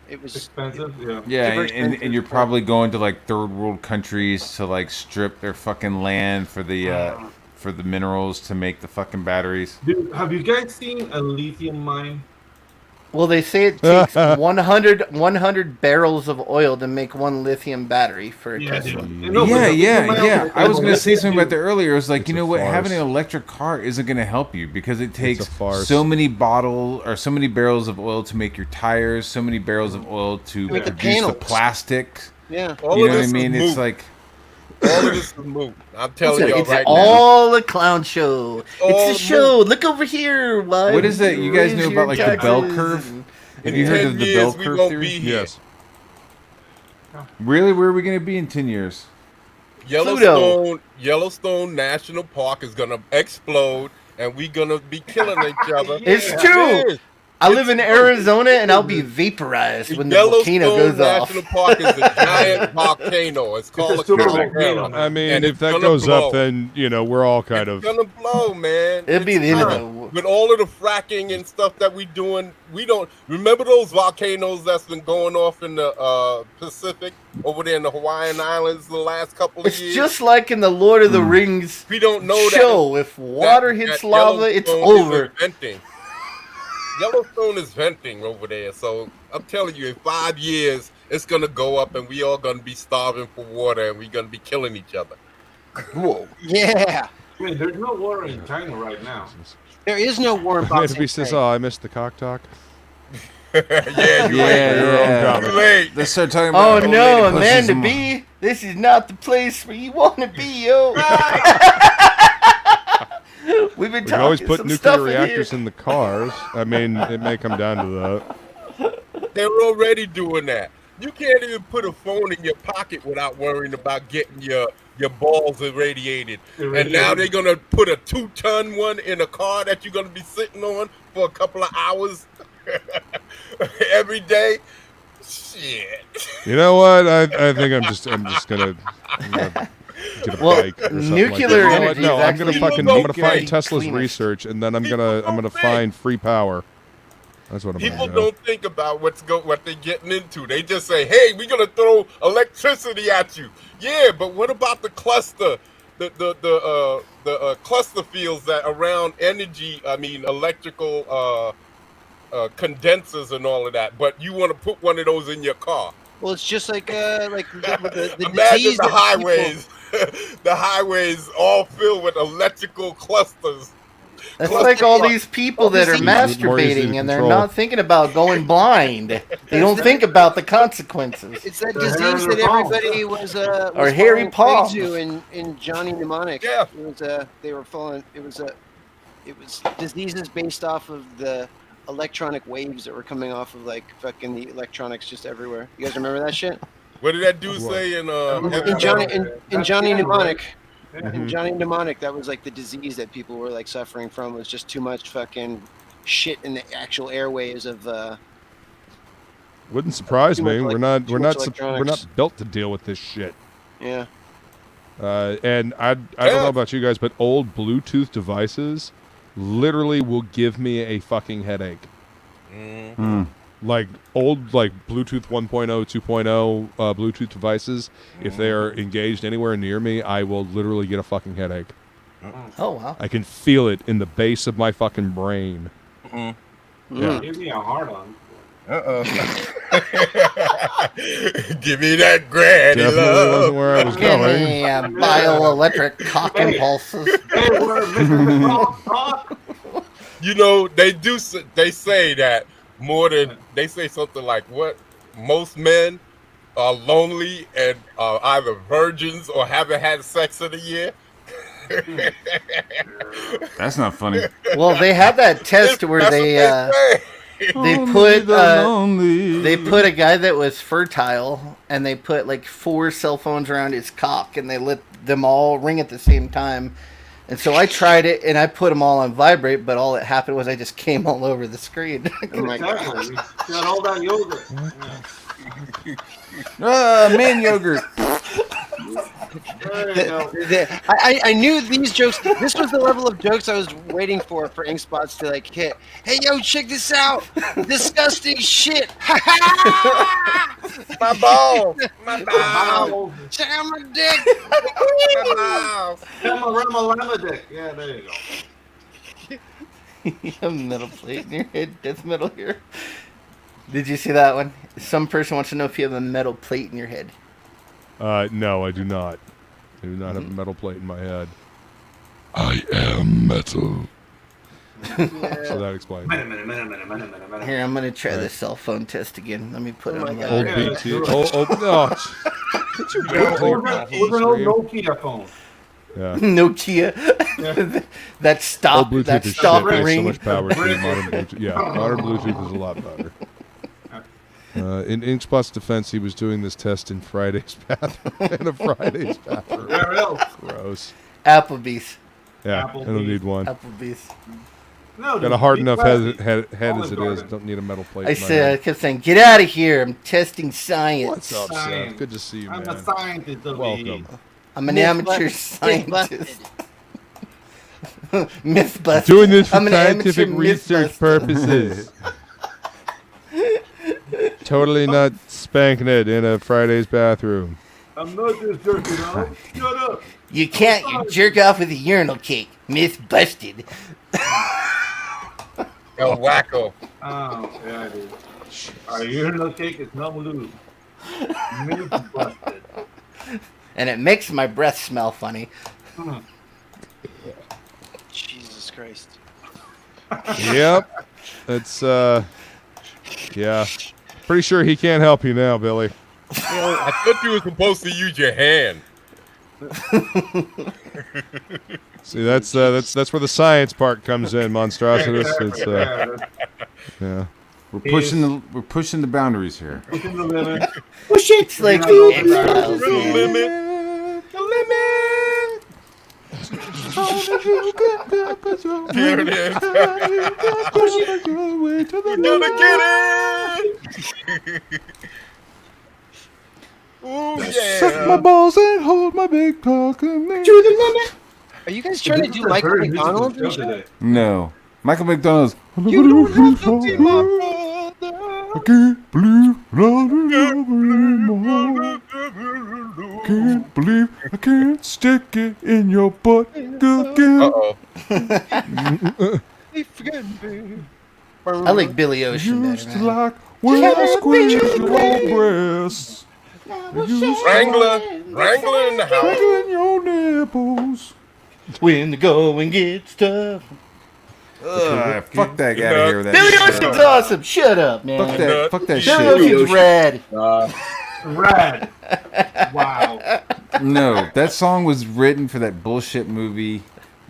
it was Expensive, yeah. Yeah, super and expensive. you're probably going to like third world countries to like strip their fucking land for the minerals to make the fucking batteries. Dude, have you guys seen a lithium mine? Well, they say it takes 100 barrels of oil to make one lithium battery for a Tesla. Yeah. I was going to say something about that earlier. It was like, It's you know a what? farce. Having an electric car isn't going to help you because it takes farce. so many so many barrels of oil to make your tires, so many barrels of oil to Make the produce the panels. plastic. yeah. All You of know what I this mean? is It's moot. like All of this is moot. I'm telling y'all It's right now. all a clown show. all It's a show. Look over here. Why what is that? You guys know raise about like your the bell taxes curve? and- Have In you heard 10 of the years, bell we curve won't theory? be here. Yes. Really? Where are we going to be in 10 years? Yellowstone National Park is gonna explode, and we're gonna be killing each other. It's It true. is. I live in Arizona and I'll be vaporized when the volcano Yellowstone goes off. National Park is a giant volcano. It's called It's a a super caldera. volcano. I mean, And if it's that gonna goes blow. up, then, we're all kind It's of... gonna blow, man. It'll be It's the end of time. the- With all of the fracking and stuff that we doing, we don't remember those volcanoes that's been going off in the Pacific over there in the Hawaiian Islands the last couple of It's years. just like in the Lord of the Rings we don't know show. If water hits lava, it's over. Yellowstone is venting over there, so I'm telling you, in 5 years, it's gonna go up, and we all gonna be starving for water, and we're gonna be killing each other. Whoa. Yeah. I mean, there's no water in China right now. There is no war in Maybe says, oh, I missed the cock talk. Yeah, you're Yeah. Too late. Let's start talking Oh about no, old lady pushes Amanda them- B, this is not the place where you want to be, yo. We've been We can talking always put some nuclear stuff reactors in in the cars. I mean, it may come down to that. They're already doing that. You can't even put a phone in your pocket without worrying about getting your balls irradiated. And now they're gonna put a 2-ton one in a car that you're gonna be sitting on for a couple of hours every day. Shit. You know what? I think I'm just gonna get a Well, bike or something nuclear like that. energy No, is I'm gonna actually fucking the I'm gonna find cleanest. Tesla's research, and then I'm gonna find free power. That's what I'm People gonna do. don't think about what they're getting into. They just say, "Hey, we're gonna throw electricity at you." Yeah, but what about the cluster, the cluster fields that around energy? I mean, electrical condensers and all of that. But you want to put one of those in your car? Well, it's just like the Imagine disease the that highways, the highways all filled with electrical clusters. That's like all these people that are Obviously, more easy to masturbating and they're control. not thinking about going blind. They don't think about the consequences. It's that The hair disease in that their palm. everybody was Or hairy falling prey palms. to in Johnny Mnemonic. Yeah. It was they were falling. It was diseases based off of the electronic waves that were coming off of like fucking the electronics just everywhere. You guys remember that shit? What did that dude say in Johnny Mnemonic? In Johnny Mnemonic, that was like the disease that people were like suffering from, was just too much fucking shit in the actual airwaves of. Wouldn't surprise me. We're not electronics. built to deal with this shit. Yeah. And I don't know about you guys, but old Bluetooth devices literally will give me a fucking headache. Like old Bluetooth 1.0, 2.0 Bluetooth devices, if they are engaged anywhere near me, I will literally get a fucking headache. Oh wow! I can feel it in the base of my fucking brain. Yeah. Give me a hard on. Give me that granny Definitely love. wasn't where I was Give going. me bioelectric cock impulses. Hey, we're Mr. Talk. You know, they say that more than, they say something like, what, most men are lonely and are either virgins or haven't had sex in a year. That's not funny. Well, they have that test where they put a guy that was fertile, and they put like 4 cell phones around his cock, and they let them all ring at the same time. And so I tried it, and I put them all on vibrate, but all that happened was I just came all over the screen. Exactly. Got all that yogurt. Man yogurt. I knew these jokes. This was the level of jokes I was waiting for Inkspots to like hit. Hey, yo, check this out! Disgusting shit! My balls! My balls! Check out my dick! My balls! Rama dick. Yeah, there you go. You have a metal plate in your head. DeathMetalHero. Did you see that one? Some person wants to know if you have a metal plate in your head. No, I do not. I do not have a metal plate in my head. I am metal. So that explains it. Here, I'm gonna try the cell phone test again. Let me put it on my old BT. Oh no! Did you With an old Nokia phone. Yeah. Nokia. that stop. Old That Bluetooth is stop shit. There's ring. so much power to modern Bluetooth. Yeah, modern Bluetooth is a lot better. In Inkspot's defense, he was doing this test in Friday's bathroom. In a Friday's bathroom. Where else? Gross. Applebee's. Yeah, I don't need one. Applebee's. No, Got a hard enough head as it is. Don't need a metal plate. I kept saying, "Get out of here! I'm testing science." What's up, Seth? Good to see you, man. I'm a scientist. Welcome. I'm an amateur scientist. Mythbusters. Doing this for I'm an scientific amateur research mythbuster. purposes. Totally not spanking it in a Friday's bathroom. I'm not just jerking off. Shut up. You can't. You jerk off with a urinal cake. Myth busted. El wacko. Oh, yeah, it is. Our urinal cake is not lube. Myth busted. And it makes my breath smell funny. Jesus Christ. Yep. It's yeah. Pretty sure he can't help you now, Billy. I thought you were supposed to use your hand. See, that's where the science part comes in, Monstrositus. It's yeah. We're pushing the boundaries here. Pushing the limit. Push it like The limit. The limit. Here it is. You're gonna get it. Ooh, Suck my yeah. balls and hold my big cock and me. to the limit. Are you guys trying to do Michael McDonald and shit? No. Michael McDonald's. You don't have to be my brother. I can't believe can't believe I can't stick it in your butt again. Uh-oh. I like Billy Ocean Used better, to man. like when I squeeze your breasts. Wrangler in the house. Tickling your nipples. When the going gets tough. Fuck that guy out of here with that Billy shit. Ocean's awesome. Shut up, man. Fuck that Billy shit. Ocean's red. Red. Wow. No, that song was written for that bullshit movie.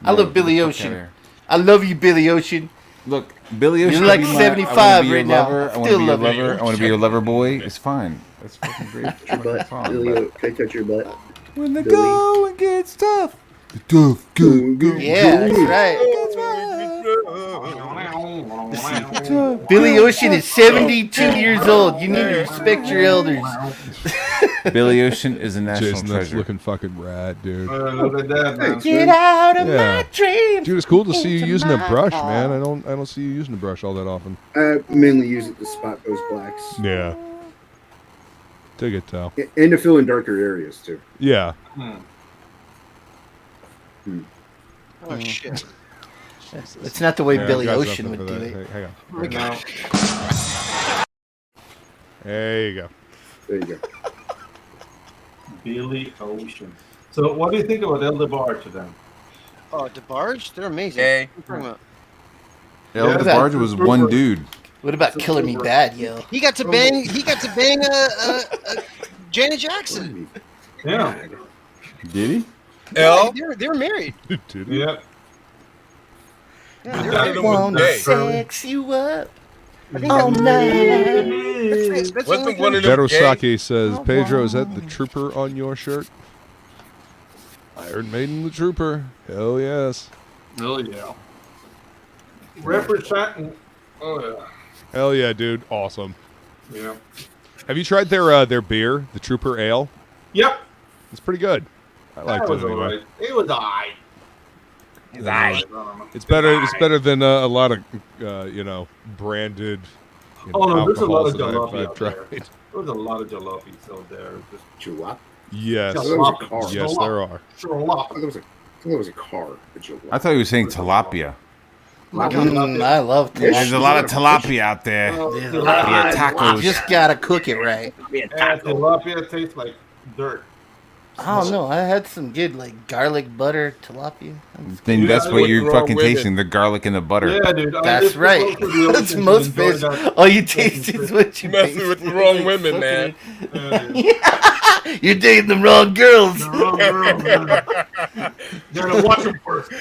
I love Billy fuck Ocean. outta here. I love you, Billy Ocean. Look, Billy Ocean. You're like 75 right now. I want to be your lover. I want to be your lover boy. It's fine. That's fucking great. Your butt. Billy, can I touch your butt? When the going gets tough. Tough, go. Yeah, that's right. Billy Ocean is 72 years old. You need to respect your elders. Billy Ocean is a national Jason, that's treasure. looking fucking rad, dude. Look at that, man. Get out of my dreams. Dude, it's cool to see you using a brush, man. I don't see you using a brush all that often. I mainly use it to spot those blacks. Yeah. Dig it, Tal. And to fill in darker areas, too. Yeah. Oh shit. It's not the way Yeah, Billy I've got Ocean something would for do that. it. Hang on. No. There you go. There you go. Billy Ocean. So, what do you think about El DeBarge then? Oh, DeBarge? They're amazing. Hey. What are you talking about? El DeBarge was one dude. What about Killing Me Bad, yo? He got to bang. He got to bang Janet Jackson. Yeah. Did he? L. They're married. Did he? Yeah. Yeah, I they're don't married. know. Wanna Hey. sex you up I think all night. that's the only Wasn't one of thing- them gay? Berosaki says, Pedro, is that the trooper on your shirt? Iron Maiden the Trooper. Hell yes. Oh, yeah. Representing. Oh, yeah. Hell yeah, dude. Awesome. Yeah. Have you tried their beer, the Trooper Ale? Yep. It's pretty good. I liked That it was anyway. alright. It was alright. It's better. It's better than a lot of branded. Oh no, there's a lot of alcohols that jalopy I've out there. tried. There's a lot of jalopies out there. Just Jalop? Yes. Jalopy. Yes, there are. I thought it was a car. A jalop. I thought he was saying tilapia. I love Yes. There's a lot of tilapia out there. Tilapia tacos. You just gotta cook it right. And tilapia tastes like dirt. I don't know. I had some good like garlic butter tilapia. Then that's Yeah, what with you're the wrong fucking women. tasting, the garlic and the butter. Yeah, dude. That's right. That's most fish. All you taste is what you Messing taste. with the wrong women, man. You're dating the wrong girls. The wrong girl, man. You gotta watch them first.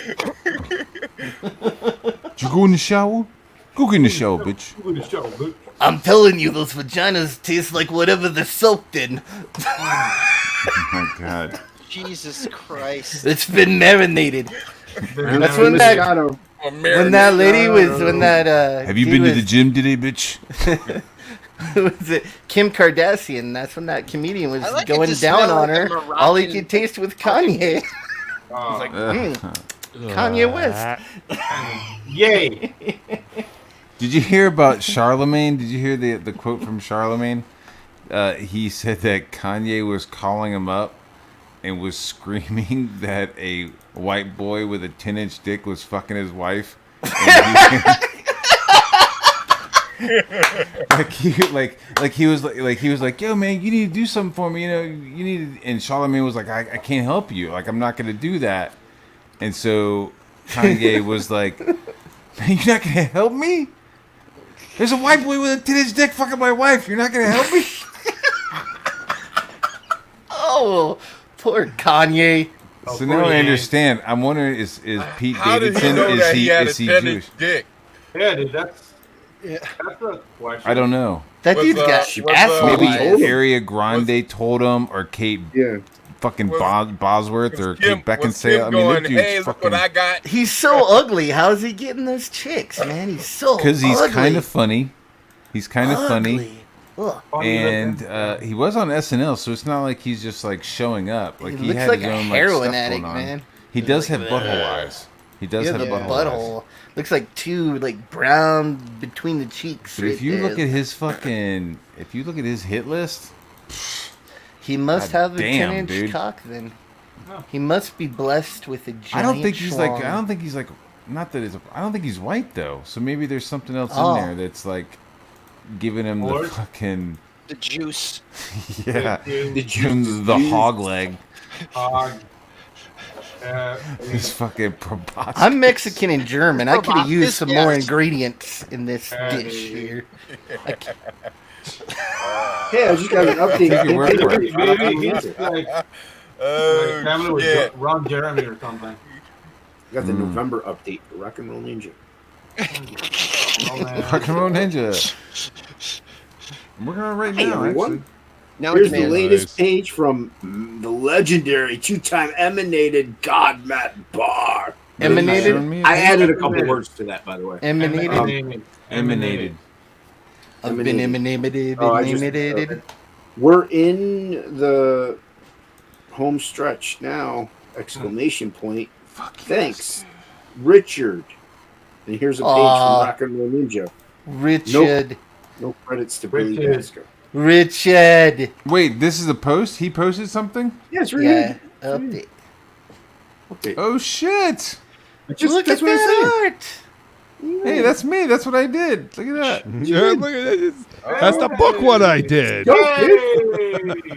Did you go in the shower? Go get in the shower, bitch. Look at the show, bitch. I'm telling you, those vaginas taste like whatever they're soaked in. Oh my god. Jesus Christ. It's been marinated. That's When when that lady was Have you been to the gym today, bitch? was it Kim Kardashian? That's when that comedian was I like it going to down smell on like her. a Moroccan- All he could taste was Kanye. Like, Kanye West. yay. Did you hear about Charlemagne? Did you hear the quote from Charlemagne? He said that Kanye was calling him up and was screaming that a white boy with a 10-inch dick was fucking his wife. And he was like, yo man, you need to do something for me, you need to, and Charlemagne was like, I can't help you, like I'm not gonna do that. And so Kanye was like, man, you're not gonna help me? There's a white boy with a 10-inch dick fucking my wife. You're not gonna help me? Oh, poor Kanye. So now I understand. I'm wondering, is Pete How did he Davidson, know that is he had a he 10-inch Jewish? dick? Yeah, dude, that's a question. I don't know. That Was, dude's got was, asshole Maybe eyes. Ariana Grande told him, or Kate fucking Bosworth, or Kate Beckinsale. I mean, that dude's hey, look fucking... what I got. He's so ugly. How's he getting those chicks, man? He's so Because he's ugly. kind of funny. He's kind of funny. Ugly. Ugh. And he was on SNL, so it's not like he's just like showing up. Like He he looks had like his a own heroin like, stuff addict, going on. man. He does have butthole eyes. He does Yeah, have the butthole eyes. looks like two like brown between the cheeks. But if you look at his fucking, if you look at his hit list, he must God have a damn, 10-inch dude. cock. Then he must be blessed with a giant. I don't think he's like. schlong. I don't think he's like. Not that it's. I don't think he's white though. So maybe there's something else Oh. in there that's like giving him Or- the fucking. The juice. Yeah, give him the hog leg. This fucking proboscis. I'm Mexican and German. I could have used some more Yes. ingredients in this dish here. Hey, I just got an update. Take your word for it. Maybe he's like family with yeah. Ron Jeremy or something. Got the November update for Rock and Roll Ninja. Rock and Roll Ninja. I'm working on it right Hey, now, everyone. actually. Now Here's it's the man. latest page from the legendary two-time emanated God Matt Barr. Emanated? I added a couple words to that, by the way. Emanated. Emanated. I've been emanated. Oh, we're in the home stretch now! Exclamation point! Thanks, Richard. And here's a page from Rock and Roll Ninja. Richard. No credits to Billy Bascom. Richard. Wait, this is a post? He posted something? Yeah, it's right here. Update. Okay. Oh shit! Look at that art. Hey, that's me. That's what I did. Look at that. Yeah, look at this. That's the book one I did.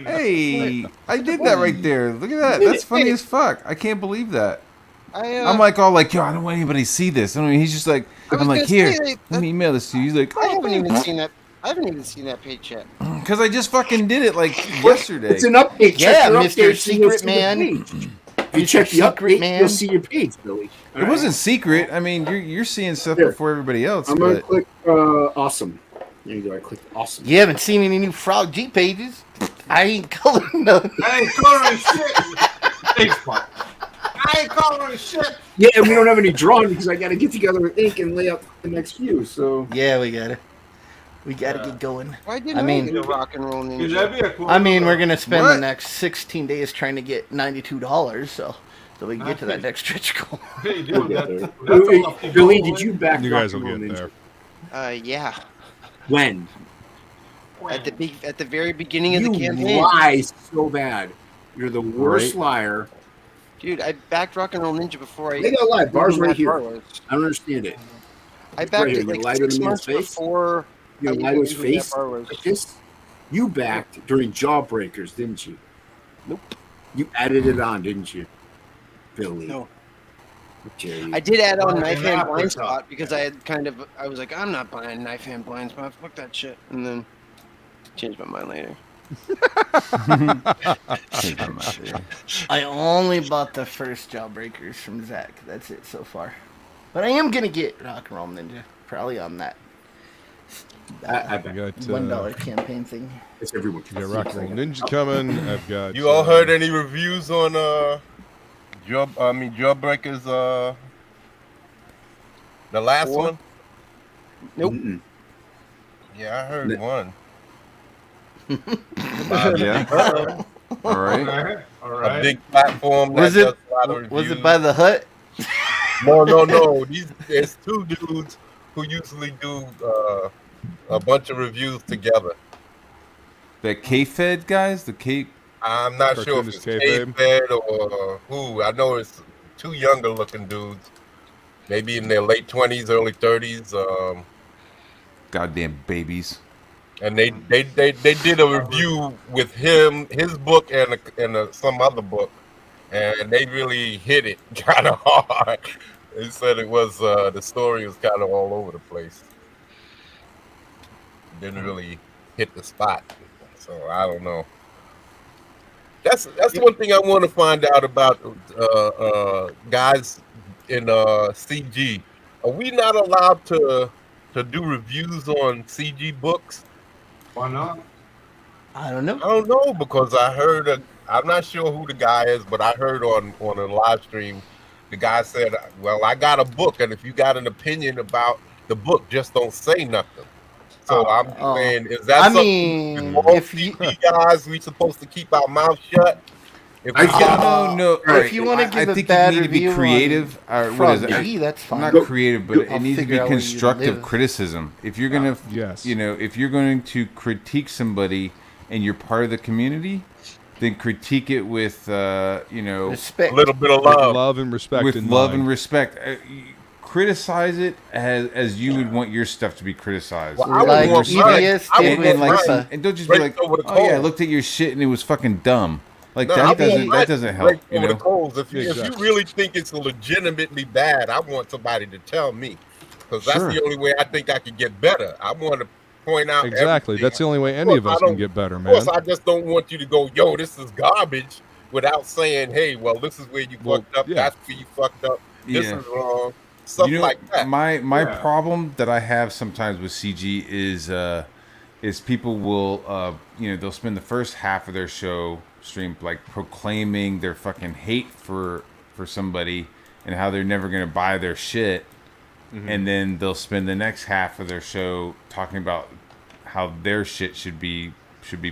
Hey, I did that right there. Look at that. That's funny as fuck. I can't believe that. I'm like all like, yo, I don't want anybody to see this. I mean, he's just like, I'm like, here, let me email this to you. He's like, I haven't even seen that. I haven't even seen that page yet. because I just fucking did it like yesterday. It's an update. Yeah, Check your Mr. update, so you'll Secret see the Man. page. If you check the Secret update, Man. you'll see your page, Billy. It wasn't secret. I mean, you're seeing stuff before everybody else. I'm going to But click awesome. There you go. I clicked awesome. You haven't seen any new Frog G pages? I ain't coloring nothing. I ain't coloring shit. I ain't coloring shit. Yeah, and we don't have any drawing because I got to get together with ink and lay out the next few. So Yeah, we got to get going. Why didn't I get a Rock and Roll Ninja? I mean, we're gonna spend the next 16 days trying to get $92, so we can get to that next stretch goal. Hey, dude, that's Billy, did you back? You guys will get there. Yeah. When? At the very beginning of the You campaign. lie so bad. You're the worst liar. Dude, I backed Rock and Roll Ninja before I. They got lie. Bars right here. Bar was. I don't understand it. I backed Right it here. You like lied to 6 the man's months face? before. You I lied to his knew who that face bar was. like this. You backed during Jawbreakers, didn't you? Nope. You added it on, didn't you, Billy? No. Jerry. I did add on Knife Hand Blind Spot because I was like, I'm not buying Knife Hand Blind Spot. Fuck that shit. And then changed my mind later. I only bought the first Jawbreakers from Zach. That's it so far. But I am gonna get Rock and Roll Ninja probably on that. I bet. $1 campaign thing. It's everyone. You got Rock and Roll Ninja coming. I've got. You all heard any reviews on Jawbreakers? The last one. Nope. Mm-mm. Yeah, I heard one. Yeah. All right. All right. A big platform. Was that it? does a lot of Was it reviews. by the hut? No. There's two dudes who usually do a bunch of reviews together. The K-Fed guys, the K. I'm not sure if it's K-Fed or who. I know it's two younger looking dudes, maybe in their late 20s, early 30s. Goddamn babies. And they did a review with him, his book, and some other book, and they really hit it kind of hard. They said it was the story was kind of all over the place. Didn't really hit the spot, so I don't know. That's one thing I want to find out about guys in CG. Are we not allowed to do reviews on CG books? Why not? I don't know. I don't know because I heard I'm not sure who the guy is, but I heard on a live stream, the guy said, "Well, I got a book, and if you got an opinion about the book, just don't say nothing." So I'm saying, is that something? If you guys, we supposed to keep our mouth shut? If we No. If you want to give I a think bad you need to be review creative. on Or what is it? Frog G, that's fine. Not creative, but I'll it needs to be figure out where you constructive live. criticism. If you're gonna, if you're going to critique somebody and you're part of the community, then critique it with, respect. A little bit of love and respect. With in love mind. and respect. Criticize it as you would want your stuff to be criticized. Well, I would want mine. And don't just be like, oh yeah, I looked at your shit and it was fucking dumb. Like No, that I doesn't help. You over the know? coals. If you really think it's legitimately bad, I want somebody to tell me, because that's Sure. the only way I think I could get better. I want to point out Exactly. everything. That's the only way any of us can get better, Of man. course, I just don't want you to go, yo, this is garbage, without saying, hey, well, this is where you fucked up. yeah. That's where you fucked up. This Yeah. is wrong. stuff like that. My problem that I have sometimes with CG is people will they'll spend the first half of their show stream like proclaiming their fucking hate for somebody and how they're never gonna buy their shit, and then they'll spend the next half of their show talking about how their shit should be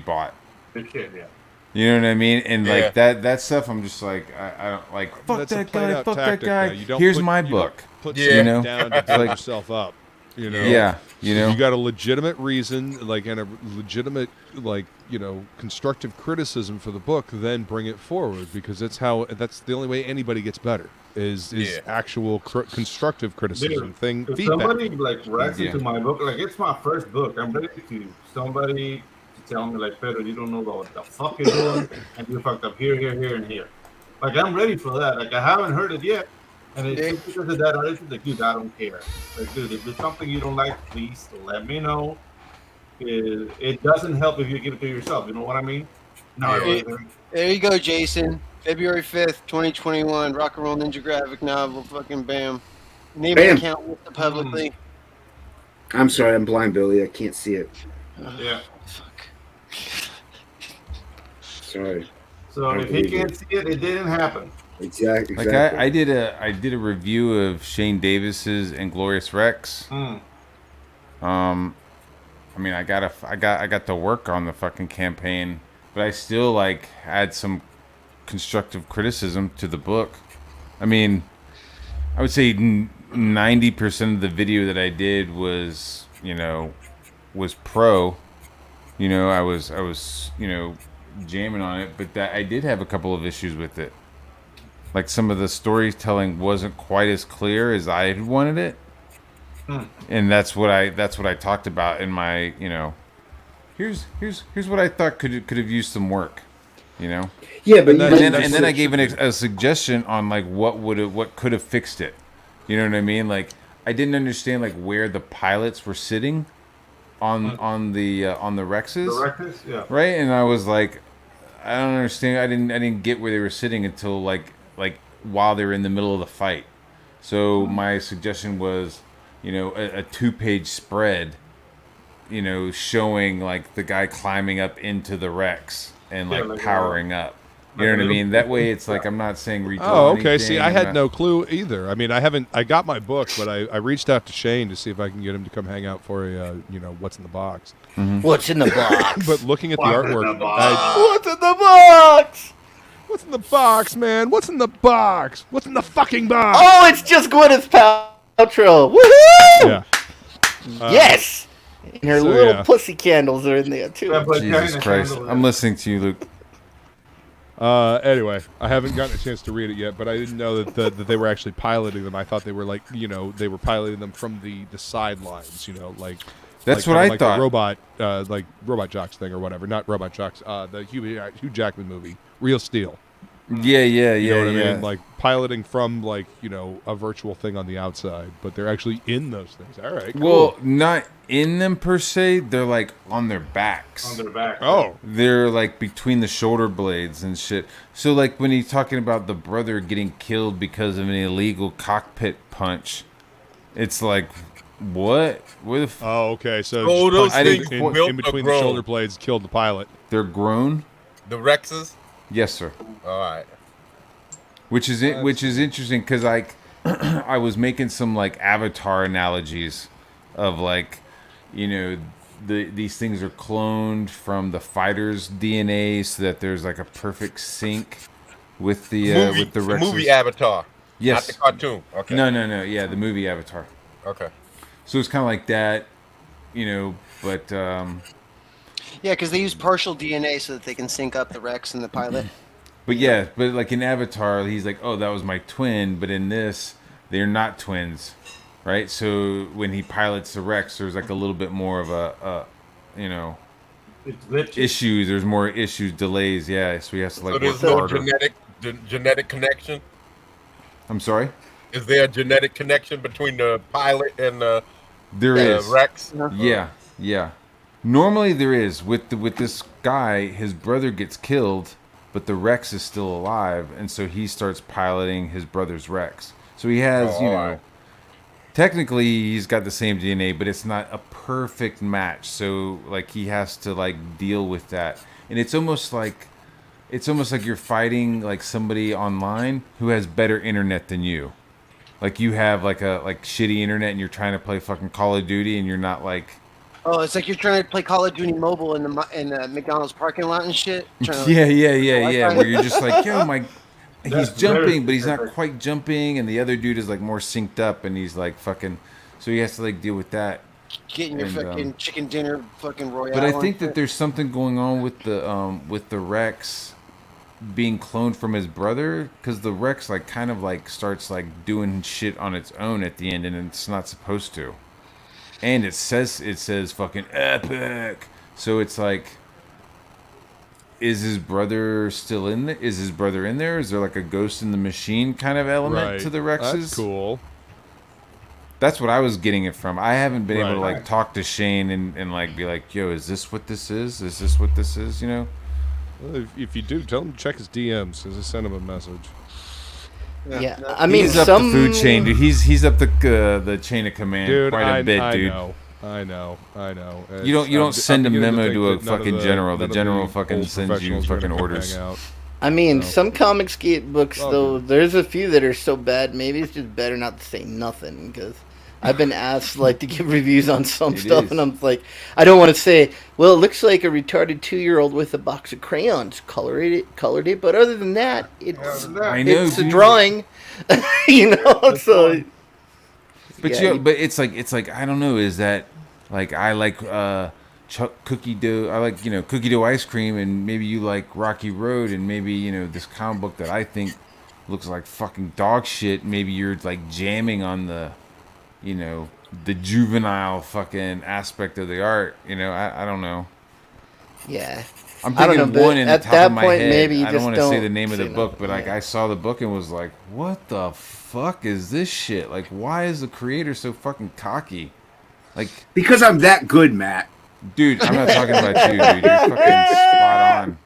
bought. Good shit, yeah. You know what I mean? And like that stuff, I'm just like, I don't like. Fuck that guy. Fuck that guy. Here's my book. Put you know, down to build yourself up. You know. Yeah. You know. You got a legitimate reason, like, and a legitimate, like, constructive criticism for the book. Then bring it forward, because that's the only way anybody gets better. Is actual constructive criticism thing. If feedback. somebody like writes into my book, like it's my first book, I'm ready to somebody to tell me like, Pedro, you don't know what the fuck you're doing, and you fucked up here, and here. Like I'm ready for that. Like I haven't heard it yet, and it's because of that attitude. Like, dude, I don't care. Like, dude, if there's something you don't like, please let me know. It doesn't help if you give it to yourself. You know what I mean? No. There you go, Jason. February 5th, 2021, Rock and Roll Ninja graphic novel, fucking bam. Name and account with the publicly. I'm sorry, I'm blind, Billy. I can't see it. Yeah. Fuck. Sorry. So if he can't see it, it didn't happen. Exactly. Like I did a review of Shane Davis's Inglorious Rex. I mean, I got to work on the fucking campaign, but I still like had some constructive criticism to the book. I mean, I would say 90% of the video that I did was pro. I was jamming on it, but that I did have a couple of issues with it. Like some of the storytelling wasn't quite as clear as I had wanted it. And that's what I talked about in my, here's what I thought could have used some work, Yeah, but and then I gave a suggestion on like what could have fixed it. You know what I mean? Like I didn't understand like where the pilots were sitting on the Rexes. The Rexes, yeah. Right, and I was like, I don't understand. I didn't get where they were sitting until like while they were in the middle of the fight. So my suggestion was, a 2-page spread, showing like the guy climbing up into the Rex and like powering up. You know what I mean? That way, it's like I'm not saying redraw. Oh, okay. anything. See, I had no clue either. I mean, I got my book, but I reached out to Shane to see if I can get him to come hang out for a, what's in the box. What's in the box? But looking at the artwork, what's in the box? What's in the box, man? What's in the box? What's in the fucking box? Oh, it's just Gwyneth Paltrow. Woohoo! Yeah. Yes. And her little pussy candles are in there too. Jesus Christ! I'm listening to you, Luke. Anyway, I haven't gotten a chance to read it yet, but I didn't know that they were actually piloting them. I thought they were like, they were piloting them from the sidelines, like. That's what I thought. Like Robot Jocks thing or whatever. Not Robot Jocks. The Hugh Jackman movie, Real Steel. Yeah. You know what I mean? Like piloting from like a virtual thing on the outside, but they're actually in those things. All right. Cool. Well, not in them per se. They're like on their backs. On their back. Oh. They're like between the shoulder blades and shit. So like when he's talking about the brother getting killed because of an illegal cockpit punch, it's like. What? Where the oh, okay. So those things in between the shoulder blades killed the pilot. They're grown. The Rexes. Yes, sir. All right. Which is interesting because I was making some like Avatar analogies of like, these things are cloned from the fighter's DNA so that there's like a perfect sync with the Rexes. The movie Avatar. Yes. Not the cartoon. Okay. No. Yeah, the movie Avatar. Okay. So it's kind of like that, but... Yeah, because they use partial DNA so that they can sync up the Rex and the pilot. But like in Avatar, he's like, oh, that was my twin, but in this, they're not twins, right? So when he pilots the Rex, there's like a little bit more of a issues. There's more issues, delays, yeah. So he has to like work harder. So there's no genetic connection? I'm sorry? Is there a genetic connection between the pilot and the... There is. Rex? Yeah. Normally there is. With this guy, his brother gets killed, but the Rex is still alive, and so he starts piloting his brother's Rex. So he has, technically he's got the same DNA, but it's not a perfect match. So like he has to like deal with that, and it's almost like you're fighting like somebody online who has better internet than you. Like you have like shitty internet, and you're trying to play fucking Call of Duty, and you're not like. Oh, it's like you're trying to play Call of Duty Mobile in the McDonald's parking lot and shit. Yeah. Where you're just like, yo, he's jumping, but he's not quite jumping, and the other dude is like more synced up, and he's like fucking. So he has to like deal with that. Getting your fucking chicken dinner fucking royale. But I think that there's something going on with the Rex being cloned from his brother, because the Rex like kind of like starts like doing shit on its own at the end, and it's not supposed to. And it says fucking epic. So it's like, is his brother still in there? Is his brother in there? Is there like a ghost in the machine kind of element to the Rexes? That's cool. That's what I was getting it from. I haven't been able to like talk to Shane and like be like, yo, is this what this is? Is this what this is? You know? Well, if you do, tell him to check his DMs, because I sent him a message. Yeah, I mean, he's up the food chain, dude. He's up the chain of command, dude, quite a bit, dude. I know. You don't send a memo to a fucking general. The general fucking sends you fucking orders. I mean, some Comixgate books though, there's a few that are so bad. Maybe it's just better not to say nothing, because I've been asked like to give reviews on some stuff, and I'm like, I don't want to say, well, it looks like a retarded 2-year-old with a box of crayons colored it, but other than that, it's a drawing, you know. So, but it's like I don't know. Is that like I like cookie dough? I like cookie dough ice cream, and maybe you like Rocky Road, and maybe this comic book that I think looks like fucking dog shit. Maybe you're like jamming on the the juvenile fucking aspect of the art. I don't know. Yeah. I'm thinking one in the top of my head. Maybe you I don't want to say the name of the book, but like I saw the book and was like, what the fuck is this shit? Like, why is the creator so fucking cocky? Like, because I'm that good, Matt. Dude, I'm not talking about you, dude. You're fucking spot on.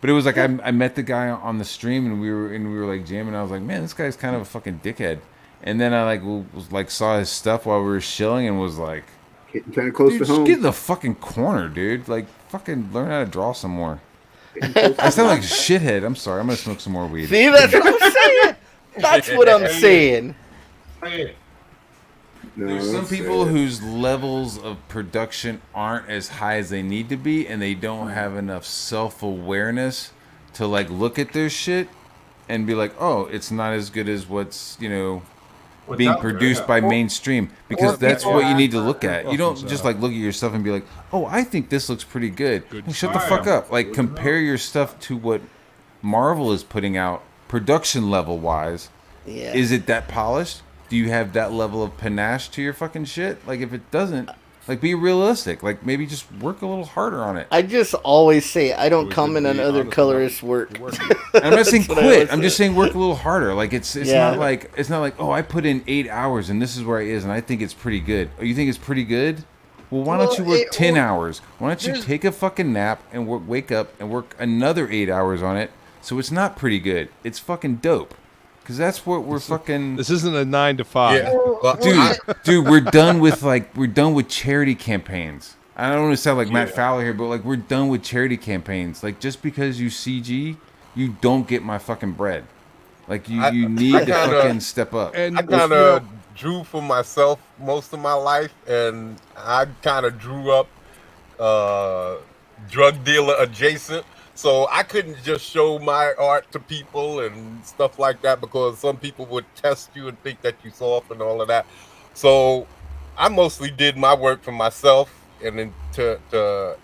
But it was like I met the guy on the stream, and we were like jamming. I was like, man, this guy's kind of a fucking dickhead. And then I saw his stuff while we were chilling, and was like, getting kind of close to home. Just get in the fucking corner, dude. Like, fucking learn how to draw some more. I sound like a shithead. I'm sorry. I'm gonna smoke some more weed. See, that's what I'm saying. That's what I'm saying. There's some people whose levels of production aren't as high as they need to be, and they don't have enough self-awareness to like look at their shit and be like, oh, it's not as good as what's being produced by mainstream, because that's what you need to look at. You don't just like look at your stuff and be like, oh, I think this looks pretty good. Well, shut the fuck up. Like, compare your stuff to what Marvel is putting out production level wise. Yeah. Is it that polished? Do you have that level of panache to your fucking shit? Like, if it doesn't, like, be realistic. Like, maybe just work a little harder on it. I just always say I don't comment on other colorists' work. I'm not saying quit. I'm just saying work a little harder. Like, it's not like oh, I put in 8 hours and this is where it is, and I think it's pretty good. Oh, you think it's pretty good? Well, why don't you work 10 hours? Why don't you take a fucking nap and wake up and work another 8 hours on it? So it's not pretty good. It's fucking dope. Because that's what we're fucking. This isn't a 9 to 5. Yeah. Well, dude, we're done with charity campaigns. I don't want to sound like Matt Fowler here, but like, we're done with charity campaigns. Like, just because you CG, you don't get my fucking bread. Like, you need to fucking step up. And I kind of drew for myself most of my life, and I kind of drew up drug dealer adjacent. So I couldn't just show my art to people and stuff like that, because some people would test you and think that you soft and all of that. So I mostly did my work for myself, and then to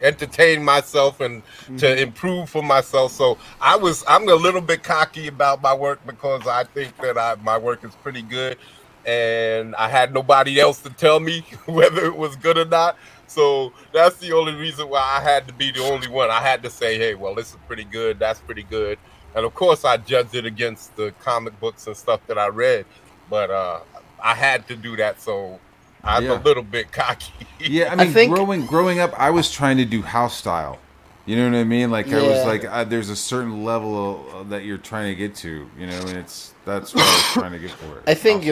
entertain myself and to improve for myself. So I'm a little bit cocky about my work, because I think that my work is pretty good, and I had nobody else to tell me whether it was good or not. So that's the only reason why I had to be the only one. I had to say, hey, well, this is pretty good. That's pretty good. And of course, I judged it against the comic books and stuff that I read. But I had to do that. So I'm a little bit cocky. Yeah, I mean, growing up, I was trying to do house style. You know what I mean? Like I Yeah. was like, there's a certain level that you're trying to get to, you know, and that's what I was trying to get for it. I think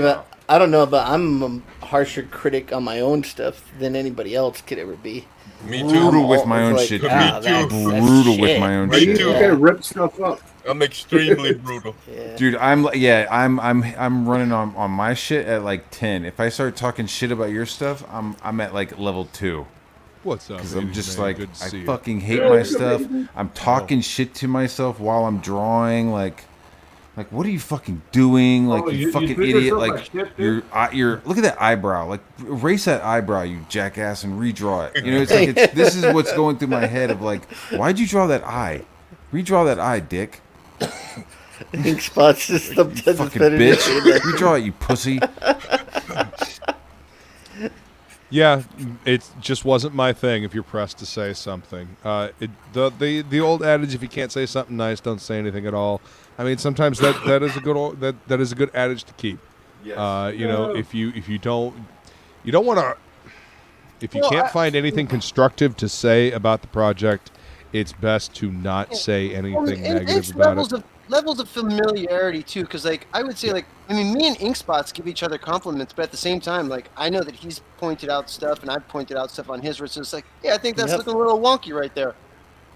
I don't know, but I'm a harsher critic on my own stuff than anybody else could ever be. Me too. Brutal with my own shit. Brutal with my own shit. You gotta rip stuff up. I'm extremely brutal. Yeah. Dude, I'm running on my shit at like 10. If I start talking shit about your stuff, I'm at like level 2. What's up? Because I'm just man? like, Good to I see you. fucking hate my stuff. I'm talking shit to myself while I'm drawing. Like, what are you fucking doing? Like, you fucking treat idiot. yourself Like, like shit, dude. you're look at that eyebrow. Like, erase that eyebrow, you jackass, and redraw it. You know, it's like this is what's going through my head of like, why'd you draw that eye? Redraw that eye, dick. Ink spot system doesn't Fucking fit bitch. in. Redraw it, you pussy. Yeah, it just wasn't my thing. If you're pressed to say something, the old adage: if you can't say something nice, don't say anything at all. I mean, sometimes that is a good that is a good adage to keep. Yes. You know, if you don't want to, if you can't find anything constructive to say about the project, it's best to not say anything negative about it. Levels of familiarity too, because like I would say, like I mean, me and Inkspots give each other compliments, but at the same time, like I know that he's pointed out stuff and I've pointed out stuff on his where it's just like, yeah, I think that's looking a little wonky right there,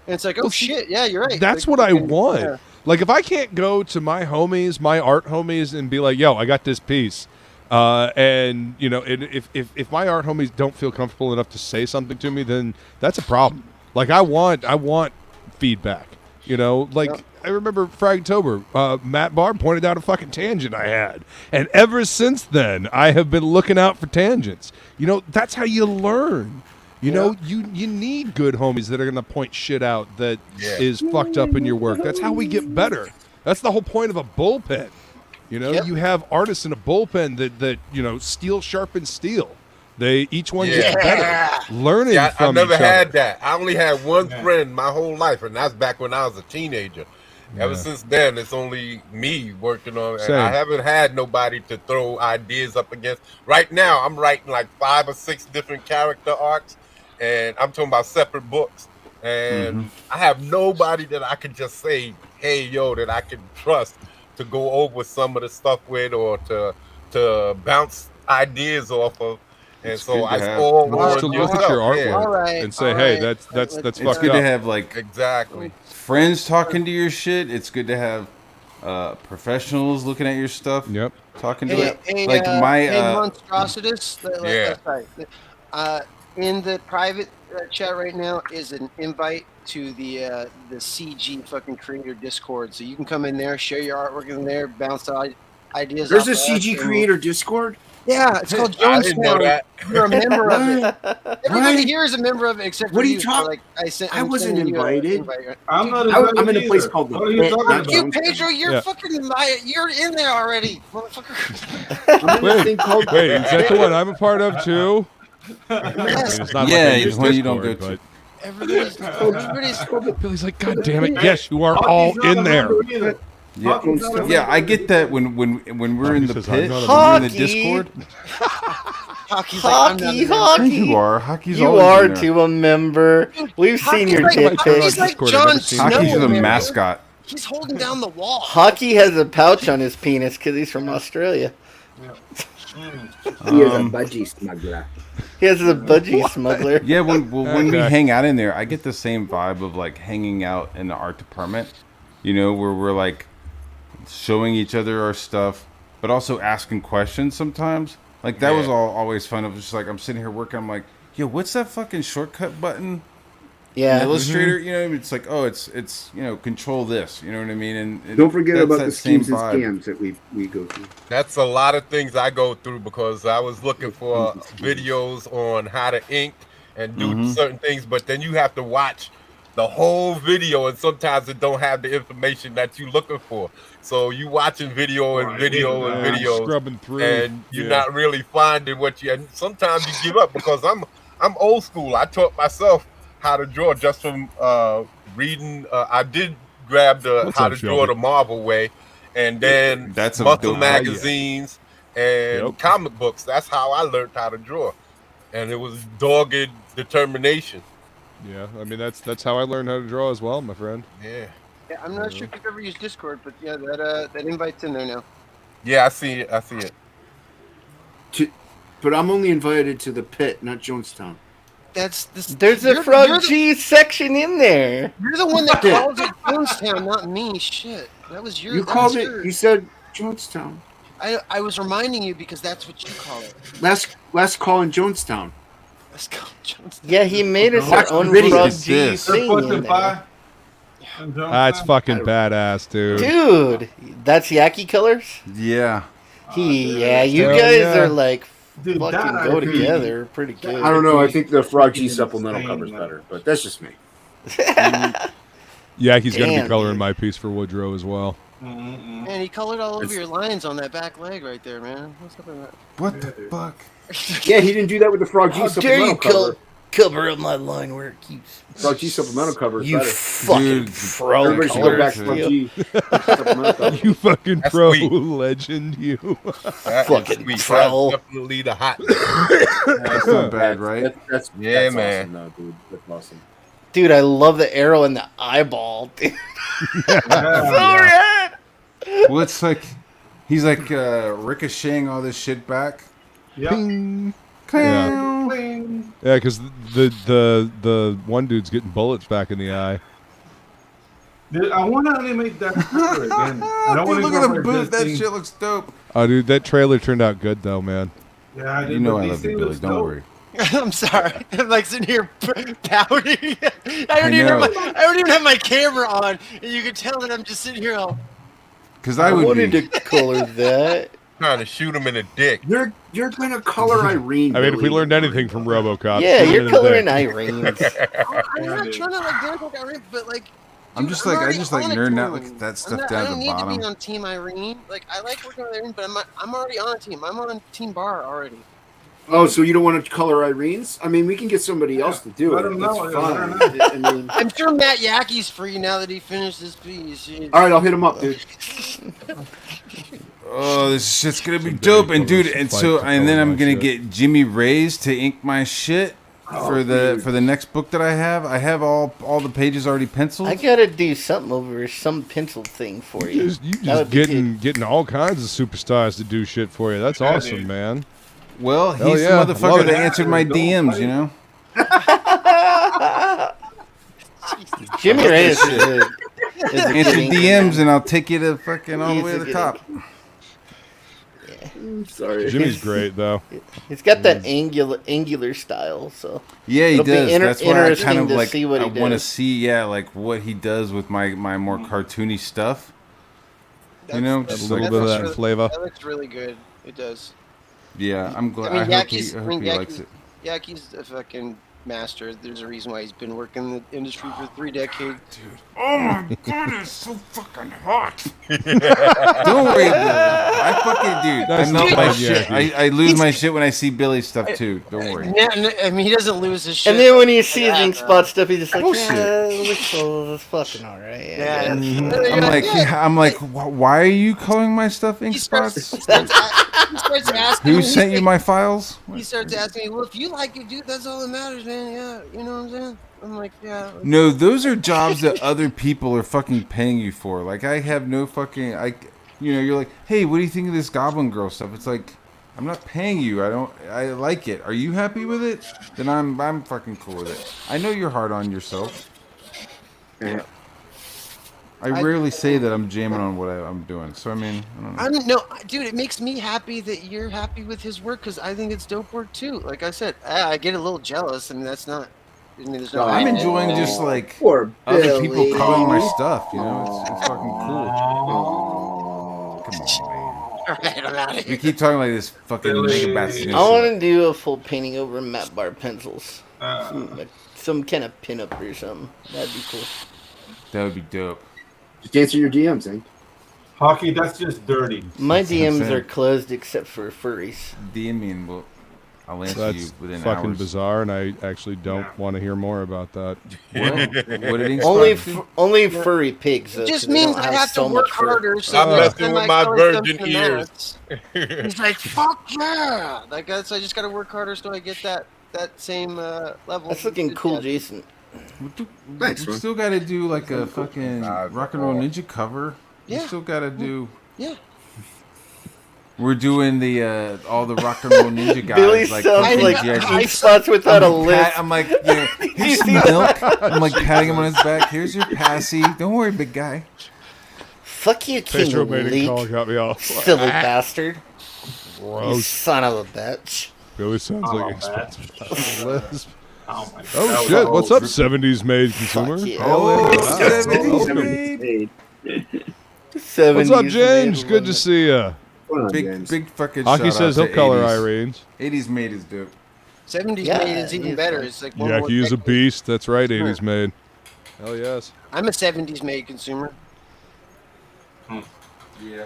and it's like, oh shit, yeah, you're right. That's like, what I want. Yeah. Like if I can't go to my homies, my art homies, and be like, yo, I got this piece, and you know, if my art homies don't feel comfortable enough to say something to me, then that's a problem. Like I want feedback. You know, like I remember Fragtober, Matt Barr pointed out a fucking tangent I had. And ever since then, I have been looking out for tangents. You know, that's how you learn. You know, you need good homies that are going to point shit out that is fucked up in your work. That's how we get better. That's the whole point of a bullpen. You know, you have artists in a bullpen that you know, steel sharpens steel. They each one gets better. Learning from I never each had other. that. I only had one friend my whole life, and that's back when I was a teenager. Ever since then, it's only me working on it. And I haven't had nobody to throw ideas up against. Right now, I'm writing like 5 or 6 different character arcs, and I'm talking about separate books. And I have nobody that I can just say, hey, yo, that I can trust to go over some of the stuff with or to bounce ideas off of. And It's so good I to all Just to look at your artwork and say, hey, that's fucked up. It's good to have like exactly friends talking to your shit. It's good to have professionals looking at your stuff. Yep. Talking to it. Like my Monstrositus. In the private chat right now is an invite to the CG fucking creator Discord, so you can come in there, share your artwork in there, bounce ideas. There's a CG creator Discord. Yeah, it's called I didn't know Jonestown. that. You're a member of it. Everybody here is a member of it except for What are you you. talking? Like I wasn't invited. I'm not I'm in a place called the Pit. Not You, Jonestown. Pedro, you're fucking. You're in there already, motherfucker. I'm in a thing called Wait, is that the one I'm a part of too? I mean, it's not it's one you don't go to. but Everybody's Billy's like, God damn it! Yes, you are all in there. Yeah, I get that when we're in the says, pit, I'm when not we're in the Hockey. Discord. Hockey. You are. Hockey's You always are in there. too a member. We've seen your dick Hockey's pics. like Discord, I've Jon never seen Snow. Hockey's the in there. mascot. He's holding down the wall. Hockey has a pouch on his penis because he's from Australia. He is a budgie smuggler. He has a budgie smuggler. Yeah, when we Okay. hang out in there, I get the same vibe of like hanging out in the art department. You know, where we're like showing each other our stuff, but also asking questions sometimes. Like that was always fun. It was just like I'm sitting here working. I'm like, yo, what's that fucking shortcut button? Yeah. Illustrator, you know, it's like, oh, it's you know, control this. You know what I mean? And Don't forget that's about that the same schemes and vibe. scams that we go through. That's a lot of things I go through because I was looking for videos on how to ink and do certain things, but then you have to watch the whole video, and sometimes it don't have the information that you're looking for. So you watching video and videos, Scrubbing through, and you're not really finding what you. And sometimes you give up because I'm old school. I taught myself how to draw just from reading. I did grab the how to draw the Marvel way, and then That's a muscle dope magazines and comic books. That's how I learned how to draw, and it was dogged determination. Yeah, I mean that's how I learned how to draw as well, my friend. Yeah. Yeah, I'm not sure if you've ever used Discord, but yeah, that invite's in there now. Yeah, I see it. I see it. But I'm only invited to the pit, not Jonestown. There's a Frog G section in there. You're the one that called it Jonestown, not me. Shit, that was your. You called it. You said Jonestown. I was reminding you because that's what you call it. Last call in Jonestown. Let's go, Jonestown. Yeah, he made us our own Frog G thing in there. That's fucking badass, dude. Dude, that's Yaki colors. Yeah. You guys are like fucking go together pretty good. I don't know. I think the Frog G supplemental cover's better, but that's just me. Yaki's gonna be coloring my piece for Woodrow as well. Man, he colored all over your lines on that back leg right there, man. What's up with that? What the fuck? Yeah, he didn't do that with the Frog G supplemental cover. Cover up my line where it keeps. Frog G supplemental cover is You better. fucking pro. Everybody should go back to Frog G supplemental cover. You fucking That's pro sweet. legend, you. Fucking troll. That's definitely the hot. That's not bad, right? That's man. Awesome, though, dude. That's awesome. Dude, I love the arrow in the eyeball. Dude. Well, it's like he's like ricocheting all this shit back. Yep. Ping. Yeah, because the one dude's getting bullets back in the eye. Dude, I want to animate that trailer again. I don't want Dude, to look at the boot. That shit looks dope. Oh, dude, that trailer turned out good thow, man. Yeah, dude, You know but I these love you, things Billy. look Don't dope. worry. I'm sorry. I'm like sitting here pouting. I don't even have my camera on, and you can tell that I'm just sitting here all. Because I would wanted be. to color that. Trying to shoot him in the dick. You're gonna color Irene. I mean, if we learned anything from RoboCop, Yeah, shoot you're him in the coloring dick. Irene. I'm not trying to like dance like Irene, but like. I'm dude, just like I already just like on a nerding out team. like that I'm stuff not- down I at don't the need to bottom. be on Team Irene. Like I like working with Irene, but I'm already on a team. I'm on Team Bar already. Oh, so you don't want to color Irene's? I mean, we can get somebody else to do I it. don't That's know. fine. I mean, I'm sure Matt Yaki's free now that he finished his piece. Jeez. all right, I'll hit him up, dude. Oh, this shit's gonna be dope, and dude, and so and then I'm gonna get Jimmy Reyes to ink my shit for the next book that I have. I have all the pages already penciled. I gotta do something over some pencil thing for you. You That just would be getting all kinds of superstars to do shit for you. That's awesome, man. Well, Hell he's yeah, the I motherfucker love that it. answered my DMs, you know. Jimmy Reyes is Answer DMs, and I'll take you to fucking all the He's way a to the good top. Sorry. Jimmy's great though. He's got that angular style, so Yeah, he it'll be does. That's why I interesting kind of to like see what I he want to does. see, yeah, like what he does with my more cartoony stuff. You know, That's just a like little bit of looks that really- flavor. That looks really good. It does. yeah. I'm glad. I mean, I hope he Yaki's likes it. Yaki's a fucking master. There's a reason why he's been working in the industry for 3 decades. Oh my god, it's so fucking hot. Don't worry, Billy. I fucking dude. That's I melt not my bad, shit. Yaki. I lose my shit when I see Billy's stuff too. Don't worry. I mean, he doesn't lose his shit. And then when you see his Yeah, ink spot stuff, he's just like, Bullshit. yeah, it's fucking alright. Yeah. I'm like, why are you coloring my stuff ink He starts, spots? he starts asking Who me, sent you my files? He starts asking me, well, if you like it, dude, that's all that matters, man. Yeah, you know what I'm saying? I'm like, yeah. No, those are jobs that other people are fucking paying you for. Like, I have no fucking, you're like, hey, what do you think of this Goblin Girl stuff? It's like, I'm not paying you. I like it. Are you happy with it? Then I'm fucking cool with it. I know you're hard on yourself. Yeah. I rarely say that I'm jamming on what I'm doing. So, I mean, I don't know. Dude, it makes me happy that you're happy with his work because I think it's dope work too. Like I said, I get a little jealous. I mean, that's not. I mean, there's no. I'm enjoying just like Poor other people Billy. coloring my stuff. You know, it's fucking cool. Come on, man. All right, I'm out of We here. keep talking like this fucking mega bastard. I want to do a full painting over matte bar pencils. Some kind of pinup or something. That'd be cool. That would be dope. Just answer your DMs, eh? Hockey, that's just dirty. My That's what I'm DMs saying. are closed except for furries. DM me and I'll answer That's you within fucking hours. bizarre, and I actually don't want to hear more about that. What did he Only furry pigs. Though, It just 'cause they means don't I have to so work much fur. harder. So I'm next messing time with I my color virgin something ears. else, he's like, "Fuck yeah!" Like that's. I just got to work harder so I get that same level. That's looking cool, Jason. Thanks, we man. still got to do like a fucking Rock and Roll Ninja cover. Yeah. We still got to do. Yeah. We're doing the all the Rock and Roll Ninja guys. Billy like sounds like I spots without a list. I'm like, yeah, here's some milk. I'm like patting him on his back. Here's your passy. Don't worry, big guy. Fuck you, King Pedro made a Leak. call, got me off. Silly bastard. You Gross. son of a bitch. Billy sounds Oh, like man. expensive lisp. Oh my Oh God. shit! What's up, 70s made consumer? Fuck yeah. Oh, Wow. 70s made. What's up, 70s James? made, Good to see ya. Big fucking. Hockey shout says out he'll to color 80s. Irene's. 80s made is dope. 70s Yeah, made is even it is better. fun. It's like one Yeah, more he is a technique. beast. That's right, 80s made. Hell yes. I'm a 70s made consumer. Yeah.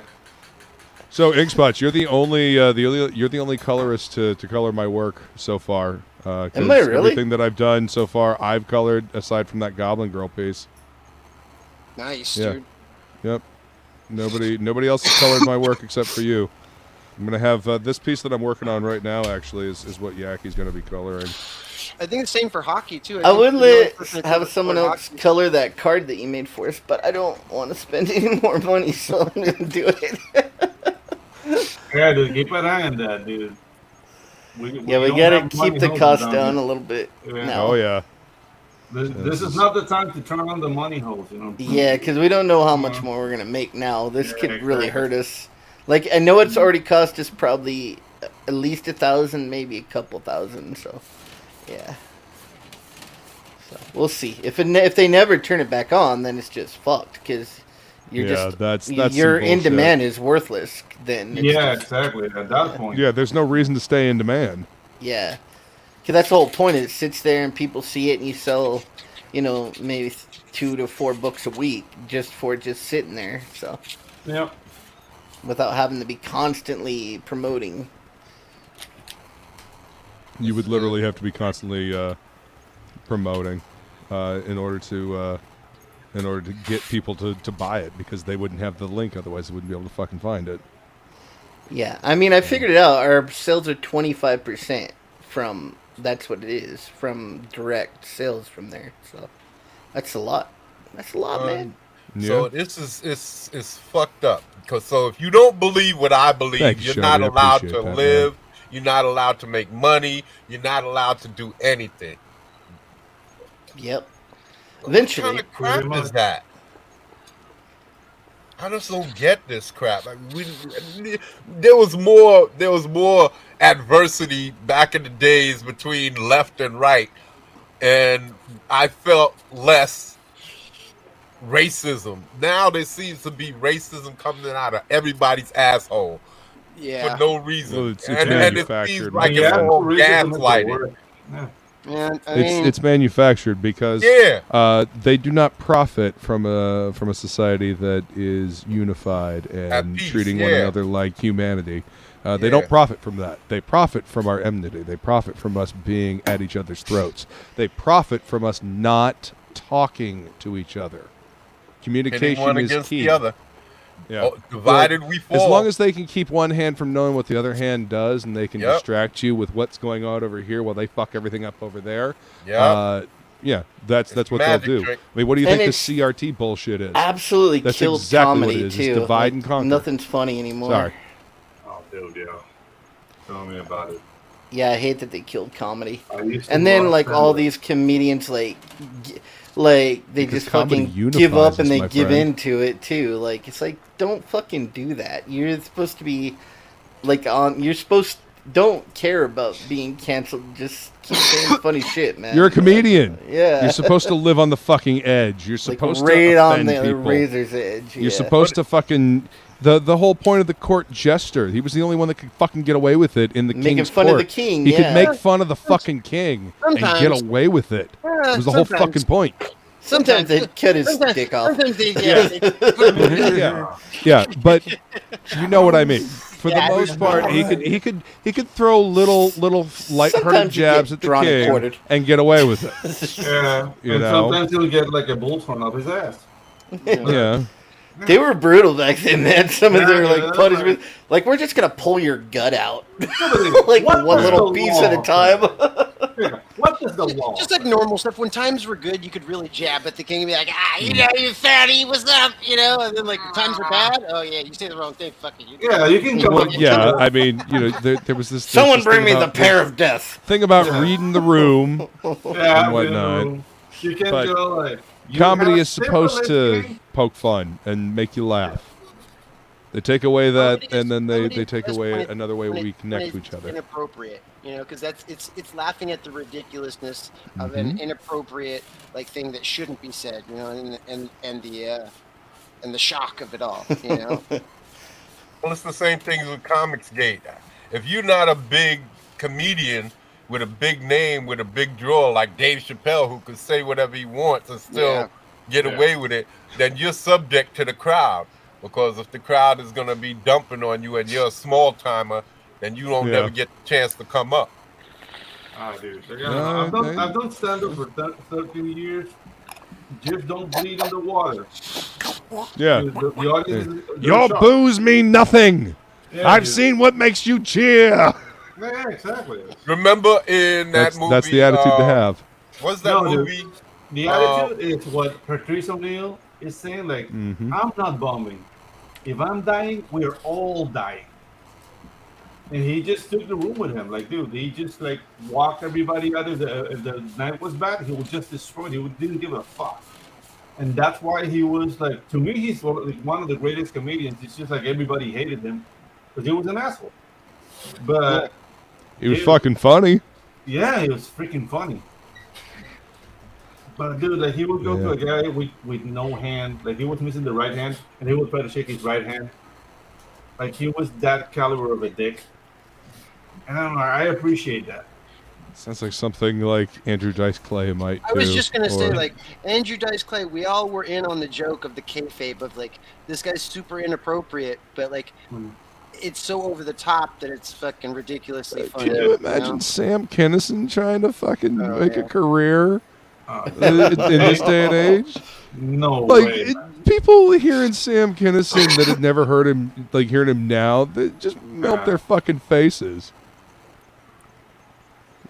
So, Inkspot, you're the only you're the only colorist to color my work so far. 'Cause Am I really? Everything that I've done so far, I've colored aside from that Goblin Girl piece. Nice, Yeah. dude. Yep. Nobody else has colored my work except for you. I'm gonna have this piece that I'm working on right now. Actually, is what Yaki's gonna be coloring. I think the same for hockey too. I think would the let only person that have colors someone for else hockey- color that card that you made for us, but I don't want to spend any more money, so I'm gonna do it. Yeah, dude, keep an eye on that, dude. We don't gotta have keep money the hoses cost on down here. a little bit. Yeah. now. Oh yeah. This is not the time to turn on the money holes, you know. Yeah, because we don't know how much more we're gonna make now. This Yeah, could really exactly. hurt us. Like I know it's already cost us probably at least 1,000, maybe a couple thousand. So, yeah. So we'll see. If they never turn it back on, then it's just fucked. Because you're Yeah, just that's your some in bullshit. demand is worthless. Then it's Yeah, just- exactly. At that point. Yeah, there's no reason to stay in demand. yeah. Because that's the whole point. It sits there and people see it, and you sell, maybe 2 to 4 books a week just for it just sitting there. So. Yeah. Without having to be constantly promoting. You would literally have to be constantly promoting in order to get people to buy it, because they wouldn't have the link, otherwise they wouldn't be able to fucking find it. Yeah, I mean, I figured it out. Our sales are 25% from, that's what it is, from direct sales from there. So that's a lot. That's a lot, man. So this is fucked up. Because so if you don't believe what I believe, Thank you, you're Shelby. not I allowed appreciate to that, live. You're not allowed to make money. You're not allowed to do anything. Yep. What Eventually. kind of crap is that? I just don't get this crap. There was more adversity back in the days between left and right, and I felt less racism. Now there seems to be racism coming out of everybody's asshole Yeah. for no reason. Well, it's and it manufactured, seems my like it's friend. all Racism is the gaslighting. word. Yeah. Man, I mean, It's manufactured because Yeah. they do not profit from a society that is unified and peace, treating one yeah. another like humanity. They Yeah. don't profit from that. They profit from our enmity. They profit from us being at each other's throats. They profit from us not talking to each other. Communication Pitting one is against key. the other. Yeah. Oh, divided we fall. As long as they can keep one hand from knowing what the other hand does, and they can Yep. distract you with what's going on over here while they fuck everything up over there. Yep. Yeah, that's what they'll magic do. trick. I mean, what do you And think the it's CRT bullshit is? Absolutely That's killed exactly what comedy, it is. too. It's divide and conquer. Nothing's funny anymore. Sorry. Oh, dude, yeah. Tell me about it. Yeah, I hate that they killed comedy. I used to And then, love like, all stand-up. these comedians, they Because just comedy fucking give unifies up and us, they my give friend. into it, too. Like, it's like, don't fucking do that. You're supposed to be, don't care about being canceled. Just keep saying funny shit, man. You're a comedian. Yeah. You're supposed to live on the fucking edge. You're Like, supposed right to on offend the people. razor's edge. You're yeah. supposed to fucking... The whole point of the court jester, he was the only one that could fucking get away with it in the Making king's fun court. of the king, He yeah. could make fun of the fucking king and get Sometimes. away with it. It was the whole Sometimes. fucking point. Sometimes they'd cut his dick off. Sometimes they, Yeah, yeah, but you know what I mean. For Yeah, the most part, he could throw little light-hearted Sometimes you jabs get at the drawn and king quartered. and get away with it. Yeah. You And know? sometimes he'll get like a bull thrown up his ass. Yeah. They were brutal back then, man. Some of their Yeah, like that's punishments, like we're just gonna pull your gut out, What like was one little the piece law? at a time. Yeah. What just the wall. Just like normal stuff. When times were good, you could really jab at the king and be like, you know, you fatty, what's up? You know, and then like times are bad. Oh yeah, you say the wrong thing. Fuck it. You can come up. Yeah, I mean, you know, there was this. Someone this bring me the about, pair of death. Thing about reading the room and whatnot. You can But go like. comedy is supposed to poke fun and make you laugh. They take away that, and then they take away another way we connect to each other. Inappropriate, you know, because it's laughing at the ridiculousness of an inappropriate like thing that shouldn't be said, you know, and the shock of it all, you know. Well, it's the same thing with Comixgater. If you're not a big comedian with a big name, with a big draw like Dave Chappelle, who can say whatever he wants and still get away with it, then you're subject to the crowd. Because if the crowd is going to be dumping on you and you're a small timer, then you don't never get the chance to come up. Ah, dude. I've done stand-up for 13 years. Just don't bleed in the water. Yeah. The audience Your boos mean nothing. I've seen what makes you cheer. Yeah, exactly. Remember in that movie? That's the attitude to have. What's that movie? Dude, the attitude is what Patrice O'Neill is saying. Like, I'm not bombing. If I'm dying, we're all dying. And he just took the room with him. Like, dude, he just like walked everybody out. If the night was bad, he would just destroy it. He didn't give a fuck. And that's why he was like, to me, he's one of the greatest comedians. It's just like everybody hated him because he was an asshole. But he was fucking funny. Yeah, he was freaking funny. But dude, like he would go to a guy with no hand, like he was missing the right hand, and he would try to shake his right hand. Like he was that caliber of a dick. And I don't know, I appreciate that. Sounds like something like Andrew Dice Clay might do. I was just gonna say, like Andrew Dice Clay, we all were in on the joke of the kayfabe of like this guy's super inappropriate, but like it's so over the top that it's fucking ridiculously funny. Can you imagine Sam Kinison trying to fucking make a career in this day and age? No way. People hearing Sam Kinison that had never heard him, like hearing him now, they just melt their fucking faces.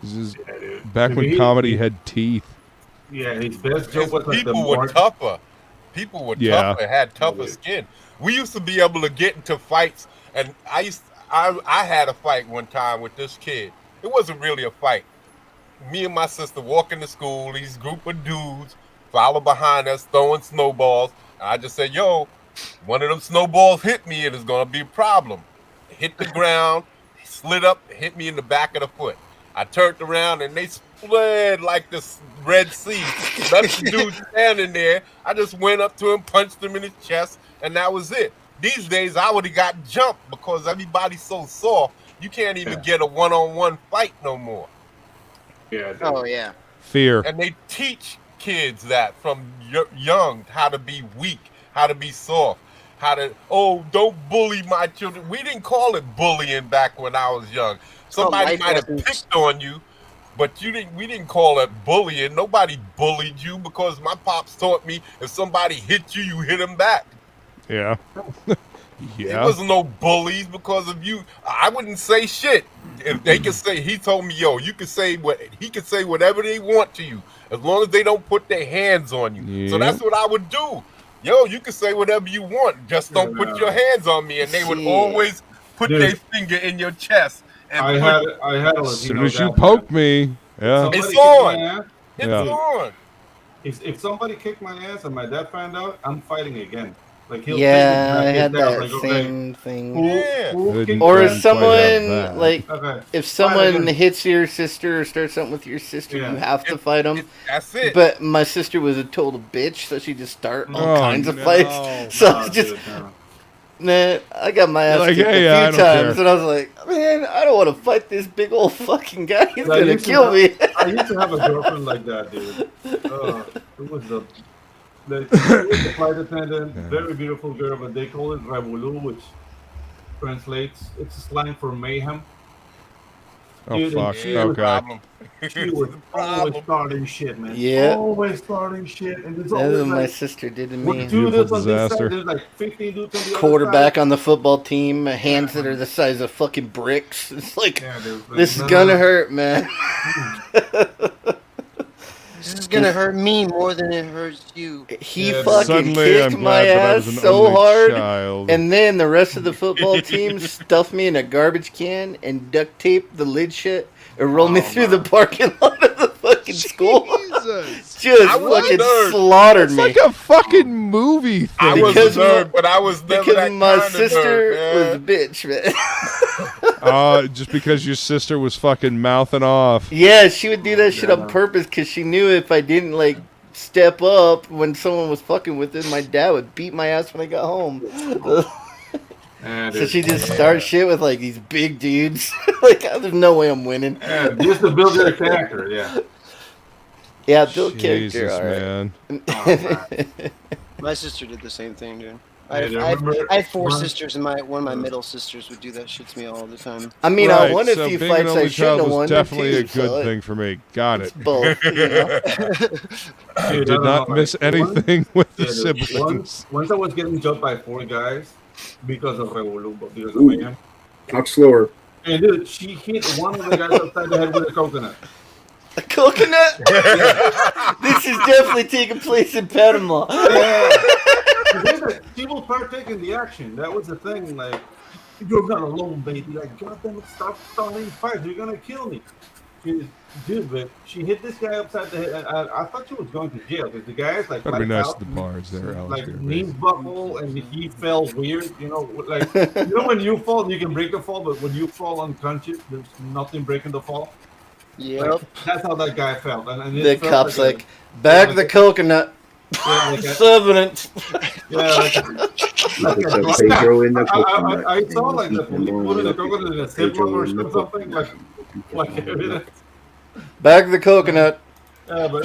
This is back when comedy had teeth. Yeah, his best joke was like people were tougher. People were tougher, had tougher skin. We used to be able to get into fights, and I had a fight one time with this kid. It wasn't really a fight. Me and my sister walking to school, these group of dudes follow behind us throwing snowballs. And I just said, yo, one of them snowballs hit me and it's going to be a problem. It hit the ground, slid up, hit me in the back of the foot. I turned around and they split like this Red Sea. That's the dude standing there. I just went up to him, punched him in his chest, and that was it. These days, I would have got jumped because everybody's so soft, you can't even get a one-on-one fight no more. Yeah. Oh, yeah. Fear. And they teach kids that from young, how to be weak, how to be soft, how to, don't bully my children. We didn't call it bullying back when I was young. Somebody might have picked on you, but we didn't call it bullying. Nobody bullied you because my pops taught me if somebody hit you, you hit him back. Yeah. There wasn't no bullies because of you. I wouldn't say shit. If they could say, he told me, yo, he could say whatever they want to you, as long as they don't put their hands on you. Yeah. So that's what I would do. Yo, you can say whatever you want, just don't put your hands on me. And they would always put their finger in your chest. And I had a as soon as you poke me, it's on. It's on. If somebody kicked my ass and my dad found out, I'm fighting again. Like he'll I had that same thing. Or if someone if someone hits your sister or starts something with your sister, you have to fight them. That's it. But my sister was a total bitch, so she just start all kinds of fights. So man, I got my ass kicked a few times, and I was like, man, I don't want to fight this big old fucking guy. He's gonna kill me. I used to have a girlfriend like that, dude. It was the flight attendant, very beautiful girl, but they call it Revolu, which translates, it's slang for mayhem. Oh, dude, fuck. She was always starting shit, man. Yeah. Always starting shit. And That's what my sister did to me. Two dudes on this side, there's like 15 dudes on the quarterback on the football team, hands that are the size of fucking bricks. It's like, this is gonna hurt, man. This is gonna hurt me more than it hurts you. He fucking kicked my ass so hard, and then the rest of the football team stuffed me in a garbage can and duct taped the lid shut and rolled me through the parking lot of the fucking school. Just fucking slaughtered me. It's like a fucking movie thing. I was a nerd, but I was never because that my kind sister of nerd, was a bitch, man. Just because your sister was fucking mouthing off. Yeah, she would do that shit on purpose because she knew if I didn't like step up when someone was fucking with it, my dad would beat my ass when I got home. So she just starts shit with like these big dudes. Like, there's no way I'm winning. Just to build their character, yeah. Yeah, build Jesus, character, man. My sister did the same thing, dude. Yeah, I had four sisters, and one of my middle sisters would do that shit to me all the time. I mean, I won a so few being an fights only I shouldn't have child won. was definitely a too, good thing for me. Got it. Both. You know? I did not miss anything with the siblings. Once I was getting jumped by 4 guys because of Revolu, because of Mayhem. Talk slower. And dude, she hit one of the guys upside the head with a coconut. A coconut? This is definitely taking place in Panama. She will partake in the action. That was the thing. Like, you're not alone, baby. Like, goddamn it, stop starting fights. You're gonna kill me. Dude, but she hit this guy upside the head. I thought she was going to jail because the guy's like, That'd be nice at the bars there, like knees buckle, and he fell weird. You know, like you know when you fall, you can break the fall, but when you fall unconscious, there's nothing breaking the fall. Yep. Like, that's how that guy felt. And The cop's like, bag the coconut. Yeah, like Subvenant. Yeah, I saw like the police putting the coconut in a Ziploc or something like everything. Bag the coconut. Yeah, but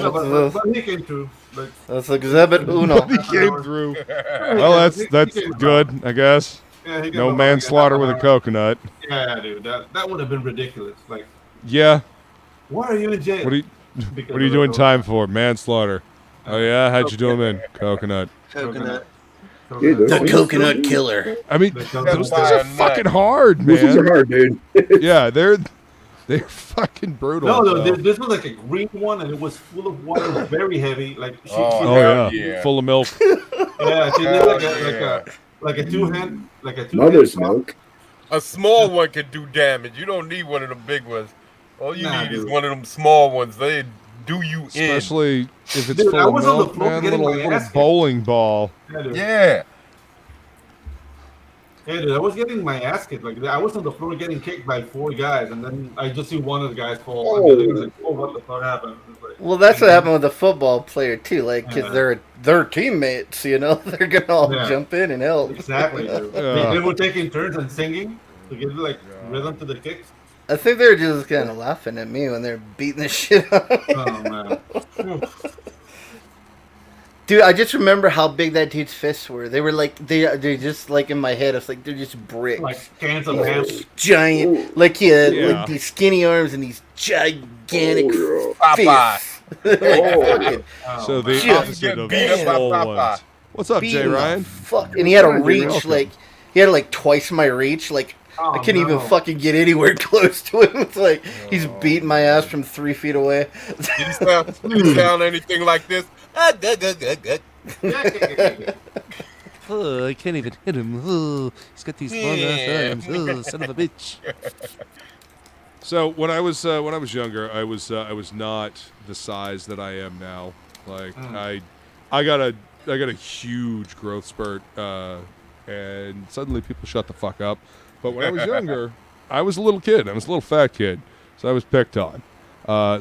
he came through. Like, that's exhibit uno. He came through. Well, that's good, I guess. Yeah, no manslaughter with a coconut. Yeah, dude, that would have been ridiculous. Like, yeah. Why are you in jail? What are you doing time for? Manslaughter. Oh yeah, how'd you do him in? Coconut. Coconut. The coconut killer. I mean, those things are fucking hard, man. Those things are hard, dude. Yeah, they're fucking brutal. No, this was like a green one, and it was full of water, very heavy. Like, yeah, full of milk. Yeah, she did like a two-hand, mother's milk. A small one can do damage. You don't need one of them big ones. All you need is one of them small ones. They do you Especially if it's dude, full of milk, man. Little bowling ball. Yeah. Yeah, dude, I was getting my ass kicked. Like, I was on the floor getting kicked by 4 guys, and then I just see one of the guys fall. And the other guy's like, oh, what the fuck happened? Like, well, that's what happened with the football player too. Like, because they're teammates, you know, they're gonna all jump in and help. Exactly. Dude. They were taking turns and singing to give like rhythm to the kicks. I think they were just kind of laughing at me when they're beating the shit out of me. Oh, man. Dude, I just remember how big that dude's fists were. They were like, they're just like in my head. It's like they're just bricks. Like cans of ham. Giant. Like, like these skinny arms and these gigantic fists. So the opposite of small ones. What's up, Jay Ryan? Fuck. And he had a reach, like, he had like twice my reach. Like, I couldn't even fucking get anywhere close to him. It's like he's beating my ass from 3 feet away. You sound anything like this? Oh, I can't even hit him. Oh, he's got these long ass arms. Oh, son of a bitch. So when I was younger, I was not the size that I am now. Like I got a huge growth spurt, and suddenly people shut the fuck up. But when I was younger, I was a little kid. I was a little fat kid, so I was picked on.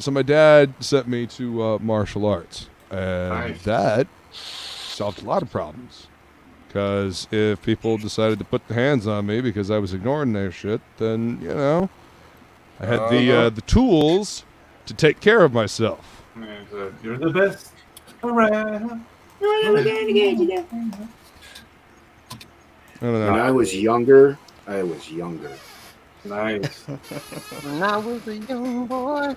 So my dad sent me to martial arts, and that solved a lot of problems. Because if people decided to put their hands on me because I was ignoring their shit, then I had the tools to take care of myself. You're the best around. I don't know. When I was younger, Nice. When I was a young boy,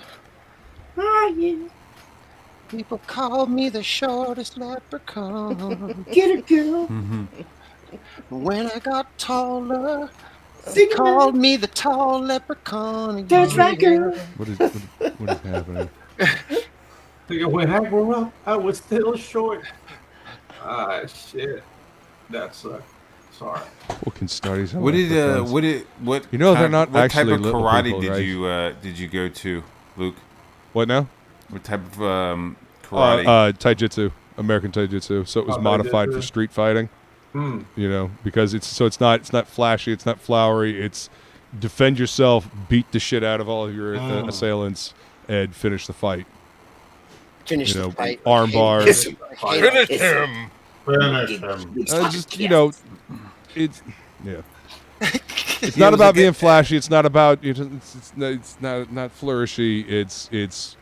people called me the shortest leprechaun. Get it, girl. When I got taller, they called me the tall leprechaun. That's right, girl. What is happening? When I grew up, I was still short. Ah, shit. That sucked. Sorry. What can studies? What You know they're not what actually type of little karate people, right? did you go to, Luke? What now? What type of karate? Taijutsu, American Taijutsu. So it was modified for street fighting. Hmm. You know, because it's not flashy, it's not flowery. It's defend yourself, beat the shit out of all of your assailants, and finish the fight. Finish the fight. Arm bars. Finish him. Just it's It's not about being flashy. It's not about it's not flourishy. It's.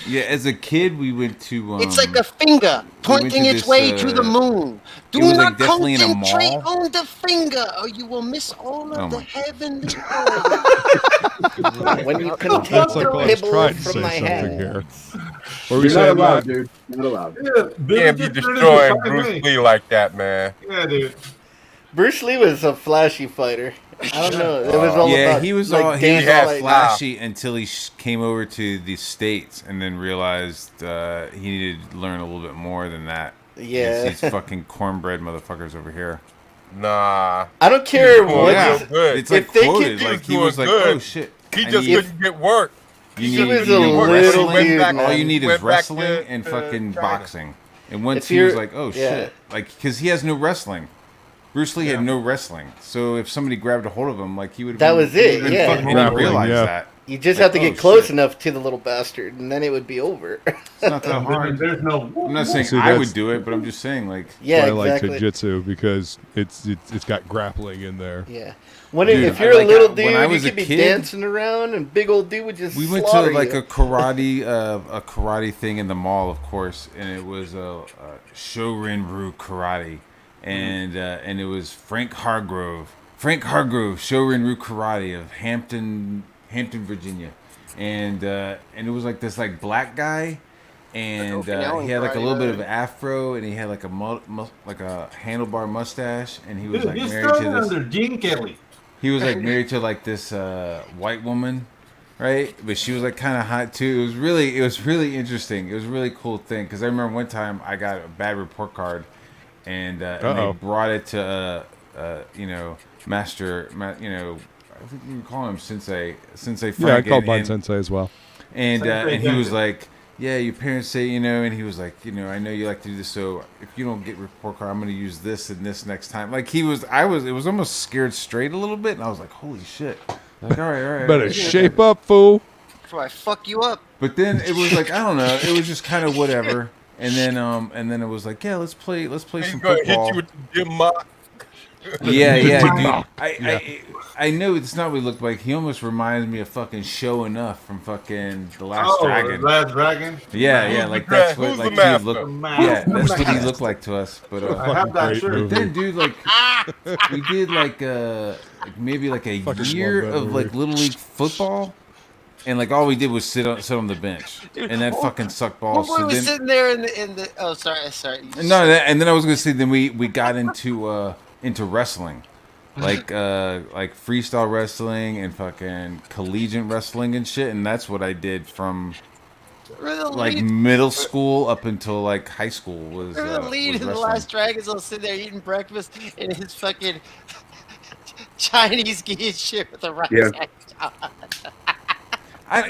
Yeah, as a kid, we went to. It's like a finger pointing its way to the moon. Do not concentrate on the finger, or you will miss all of the heavenly glory. When you can take the pebble from my hand. Here. You're not allowed, dude. Not allowed. Can't be destroying Bruce Lee like that, man. Yeah, dude. Bruce Lee was a flashy fighter. I don't know. It was all about, he was like, he was dance all like- flashy until he came over to the States and then realized he needed to learn a little bit more than that. Yeah. These fucking cornbread motherfuckers over here. Nah. I don't care what. It's like quoted. Like he was like, oh shit. He just couldn't get work. He was a little dude. All you need is wrestling and fucking boxing. And once he was like, oh shit. Like, because he has no wrestling. Bruce Lee had no wrestling, so if somebody grabbed a hold of him, like he would. That was it. Yeah. Fucking didn't realize that. You just have to get close enough to the little bastard, and then it would be over. It's not that hard. There's no. I'm not saying I would do it, but I'm just saying, like. Yeah, I like exactly. Jiu-Jitsu because it's got grappling in there. Yeah. When Dude, if you're a little dude, when I you was could a be kid, dancing around, and big old dude would just. We went to like a karate thing in the mall, of course, and it was a Shorin-ryu karate. And it was Frank Hargrove, Shorin-ryu Karate of Hampton, Virginia, and it was like this like black guy, and he had like a little bit of an afro, and he had like a handlebar mustache, and he was like married to this. Under Gene Kelly. He was like married to like this white woman, right? But she was like kind of hot too. It was really interesting. It was a really cool thing because I remember one time I got a bad report card. And they brought it to master, I think you can call him Sensei Frank. Yeah, I called mine Sensei as well. And he was like, yeah, your parents say, and he was like, I know you like to do this, so if you don't get report card, I'm going to use this and this next time. Like it was almost scared straight a little bit, and I was like, holy shit. Like, all right. Better shape up, fool. Before I fuck you up. But then it was like, I don't know, it was just kind of whatever. And then it was like, yeah, let's play some football. Hit you with the gym mock. Yeah, dude. I know it's not what he looked like. He almost reminds me of fucking Show Enough from fucking The Last Dragon. Last Dragon. Yeah, like that's what like he looked. Yeah, that's what he looked like to us. But I have that shirt. Then, dude, like we did like maybe like a year of like Little League football. And like all we did was sit on the bench, and that fucking sucked balls. So was sitting there in the. Oh, sorry. No, and then I was gonna say then we got into wrestling, like freestyle wrestling and fucking collegiate wrestling and shit, and that's what I did from like middle school up until like high school was. The lead in The Last Dragons will sit there eating breakfast in his fucking Chinese gi shit with a rice hat on.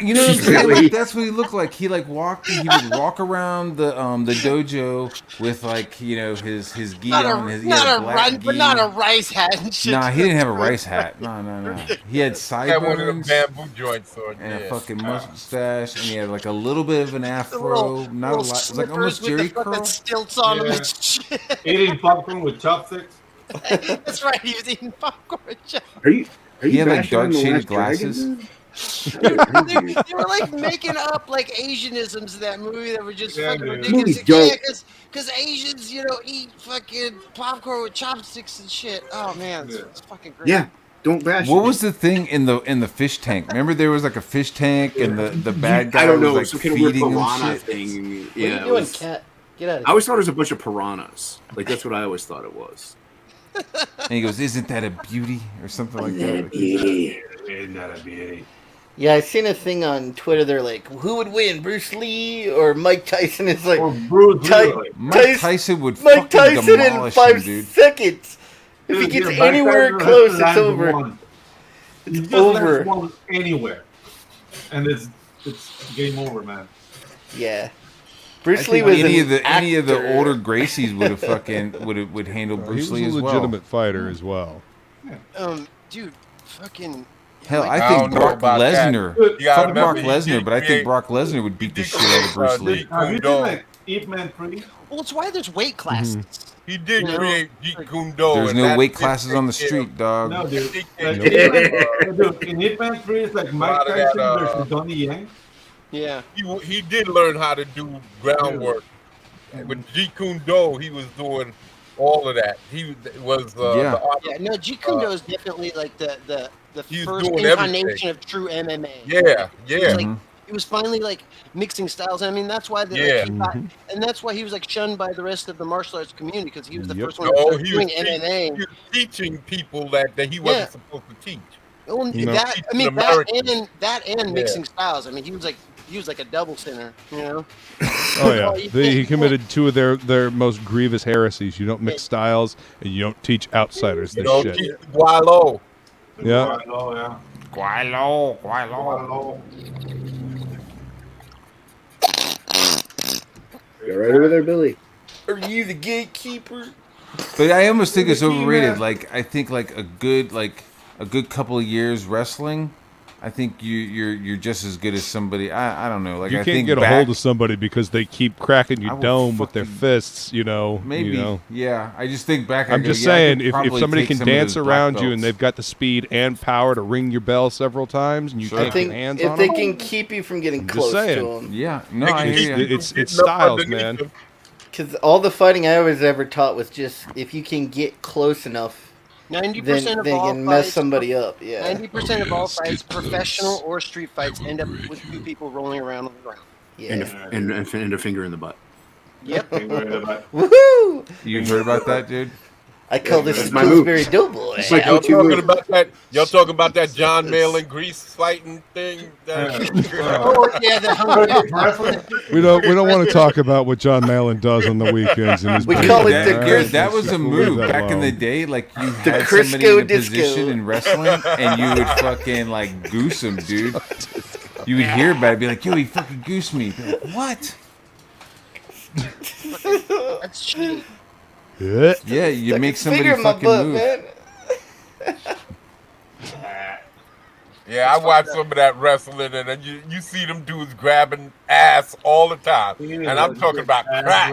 You know what I'm saying? Like, that's what he looked like. He like walked. He would walk around the dojo with like his gi on. Not a rice hat and shit. Nah, he didn't have a rice hat. No. He had sideburns. One of them bamboo joints on. And a fucking mustache, and he had like a little bit of an afro. Not a lot. Like almost Jerry curl. Stilts on him and shit. Eating popcorn with chopsticks. That's right. He was eating popcorn with chopsticks. Are you he had like dark shaded glasses. They were like making up like Asianisms in that movie that were just fucking ridiculous. Yeah, because Asians, eat fucking popcorn with chopsticks and shit. Oh man, it's fucking great. Yeah, don't bash. What was the thing in the fish tank? Remember there was like a fish tank and the bad guy was like feeding him shit. Thing. What are you doing, cat? Get out of here. I always thought it was a bunch of piranhas. Like that's what I always thought it was. And he goes, "Isn't that a beauty?" or something like that. Isn't that a beauty? Yeah, I seen a thing on Twitter. They're like, who would win, Bruce Lee or Mike Tyson? It's like, Mike Tyson would Mike fucking Tyson in demolish 5 him, dude. seconds. If he gets anywhere close, it's over. It's over. Anywhere, and it's game over, man. Yeah. Bruce Lee was any of the older Gracies would have fucking would handle Bruce Lee as well. He was a legitimate fighter as well. Dude, fucking. Hell, I think Brock Lesnar. Fuck Brock Lesnar, but I think Brock Lesnar would beat the shit out of Bruce Lee. Have you seen like Ip Man 3? Well, it's why there's weight classes. He did create Jeet Kune Do. There's no weight classes on the street, dog. No, dude. Dude, in Ip Man 3, it's like Mike Tyson versus Donnie Yang. Yeah. He did learn how to do groundwork. With Jeet Kune Do, he was doing all of that. He was no, Jeet Kune Do is definitely like the first incarnation of true MMA. Yeah. He was finally like mixing styles. I mean, that's why and that's why he was like shunned by the rest of the martial arts community, because he was the first one doing MMA. He was teaching people that he wasn't supposed to teach. Well, that and mixing styles. I mean, he was like a double center, you know. Oh yeah, he committed two of their most grievous heresies. You don't mix styles, and you don't teach outsiders this shit. Teach Gualo. Yeah. Gualo. Go right over there, Billy. Are you the gatekeeper? But I almost think it's overrated. Like I think like a good couple of years wrestling, I think you're just as good as somebody. I don't know. Like you I can't think get a hold of somebody because they keep cracking your dome with their fists. You know. Maybe. You know. Yeah. I just think back. I'm just saying, if somebody can dance around you and they've got the speed and power to ring your bell several times, and you take your hands on them, if they can keep you from getting close to them. Yeah. No, I hear you. It's styles, man. Because all the fighting I was ever taught was just if you can get close enough. 90% of they all can fights, mess somebody up. Yeah. 90% of all fights, professional or street fights, end up with two people rolling around on the ground. Yeah. And a finger in the butt. Yep. Woohoo! You heard about that, dude? I call this my Pillsbury Doughboy. Y'all talking about that John Mayle and Grease fighting thing? We don't want to talk about what John Malin does on the weekends. In his we call it the that was a move back in the day. Like you had somebody in a position in wrestling, and you would fucking like goose him, dude. You would hear about it, be like, "Yo, he fucking goosed me." Be like, what? That's cheating. Yeah, you make somebody fucking move. Yeah, I watch some of that wrestling, and then you see them dudes grabbing ass all the time. And I'm talking about crack.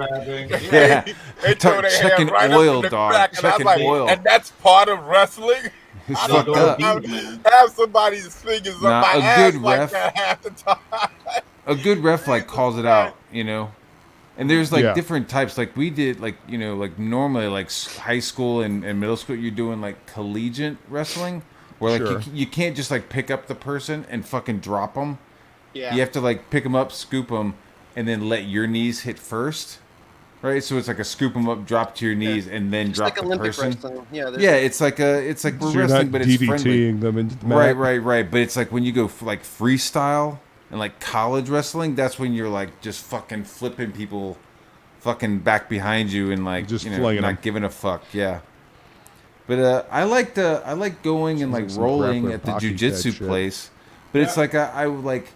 Yeah. They throw their hand right oil, up in the dog. crack, and I was like, oil. and that's part of wrestling? It's I don't fucked know up. have somebody's fingers up my a ass good like ref, that half the time. A good ref like calls it out, you know. And there's like Yeah. different types. Like we did, like you know, like normally like high school and middle school, you're doing like collegiate wrestling, where like you can't just like pick up the person and fucking drop them. Yeah. You have to like pick them up, scoop them, and then let your knees hit first. Right, so it's like a scoop them up, drop to your knees, and then It's drop like the Olympic person. wrestling. Yeah, It's like we're So you're wrestling, not but it's friendly. DDTing them into the mat. Right. But it's like when you go like freestyle and like college wrestling, that's when you're like just fucking flipping people, fucking back behind you and like Just you know, flinging not them. giving a fuck. Yeah. But I like going and like some rolling grappler at the pocky jujitsu type shit. place, but it's like I like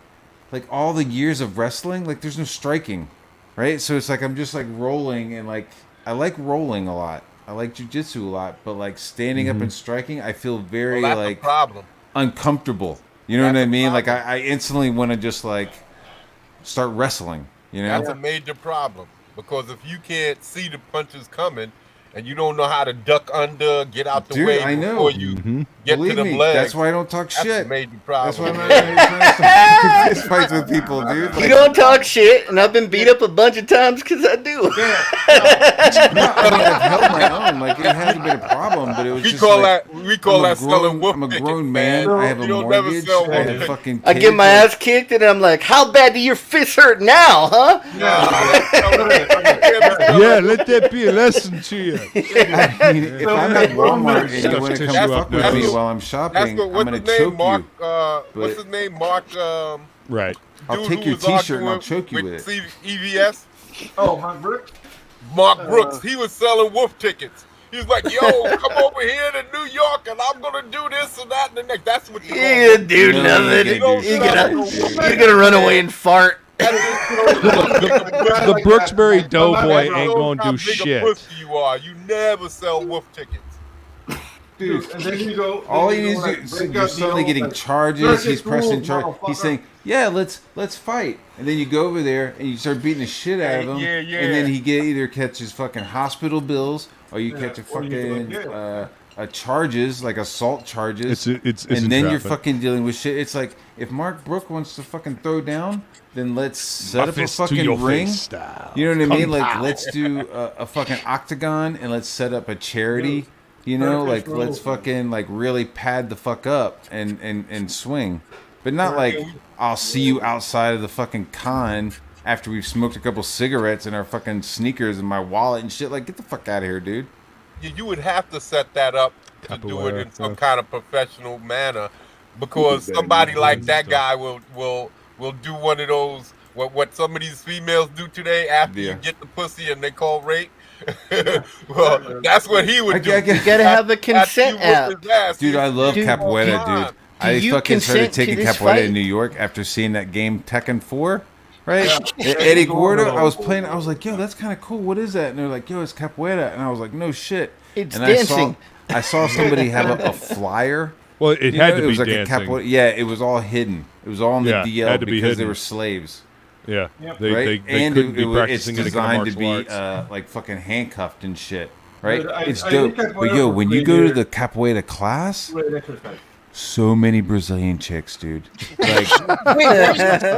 all the years of wrestling, like there's no striking, right? So it's like I'm just like rolling and like I like rolling a lot. I like jujitsu a lot, but like standing up and striking, I feel very Well, that's like the problem. uncomfortable. You know what I That's the mean? Like problem. I instantly want to just like start wrestling. You know? That's a major problem, because if you can't see the punches coming and you don't know how to duck under, get out the Dude, way I know. before you get Believe to them me, legs, that's why I don't talk that's shit. a major That's why problem. I'm not trying to start fist fights with people, dude. You don't talk shit, and I've been beat up a bunch of times because I do. I mean, I've held my own. Like it hasn't been a problem, but it was We just call like, that we call that selling wolf. I'm a grown man. I have a You don't never mortgage. sell I have wolf. fucking. I get my ass kicked, and I'm like, "How bad do your fists hurt now, huh?" Yeah, let that be a lesson to you. I mean, if I'm at Walmart and you want to come fuck with me while I'm shopping, I'm going to choke you. What's his name? Mark. Right. I'll take your T-shirt and I'll choke you with it. EVS. Oh, Mark Brooks. Mark Brooks. He was selling wolf tickets. He was like, "Yo, come over here to New York, and I'm gonna do this and that and the next." That's what you're gonna do. Nothing. You're gonna run away and fart. The Brooksbury Doughboy ain't gonna do shit. Pussy you are. You never sell wolf tickets. Dude, and then you go. all he needs to do, you're suddenly getting charges. He's pressing charges. He's saying, "Yeah, let's fight." And then you go over there and you start beating the shit out of him. Yeah. And then he either catches fucking hospital bills or you catch a fucking charges, like assault charges. It's and then you're fucking dealing with shit. It's like, if Mark Brook wants to fucking throw down, then let's set up a fucking ring. You know what I mean? Like, let's do a fucking octagon and let's set up a charity. You know, like, let's fucking, like, really pad the fuck up and swing. But not like, I'll see you outside of the fucking con after we've smoked a couple cigarettes and our fucking sneakers and my wallet and shit. Like, get the fuck out of here, dude. You would have to set that up to do it in some kind of professional manner, because somebody like that guy will do one of those, what some of these females do today after you get the pussy and they call rape. Well, that's what he would do. You gotta have a consent app. Dude, I love capoeira, dude. I fucking started taking capoeira in New York after seeing that game Tekken 4, right? Eddie Gordo, I was playing, I was like, yo, that's kind of cool. What is that? And they're like, yo, it's capoeira. And I was like, no shit. It's and dancing. I saw somebody have a flyer. Well, it had to be like dancing. Yeah, it was all hidden. It was all in the DL had to be because hidden. they were slaves. Yeah, right? They couldn't be practicing it's designed to be like fucking handcuffed and shit, right? It's dope. But yo, when you go to the capoeira class, so many Brazilian chicks, dude. Like, wait,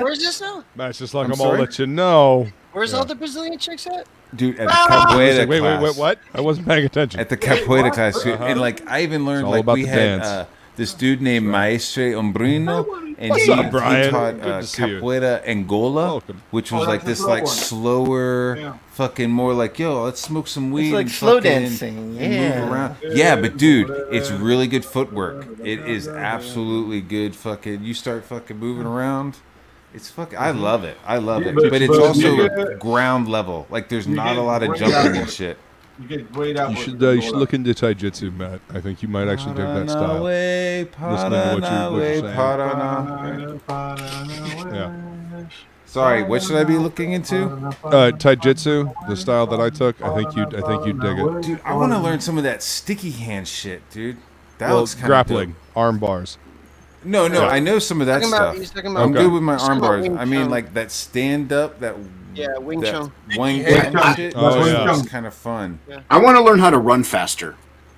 where's this now? It's just like I'm gonna let you know. Where's all the Brazilian chicks at? Dude, at the capoeira class. Wait, what? I wasn't paying attention. At the capoeira class, and like I even learned, like we had this dude named Maestre Ombrino, and he taught capoeira Angola, which was like this like slower, fucking more like, yo, let's smoke some weed. It's like and slow fucking dancing, and move around. Yeah, but dude, it's really good footwork. It is absolutely good. Fucking, you start fucking moving around. It's fucking. I love it. I love it. But it's also ground level. Like there's not a lot of jumping and shit. You get grayed out. You should look into taijutsu, Matt. I think you might actually dig that style. Listening to what you're saying. Yeah. Sorry, what should I be looking into? Taijutsu, the style that I took. I think you'd dig it. Dude, I want to learn some of that sticky hand shit, dude. That looks kind of grappling, arm bars. No, I know some of that stuff. I'm good with my arm bars. I mean, like that stand up, Wing Chun. Wing Chun shit. Oh, yeah. That's kind of fun. Yeah. I want to learn how to run faster.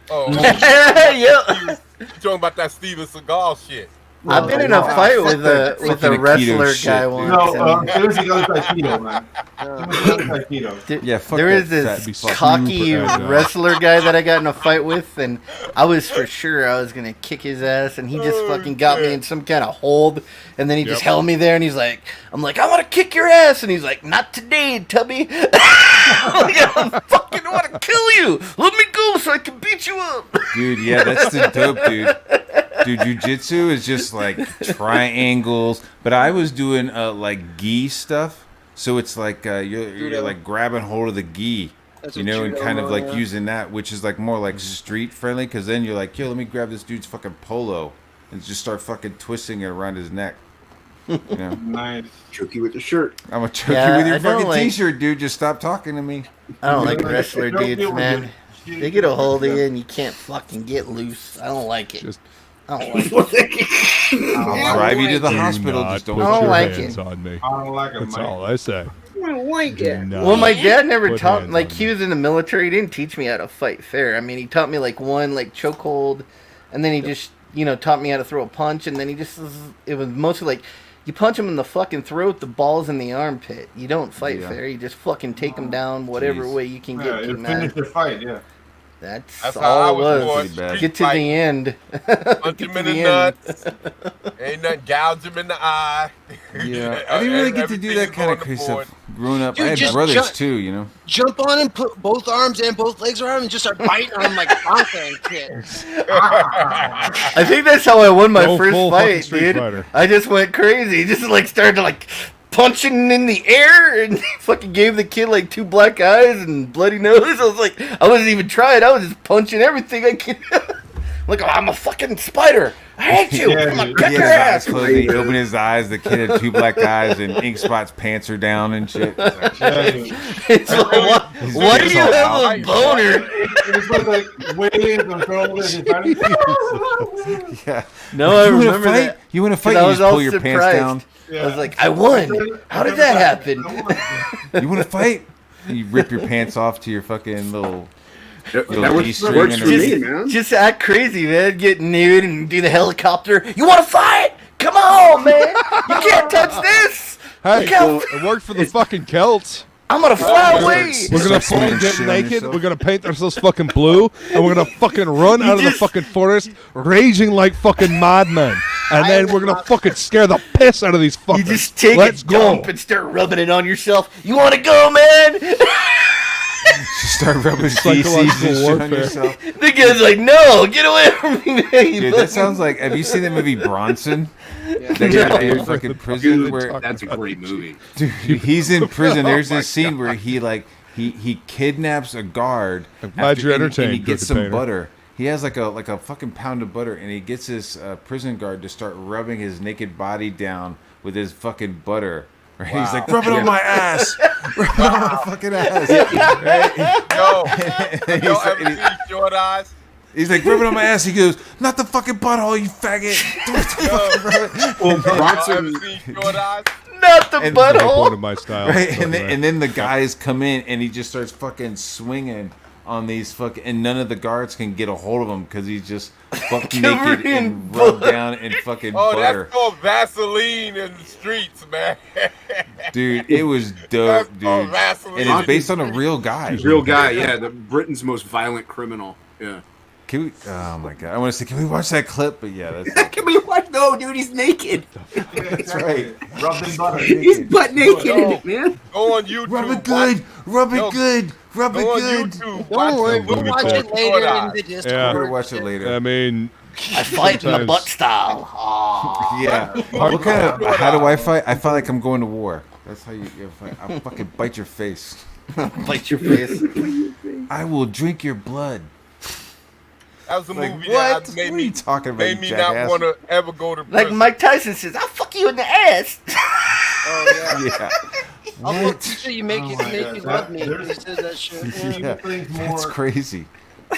Oh, yeah. You talking about that Steven Seagal shit? I've been in a fight with a wrestler guy once. No, it was Aikido, man. Yeah, there is this cocky wrestler guy that I got in a fight with, and I was for sure I was gonna kick his ass, and he just fucking got me in some kind of hold, and then he just held me there, and he's like, I'm like, I want to kick your ass, and he's like, not today, Tubby. I fucking want to kill you. Let me go so I can beat you up. Dude, yeah, that's the dope, dude. Dude, jiu-jitsu is just like triangles, but I was doing like gi stuff, so it's like you're like grabbing hold of the gi, you know, and kind of like using that, which is like more like street friendly, because then you're like, yo, let me grab this dude's fucking polo and just start fucking twisting it around his neck. You know? Nice. Choke you with the shirt. I'm gonna choke you with your fucking t-shirt, dude. Just stop talking to me. I don't like wrestler dudes, man. They get a hold of you and you can't fucking get loose. I don't like it. I don't like it. I'll drive you to the hospital. Just don't put your hands on me. I don't like it, That's Mike. all I say. I don't like it. Well, my dad never taught, like, he was in the military. He didn't teach me how to fight fair. I mean, he taught me, like, one, like, chokehold, and then he just, you know, taught me how to throw a punch, and then it was mostly, like, you punch him in the fucking throat, the ball's in the armpit. You don't fight fair. You just fucking take him down whatever way you can get to, man. Finish your fight, yeah. That's how all I it was. was. Get to the end. Punch him in the nuts. Ain't nothing. Gouge him in the eye. Yeah, I didn't really get to do that kind of crazy stuff growing up. Dude, I had brothers too, you know. Jump on him, put both arms and both legs around him, and just start biting on him like Bonka and shit. I think that's how I won my first fight, dude. Fighter. I just went crazy. Just like started like punching in the air and fucking gave the kid like 2 black eyes and bloody nose. I was like, I wasn't even trying. I was just punching everything I could. Like, oh, I'm a fucking spider. I hate you. I'm gonna cut your ass. He opened his eyes. The kid had 2 black eyes, and Ink Spot's pants are down and shit. It's like, why do you have a boner? It's like waiting control. Yeah. No, I remember that. You want to fight? I You was just all pull your pants surprised. down. Yeah. I was like, I won. How did that happen? You want to fight? You rip your pants off to your fucking little. That works for me, man. Just act crazy, man. Get nude and do the helicopter. You want to fight? Come on, man. You can't touch this. Hey, it worked for the fucking Celts. I'm gonna fly away. We're gonna fucking get naked. We're gonna paint ourselves fucking blue, and we're gonna fucking run out of the fucking forest, raging like fucking madmen. And then we're gonna fucking scare the piss out of these fuckers. You just take Let's a go. dump and start rubbing it on yourself. You want to go, man? Just start rubbing feces and shit on yourself. The guy's like, no, get away from me, man. Dude, that sounds like. Have you seen the movie Bronson? That guy in fucking prison. Where That's a great movie. Dude, he's in prison. There's this scene where he kidnaps a guard. I'm glad you're entertained. And he gets Crooked some Painter. butter. He has like a fucking pound of butter, and he gets this prison guard to start rubbing his naked body down with his fucking butter. Right? Wow. He's like, rub it on my ass. Rub it on my fucking ass. Right? Yo, ever seen Short Eyes? He's like, rub it on my ass. He goes, not the fucking butthole, you faggot. Bronson, Ever seen Short Eyes? Not the One butthole. of my styles. Right? And then the guys come in, and he just starts fucking swinging on these fucking, and none of the guards can get a hold of him because he's just fucking naked and rubbed down in fucking butter. That's called Vaseline in the streets, man. Dude, it was dope, dude. And it's based on a real guy. Real guy, yeah. The Britain's most violent criminal. Yeah. Can we? Oh my god! I want to say, can we watch that clip? But yeah, that's. Can we watch? No, dude, he's naked. That's right. Rubbing butter. He's butt naked in it, man. Go on YouTube. Rub it good. Rub it good. Rub it Go on good. YouTube. Don't worry, Watch we'll watch it later in the Discord. Yeah. We're gonna watch it later. I mean, I fight in the butt style. Oh. Yeah. What kind of? How do I fight? I fight like I'm going to war. That's how you fight. I'll fucking bite your face. Bite your face. I will drink your blood. That was a Like, movie what? that made What are you me talking about, made me you not jackass? want to ever go to Like prison. Mike Tyson says, I'll fuck you in the ass. Oh yeah. Yeah. I'll What? teach you make you God. love me. There's- He says that shit. Yeah. Things That's more. crazy.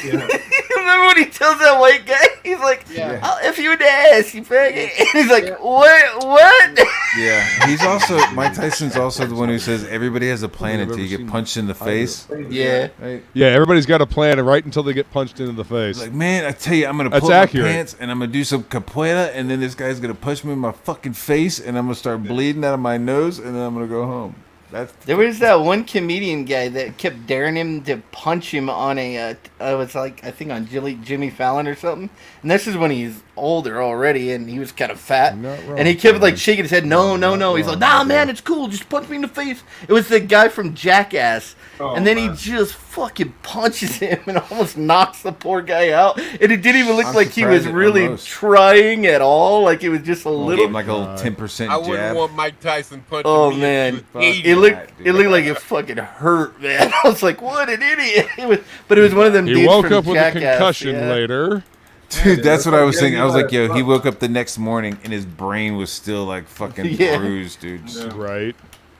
Yeah. Remember when he tells that white guy? He's like, Yeah. I'll F you in the ass, you faggot. And he's like, what? Yeah. He's also Mike Tyson's also the one who says everybody has a plan until you get punched in the face. Yeah. Right? yeah, everybody's got a plan right until they get punched into the face. He's like, man, I tell you, I'm gonna That's pull accurate. my pants and I'm gonna do some capoeira, and then this guy's gonna punch me in my fucking face, and I'm gonna start bleeding out of my nose, and then I'm gonna go home. That's There was that one comedian guy that kept daring him to punch him on it was like, I think on Jimmy Fallon or something. And this is when he's older already and he was kind of fat. Not wrong, And he kept like George. shaking his head, no. He's like, nah, man, it's cool. Just punch me in the face. It was the guy from Jackass. Oh, and then man. he just fucking punches him and almost knocks the poor guy out. And it didn't even look I'm like he was surprised at really almost. trying at all. Like it was just a gave little. him like a little 10% I wouldn't jab. want Mike Tyson punching Oh me. man, Fuck it looked that, dude. it looked like it fucking hurt, man. I was like, what an idiot! But it was one of them. He dudes woke from up with Jackass, a concussion yeah. later. Dude, that's what I was thinking. I was like, yo, he woke up the next morning and his brain was still like fucking Yeah. bruised, dude. Right.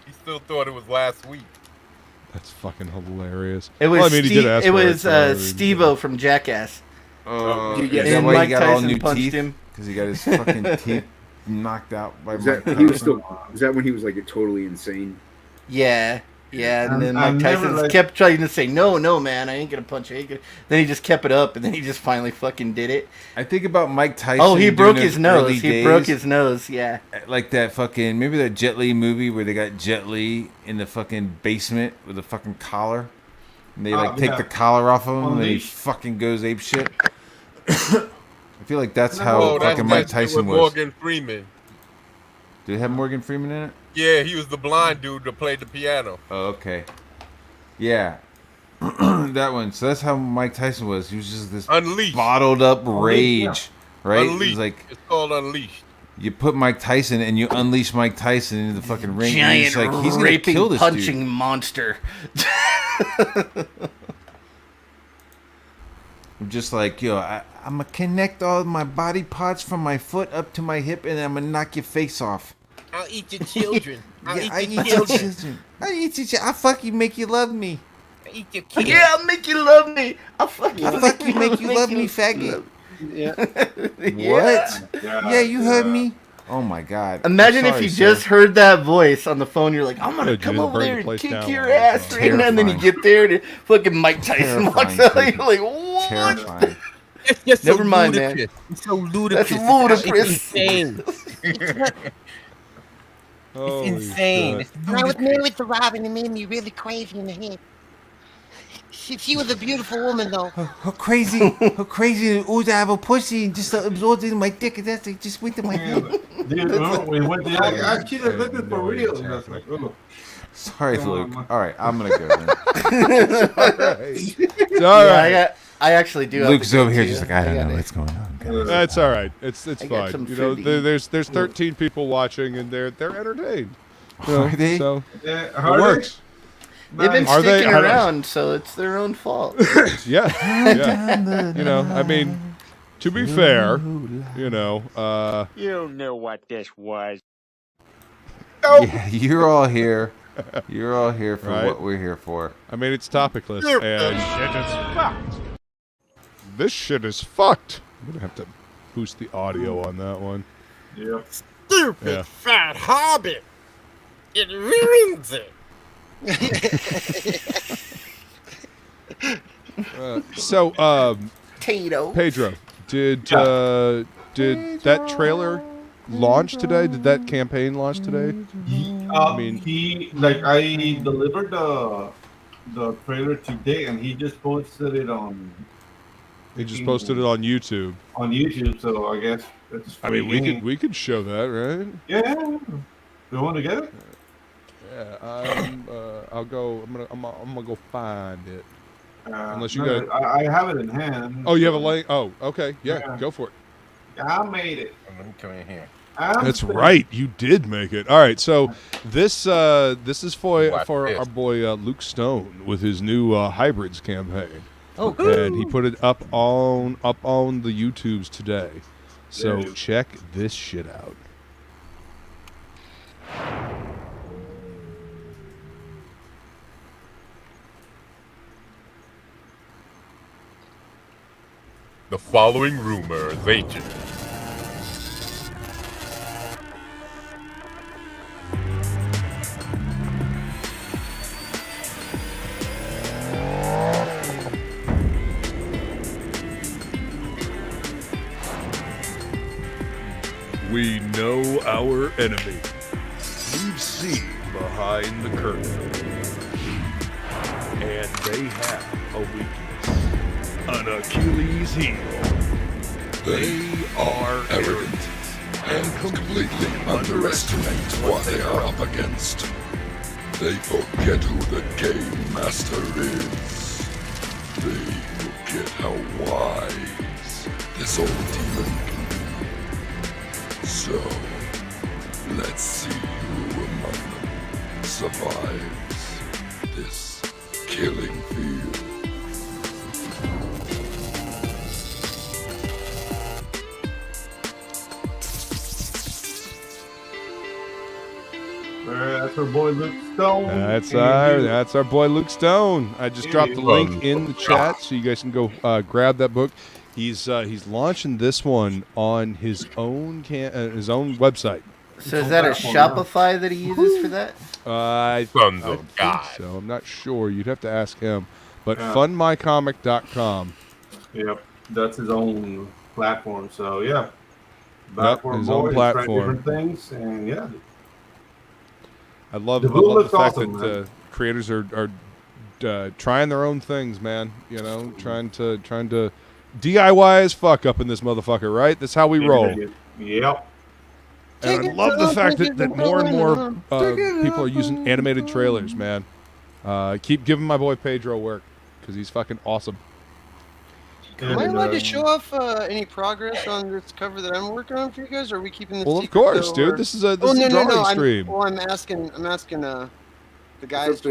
He still thought it was last week. That's fucking hilarious. It was Well, I mean, he did ask it for was so I mean, Steve-O from Jackass. Dude, Is that And why Mike he got all Tyson new punched teeth? him. Because he got his fucking teeth knocked out by Is Mike that, he was Tyson. still. Is that when he was like totally insane? Yeah. And then I've Mike never, Tyson like- kept trying to say, no, man, I ain't gonna punch you. Then he just kept it up, and then he just finally fucking did it. I think about Mike Tyson. Oh, he broke during his those early nose. He days, broke his nose. Yeah. like that fucking, maybe that Jet Li movie where they got Jet Li in the fucking basement with a fucking collar. And they like take the collar off of him and he Unleashed. fucking goes ape shit. I feel like that's how fucking Mike Tyson was. Morgan Freeman. Did it have Morgan Freeman in it? Yeah, he was the blind dude that played the piano. Oh, okay. Yeah. That one. So that's how Mike Tyson was. He was just this Unleashed. bottled up rage, right? Unleashed. It was like It's called Unleashed. you put Mike Tyson and you unleash Mike Tyson into the fucking ring. And Giant he's like, he's gonna raping, kill this punching dude. monster. I'm just like, yo, I'm gonna connect all my body parts from my foot up to my hip, and I'm gonna knock your face off. I'll eat your children. I eat your children. I eat your children. I fuck you, make you love me. I eat your kids. Yeah, I'll make you love me. I'll fuck you. I fuck you, make you love me, faggot. Yeah. What? Yeah, you heard me. Oh my god. Imagine I'm if you sorry, just heard that voice on the phone. You're like, I'm gonna Yeah, come dude, over burn there the and place kick down. your ass right now. And then you get there and fucking Mike Tyson walks out. You're like, what? Terrifying. It's just Never so mind, ludicrous. man. It's so ludicrous. That's ludicrous. It's insane. Holy It's insane. shit. It's When I was married to Robin, it made me really crazy in the head. She was a beautiful woman, though. How crazy oh, to have a pussy and just absorb it in my dick, and that's like, just went to my head. Dude, we went there. I cheated looking for real. And I was like, oh. Sorry, Luke. All right, I'm gonna go. Man. It's all right. I actually do. Luke's have to go over here too. just like, I don't know gotta- what's going on. guys." That's all right. It's I got some fine. You know, foodie. there's 13 people watching, and they're entertained. You know, Are they? So Yeah, it how are works. They've been Are they- sticking I don't- around, so it's their own fault. Yeah. Yeah. You know, I mean, to be fair, you know, You knew what this was. Yeah, you're all here. You're all here for Right. what we're here for. I mean, it's TOPicLESS, and this shit is fucked. I'm gonna have to boost the audio on that one. Yeah. Stupid Yeah. fat hobbit. It ruins it. So, Tato. Pedro, did that trailer launch today? Did that campaign launch today? I delivered the trailer today, and he just posted it on. He just posted it on YouTube. On YouTube, so I guess it's. I mean, we could show that, right? Yeah. You want to get it? Yeah. I'll go. I'm gonna go find it. Unless you no, got. I have it in hand. Oh, you have a link. Oh, okay. Yeah, go for it. I made it. Let me come in here. That's right. You did make it. All right. So this is for our boy Luke Stone with his new hybrids campaign. Oh, and he put it up on the YouTubes today. So check this shit out. The following rumor is ancient. We know our enemy. We've seen behind the curtain. And they have a weakness. An Achilles heel. They are arrogant and completely underestimate what they are up against. They forget who the game master is. They forget how wise this old demon can be. So, let's see who among them survives this killing field. That's our boy Luke Stone. That's our boy Luke Stone. I just dropped the link in the chat so you guys can go grab that book. He's launching this one on his own website. So is that a Shopify that he uses for that? I Sons think of God. so. I'm not sure. You'd have to ask him. But Yeah. fundmycomic.com. Yep, that's his own platform. So yeah, His own platform. Different things, and yeah. I love The the book looks fact awesome, that man. creators are trying their own things, man. You know, trying to DIY as fuck up in this motherfucker, right? That's how we roll. Yep. And I love the fact that more and more people are using animated trailers, man. Keep giving my boy Pedro work because he's fucking awesome. Am I allowed to show off any progress on this cover that I'm working on for you guys, or are we keeping this Well, of secret, course, though, dude. or- This is a Oh, no, drawing stream. I'm asking the guys.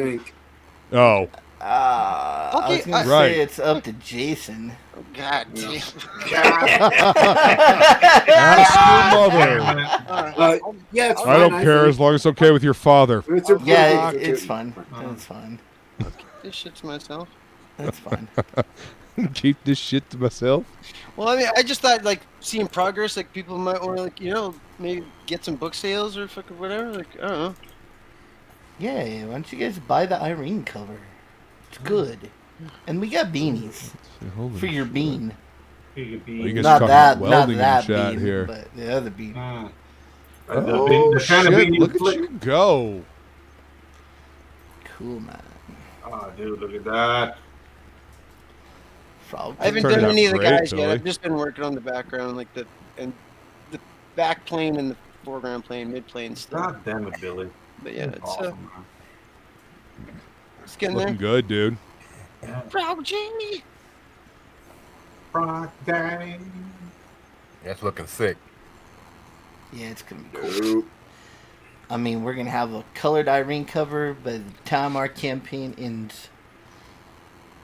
Oh. I was gonna Right. say it's up to Jason. Oh, God damn. Ask your mother. Yeah, it's I fine. don't care as long as it's okay with your father. Yeah, it's fine. It's fine. This shit to myself. That's fine. Keep this shit to myself. Well, I mean, I just thought, like, seeing progress, like, people might want to, like, you know, maybe get some book sales or fucking whatever. Like, I don't know. Yeah, why don't you guys buy the Irene cover? It's good. And we got beanies for your bean. Well, you guys Not are that, talking not welding that in chat bean, here. but the other bean. Oh, shit, look at you go. Cool, man. Oh, dude, look at that. I haven't done any of the guys yet. I've just been working on the background, like the back plane and the foreground plane, mid plane stuff. God damn it, Billy. But yeah, it's awesome, it's getting Looking there. good, dude. Proud Jamie. Friday. That's looking sick. Yeah, it's gonna be cool. I mean, we're gonna have a colored Irene cover by the time our campaign ends.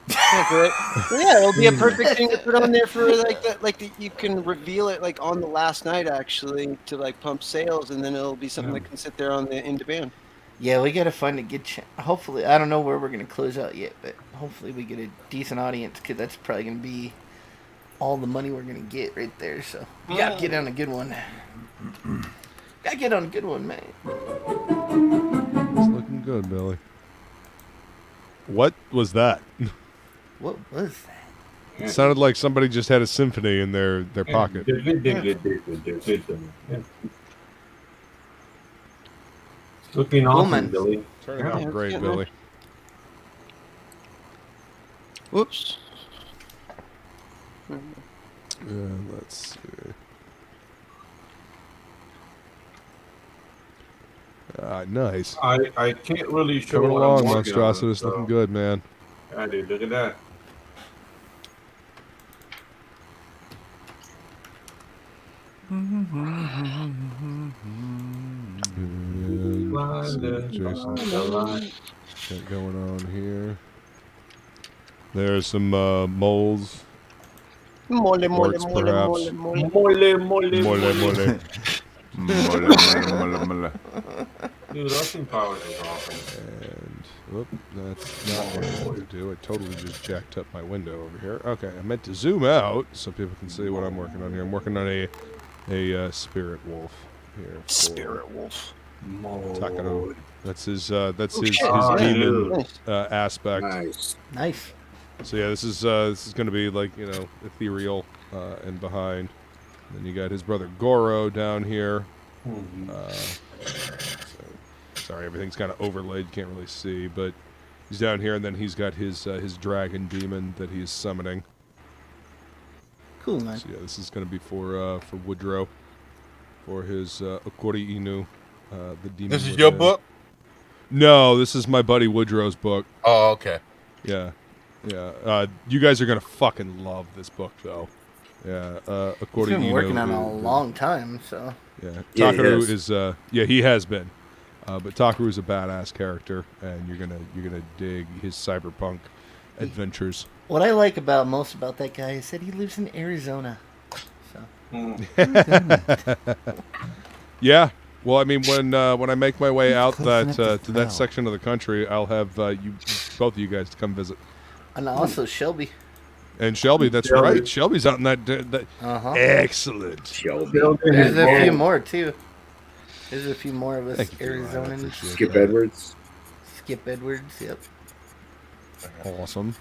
Yeah, it'll be a perfect thing to put on there for like that. Like you can reveal it like on the last night actually to like pump sales, and then it'll be something that can sit there on the in demand. Yeah, we gotta find a good. Hopefully, I don't know where we're gonna close out yet, but hopefully we get a decent audience because that's probably gonna be all the money we're gonna get right there. So we gotta get on a good one. Gotta get on a good one, man. It's looking good, Billy. What was that? What was that? It sounded like somebody just had a symphony in their pocket. Looking awesome, Billy. Turning out great, Billy. Whoops. Let's see. Nice. I can't really show Coming what along, I'm working on, Monstrosity. It's so- looking good, man. Yeah, dude, look at that. And let's see what Jason's got going on here. There's some moles. Mole, mole, Orcs, mole, perhaps. mole, mole. Mole. Dude, Rushing Powers is awesome. And whoop, that's not what I wanted to do. I totally just jacked up my window over here. Okay, I meant to zoom out so people can see what I'm working on here. I'm working on a spirit wolf here. Spirit wolf. Takano. That's his his shit. demon aspect. Nice. So yeah, this is going to be like, you know, ethereal and behind. Then you got his brother Goro down here. Sorry, everything's kind of overlaid. You can't really see, but he's down here, and then he's got his dragon demon that he's summoning. Cool, man. So yeah, this is going to be for Woodrow, for his Okori Inu, the demon. This is your within. book? No, this is my buddy Woodrow's book. Oh, okay. Yeah, yeah. You guys are gonna fucking love this book, though. Yeah, He's been working on it a long time, so. Yeah, Yeah, he Takaru has. is yeah, he has been, but Takaru is a badass character, and you're gonna dig his cyberpunk adventures. What I like most about that guy is that he lives in Arizona. So. Yeah, well, I mean, when I make my way out to that section of the country, I'll have both of you guys to come visit. And also Shelby. And Shelby, that's Shelby. right. Shelby's out in that. Uh-huh. Excellent. Shelby. There's a few more too. There's a few more of us Thank you, Arizonans. Skip Edwards. Skip Edwards. Yep. Awesome.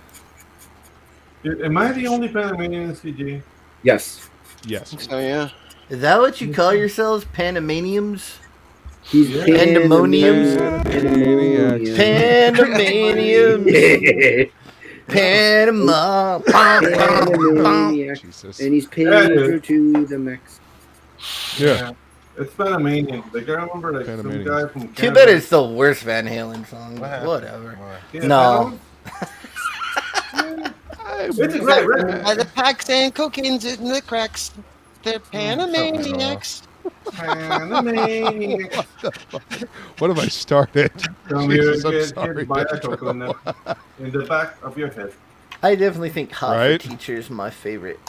Dude, am I the only Panamanian CG? Yes. Yes. Oh yeah. Is that what you call yourselves, Panamanians? He's Pandemoniums. Pandemoniums. Pandemoniac. Jesus. And he's Pedro to the max. Yeah. It's Panamanian. Like, I remember, like, some guy from Canada. Too bad it's the worst Van Halen song. But whatever. Yeah, No. It's a great record. By the packs and cocaine's in the cracks. They're Panamaniacs. Panamaniacs. What have I started? Jesus, I'm Get sorry. by a coconut in the back of your head. I definitely think Hot Right? for Teacher's my favorite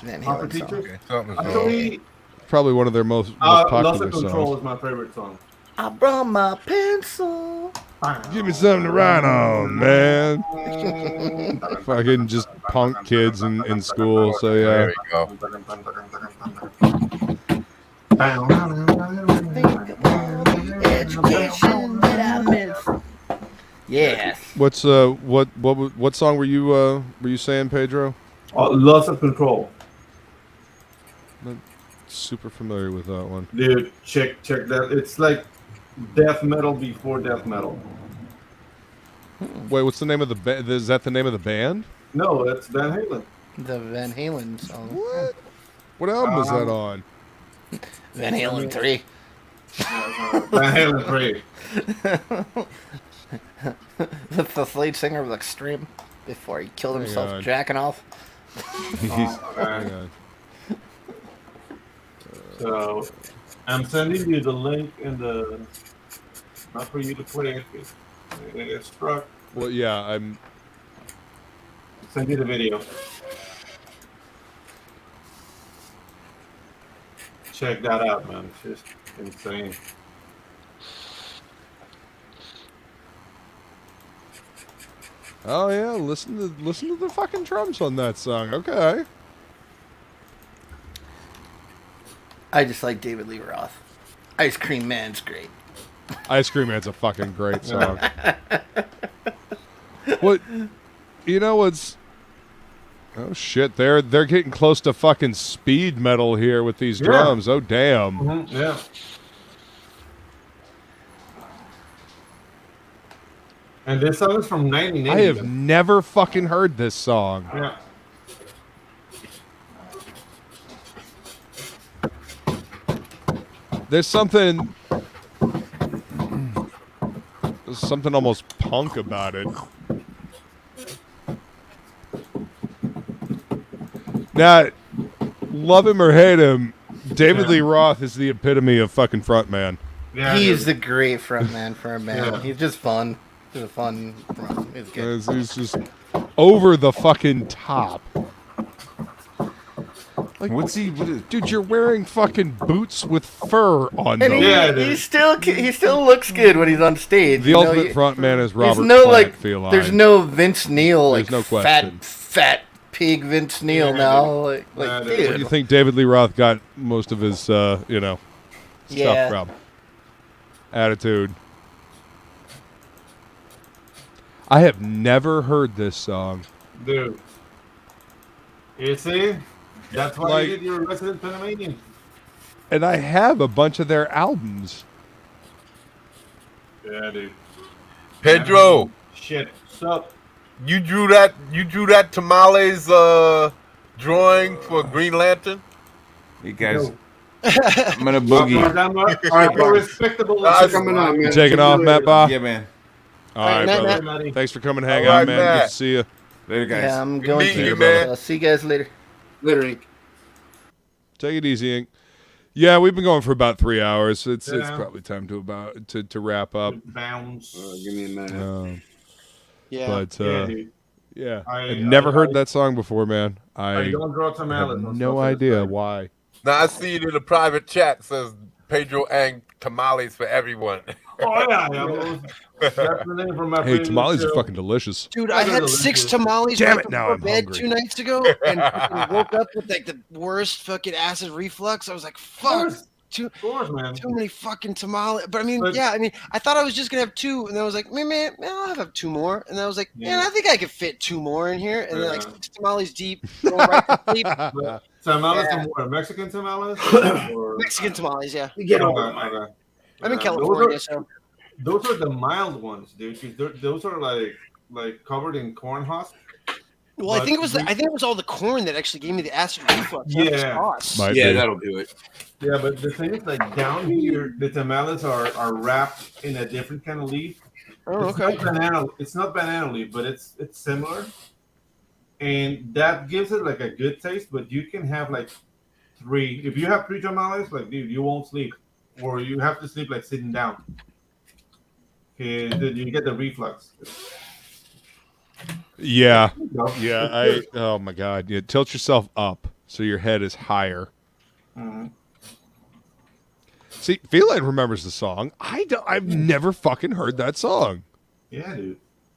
Van Hot for Halen song. Teachers? Something's wrong. Actually, Probably one of their most Loss popular of Control songs. is my favorite song. I brought my pencil. Give me something to write on, man. Fucking just punk kids in school, so yeah. There we go. Education that I missed. Yes. What song were you saying, Pedro? Loss of Control. Not super familiar with that one. Dude, check that. It's like death metal before death metal. Wait, what's the name of the band? Is that the name of the band? No, it's Van Halen. The Van Halen song. What? What album is that on? Van Halen 3. Van Halen 3. That's the lead singer of Extreme before he killed himself on. jacking off. Hang on. So, I'm sending you the link in the. Not for you to play it. It is struck. Well, yeah, I'm. Send you the video. Check that out, man. It's just insane. Oh yeah, listen to the fucking drums on that song. Okay. I just like David Lee Roth. Ice Cream Man's great. Ice Cream Man's a fucking great song. What? You know what's? Oh shit! They're getting close to fucking speed metal here with these drums. Oh damn! Mm-hmm. Yeah. And this song is from 1980. I have never fucking heard this song. Yeah. There's something almost punk about it. Now, love him or hate him, David Lee Roth is the epitome of fucking frontman. Yeah, He's the great frontman for a band. Yeah. He's just fun. He's a fun front. He's good. He's just over the fucking top. Like, What's he? dude, you're wearing fucking boots with fur on them. And he still looks good when he's on stage. The ultimate frontman is Robert Feline. There's no Vince Neil, There's no question. fat pig Vince Neil now. Like dude. Where do you think David Lee Roth got most of his, stuff from? Attitude. I have never heard this song. Dude. You see? That's why Like- you did your resident Panamanian. And I have a bunch of their albums. Yeah, dude. Pedro, Shit. Sup? you drew that tamales drawing for Green Lantern? You guys, I'm gonna boogie. All right, boss. Respectable. Coming on, man. You taking off, Matt Ba? Yeah, man. All right, Matt, brother. Thanks for coming and hang All out, right, man. Matt. Good to see you. Later, guys. Yeah, I'm Good going meeting to. you, man. I'll see you guys later. Literally. Take it easy, Ink. Yeah, we've been going for about 3 hours. It's Yeah. probably time to wrap up. Bounce. Give me a minute. Yeah. But Yeah, dude. yeah, I- I've never I- heard that song before, man. I I don't draw tamales. have on no stuff idea like why. Now I see it in the private chat. It says Pedro and tamales for everyone. that. Oh, yeah. That's the name for my Hey, favorite tamales are show. fucking delicious. Dude, I had 6 tamales Damn right it, now before I'm bed hungry. 2 nights ago, and fucking woke up with like the worst fucking acid reflux. I was like, "Fuck, too many fucking tamales." But I mean, I thought I was just gonna have 2, and then I was like, "Man, I'll have 2 more." And then I was like, "Man, I think I could fit 2 more in here." And then like 6 tamales deep, going right to sleep. Tamales Yeah. from where? Mexican tamales? Or... Mexican tamales, yeah. You get Okay, over okay. I'm in California, so those are the mild ones, dude. 'Cause those are like covered in corn husk. Well, I think it was all the corn that actually gave me the acid reflux. Yeah, that'll do it. Yeah, but the thing is, like down here, the tamales are wrapped in a different kind of leaf. Oh, it's okay. It's not banana leaf, but it's similar, and that gives it like a good taste. But you can have like 3. If you have 3 tamales, like dude, you won't sleep, or you have to sleep like sitting down. Okay, then you get the reflux. Yeah. Oh my God. Yeah, tilt yourself up so your head is higher. Mm-hmm. See, Feline remembers the song. I've never fucking heard that song. Yeah, dude.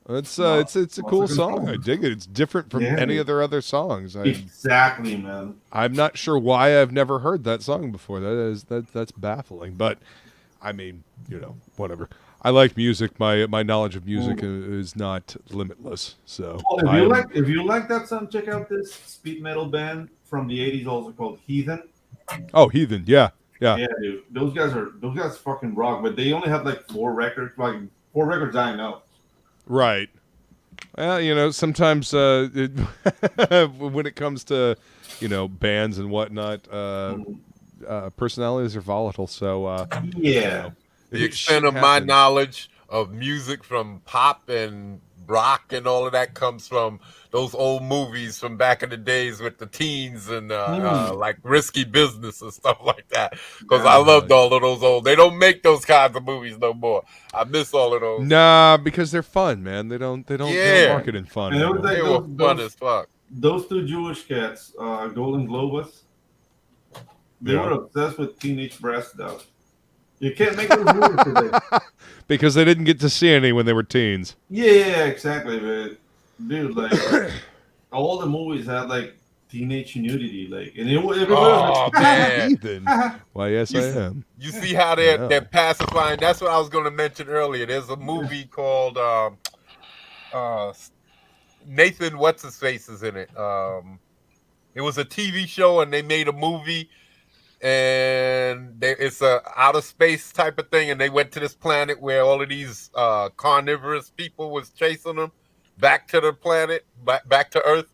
It's a cool song. I dig it. It's different from any of their other songs. Exactly, man. I'm not sure why I've never heard that song before. That's baffling. But I mean, whatever. I like music. My knowledge of music is not limitless. So if you like that song, check out this speed metal band from the 80s, also called Heathen. Oh, Heathen, yeah. Yeah, dude. Those guys fucking rock, but they only have like 4 records. Like 4 records I know. Right. Well, sometimes when it comes to bands and whatnot, personalities are volatile. So yeah. The extent of my knowledge of music from pop and rock and all of that comes from those old movies from back in the days with the teens and like Risky Business and stuff like that. Because I loved all of those old. They don't make those kinds of movies no more. I miss all of those. Nah, because they're fun, man. They don't market in fun. And they were fun as fuck. Those 2 Jewish cats, Golden Globus, they were obsessed with teenage breast stuff. You can't make those movies today. Because they didn't get to see any when they were teens. Yeah, exactly, man. Dude, like all the movies had like teenage nudity, like, and everybody was like, man. Ethan. Why, yes, I am. You see how they're pacifying? That's what I was going to mention earlier. There's a movie called Nathan What's His Face is in it. It was a TV show, and they made a movie. And it's a outer space type of thing, and they went to this planet where all of these carnivorous people was chasing them back to the planet, back to Earth.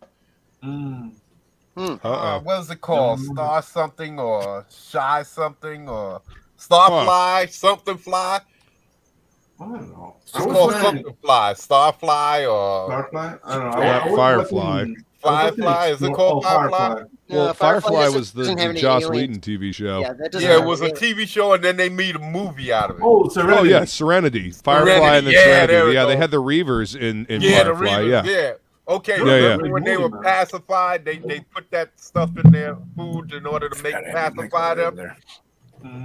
What is it called? Star something or Shy something or Starfly something fly? I don't know. It's called something fly, Starfly or Starfly. I don't know. Firefly. Firefly? Is it called Firefly? Well, Firefly was the Joss Whedon TV show. Yeah, it was a TV show, and then they made a movie out of it. Oh, Serenity. Oh, yeah, Serenity. Firefly and then Serenity. Yeah, they had the Reavers in Firefly. The Reavers, okay, remember when they were pacified, they put that stuff in their food in order to pacify them?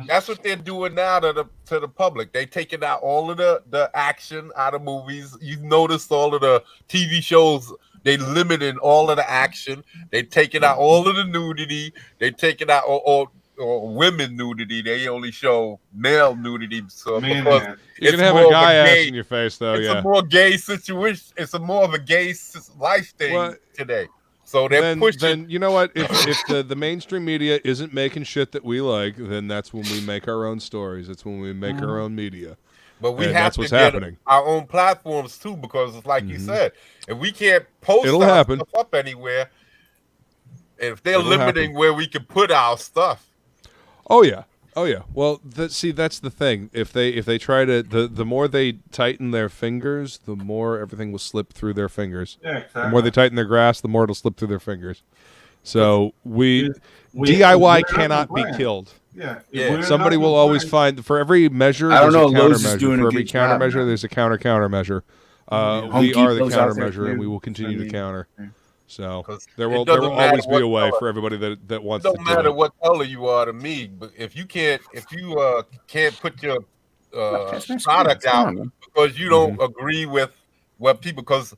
That's what they're doing now to the public. They taking out all of the action out of movies. You've noticed all of the TV shows, they limiting all of the action. They taking out all of the nudity. They taking out all women nudity. They only show male nudity. So because you can have a guy ass in your face, though. It's a more gay situation. It's a more of a gay life thing today. So they're pushing. Then you know what? If the mainstream media isn't making shit that we like, then that's when we make our own stories. That's when we make our own media. But we have to get our own platforms too, because it's like you said, if we can't post our stuff up anywhere, if they're limiting where we can put our stuff. Oh yeah. Well, that's the thing. If they try to, the more they tighten their fingers, the more everything will slip through their fingers. Yeah, exactly. The more they tighten their grasp, the more it'll slip through their fingers. So DIY cannot be killed. Yeah. Somebody will always find, for every measure, there's a countermeasure. For every countermeasure, there's a countermeasure. We are the countermeasure, and we will continue to counter. So there will always be a way for everybody that wants to do it. It don't matter what color you are to me, but if you can't put your product out because you don't agree with what people, because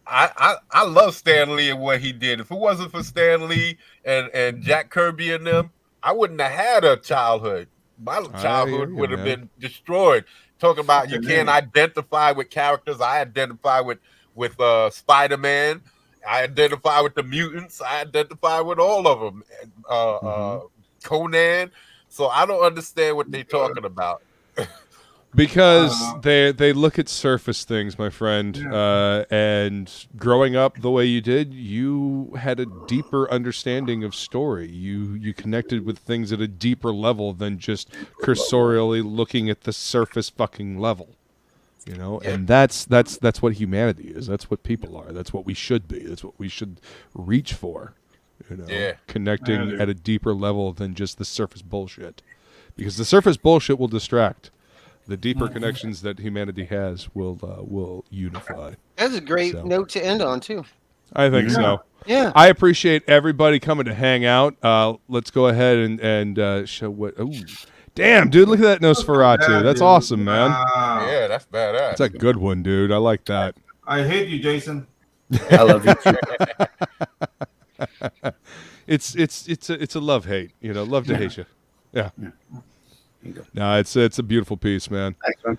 I love Stan Lee and what he did. If it wasn't for Stan Lee and Jack Kirby and them, I wouldn't have had a childhood. My childhood would have been destroyed. Talking about you can't identify with characters. I identify with Spider-Man. I identify with the mutants. I identify with all of them. Conan. So I don't understand what they're talking about. Because they look at surface things, my friend. And growing up the way you did, you had a deeper understanding of story. You connected with things at a deeper level than just cursorially looking at the surface fucking level. You know, and that's what humanity is. That's what people are. That's what we should be. That's what we should reach for. You know, connecting at a deeper level than just the surface bullshit. Because the surface bullshit will distract. The deeper connections that humanity has will unify. That's a great note to end on too. I think so. Yeah. I appreciate everybody coming to hang out. Let's go ahead and show what. Ooh. Damn, dude, look at that Nosferatu. That's awesome, man. Yeah, that's badass. That's a good one, dude. I like that. I hate you, Jason. I love you too. It's a love hate, you know, love to hate you. Yeah. No, it's a beautiful piece, man. Thanks, man.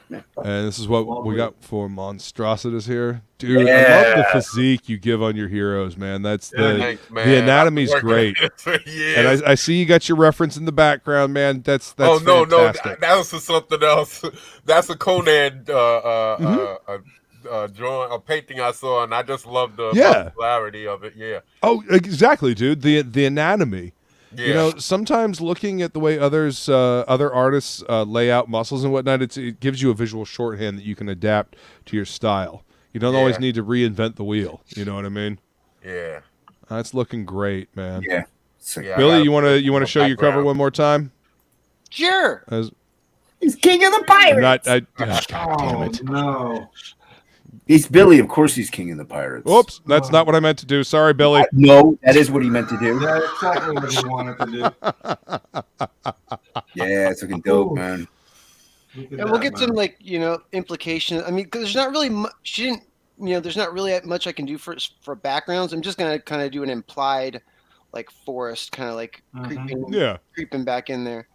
And this is what we got for Monstrositas here. Dude, I love the physique you give on your heroes, man. That's the anatomy's great. And I see you got your reference in the background, man. That's fantastic. That was for something else. That's a Conan drawing, a painting I saw, and I just love the popularity of it. Yeah. Oh, exactly, dude. The anatomy. Yeah. You know, sometimes looking at the way other artists lay out muscles and whatnot, it gives you a visual shorthand that you can adapt to your style. You don't always need to reinvent the wheel. You know what I mean? Yeah. That's looking great, man. Yeah. Billy, you want to show your cover one more time? Sure. He's king of the pirates. God damn it! No. He's Billy. Of course, he's king of the pirates. Oops, that's not what I meant to do. Sorry, Billy. No, that is what he meant to do. That's exactly what he wanted to do. Yeah, it's looking dope, man. And we'll get some implication. I mean, because there's not really much. There's not really much I can do for backgrounds. I'm just gonna kind of do an implied, forest, kind of creeping back in there.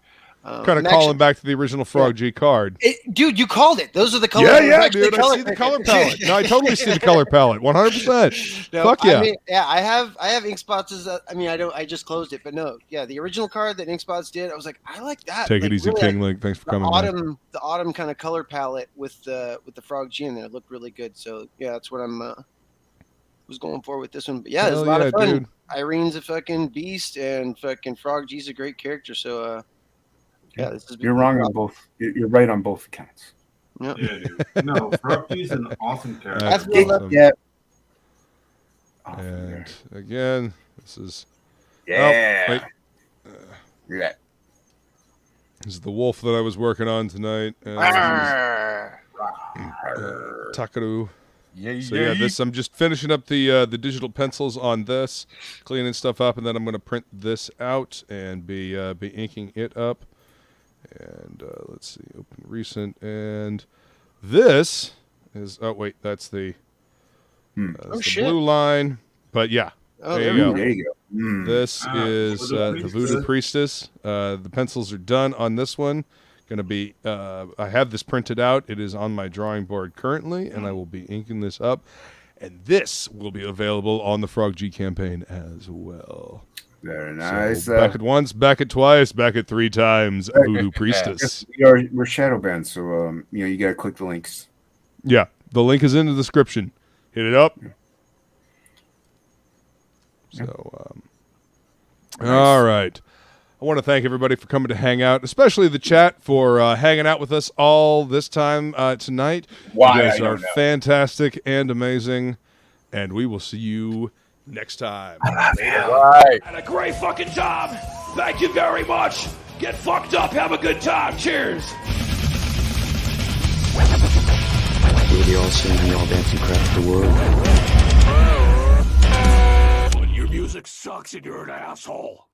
Kind of calling back to the original Frog G card. Dude, you called it. Those are the colors. Yeah, dude. I see the color palette. No, I totally see the color palette. 100%. No, Fuck yeah. I mean, I have ink spots. I just closed it, but no, yeah, the original card that ink spots did, I was like, I like that. Take it easy, really, King Link. Thanks for coming. The autumn kind of color palette with the Frog G in there looked really good. So yeah, that's what I'm was going for with this one. But yeah, it was a lot of fun. Dude. Irene's a fucking beast, and fucking Frog G's a great character. So yeah, you're wrong on both. You're right on both accounts. Yep. Yeah, dude. No, Froggy's an awesome character. Awesome. Yeah. And again, this is. Yeah. Oh, wait. This is the wolf that I was working on tonight. Takaru. So yeah, I'm just finishing up the digital pencils on this, cleaning stuff up, and then I'm going to print this out and be inking it up. And let's see, open recent, and this is that's the the blue line, but yeah, there you go. This is the Voodoo Priestess. The pencils are done on this one. Gonna be I have this printed out. It is on my drawing board currently, and I will be inking this up, and this will be available on the Frog G campaign as well. Very nice. So back at once, back at twice, back at 3 times. Voodoo Priestess. We're shadow banned, so you gotta click the links. Yeah, the link is in the description. Hit it up. So, nice. All right. I want to thank everybody for coming to hang out, especially the chat for hanging out with us all this time tonight. Why? You guys are fantastic and amazing, and we will see you next time. Right. Had a great fucking time. Thank you very much. Get fucked up. Have a good time. Cheers. Will you all sing me all dancing crap the world? When your music sucks and you're an asshole.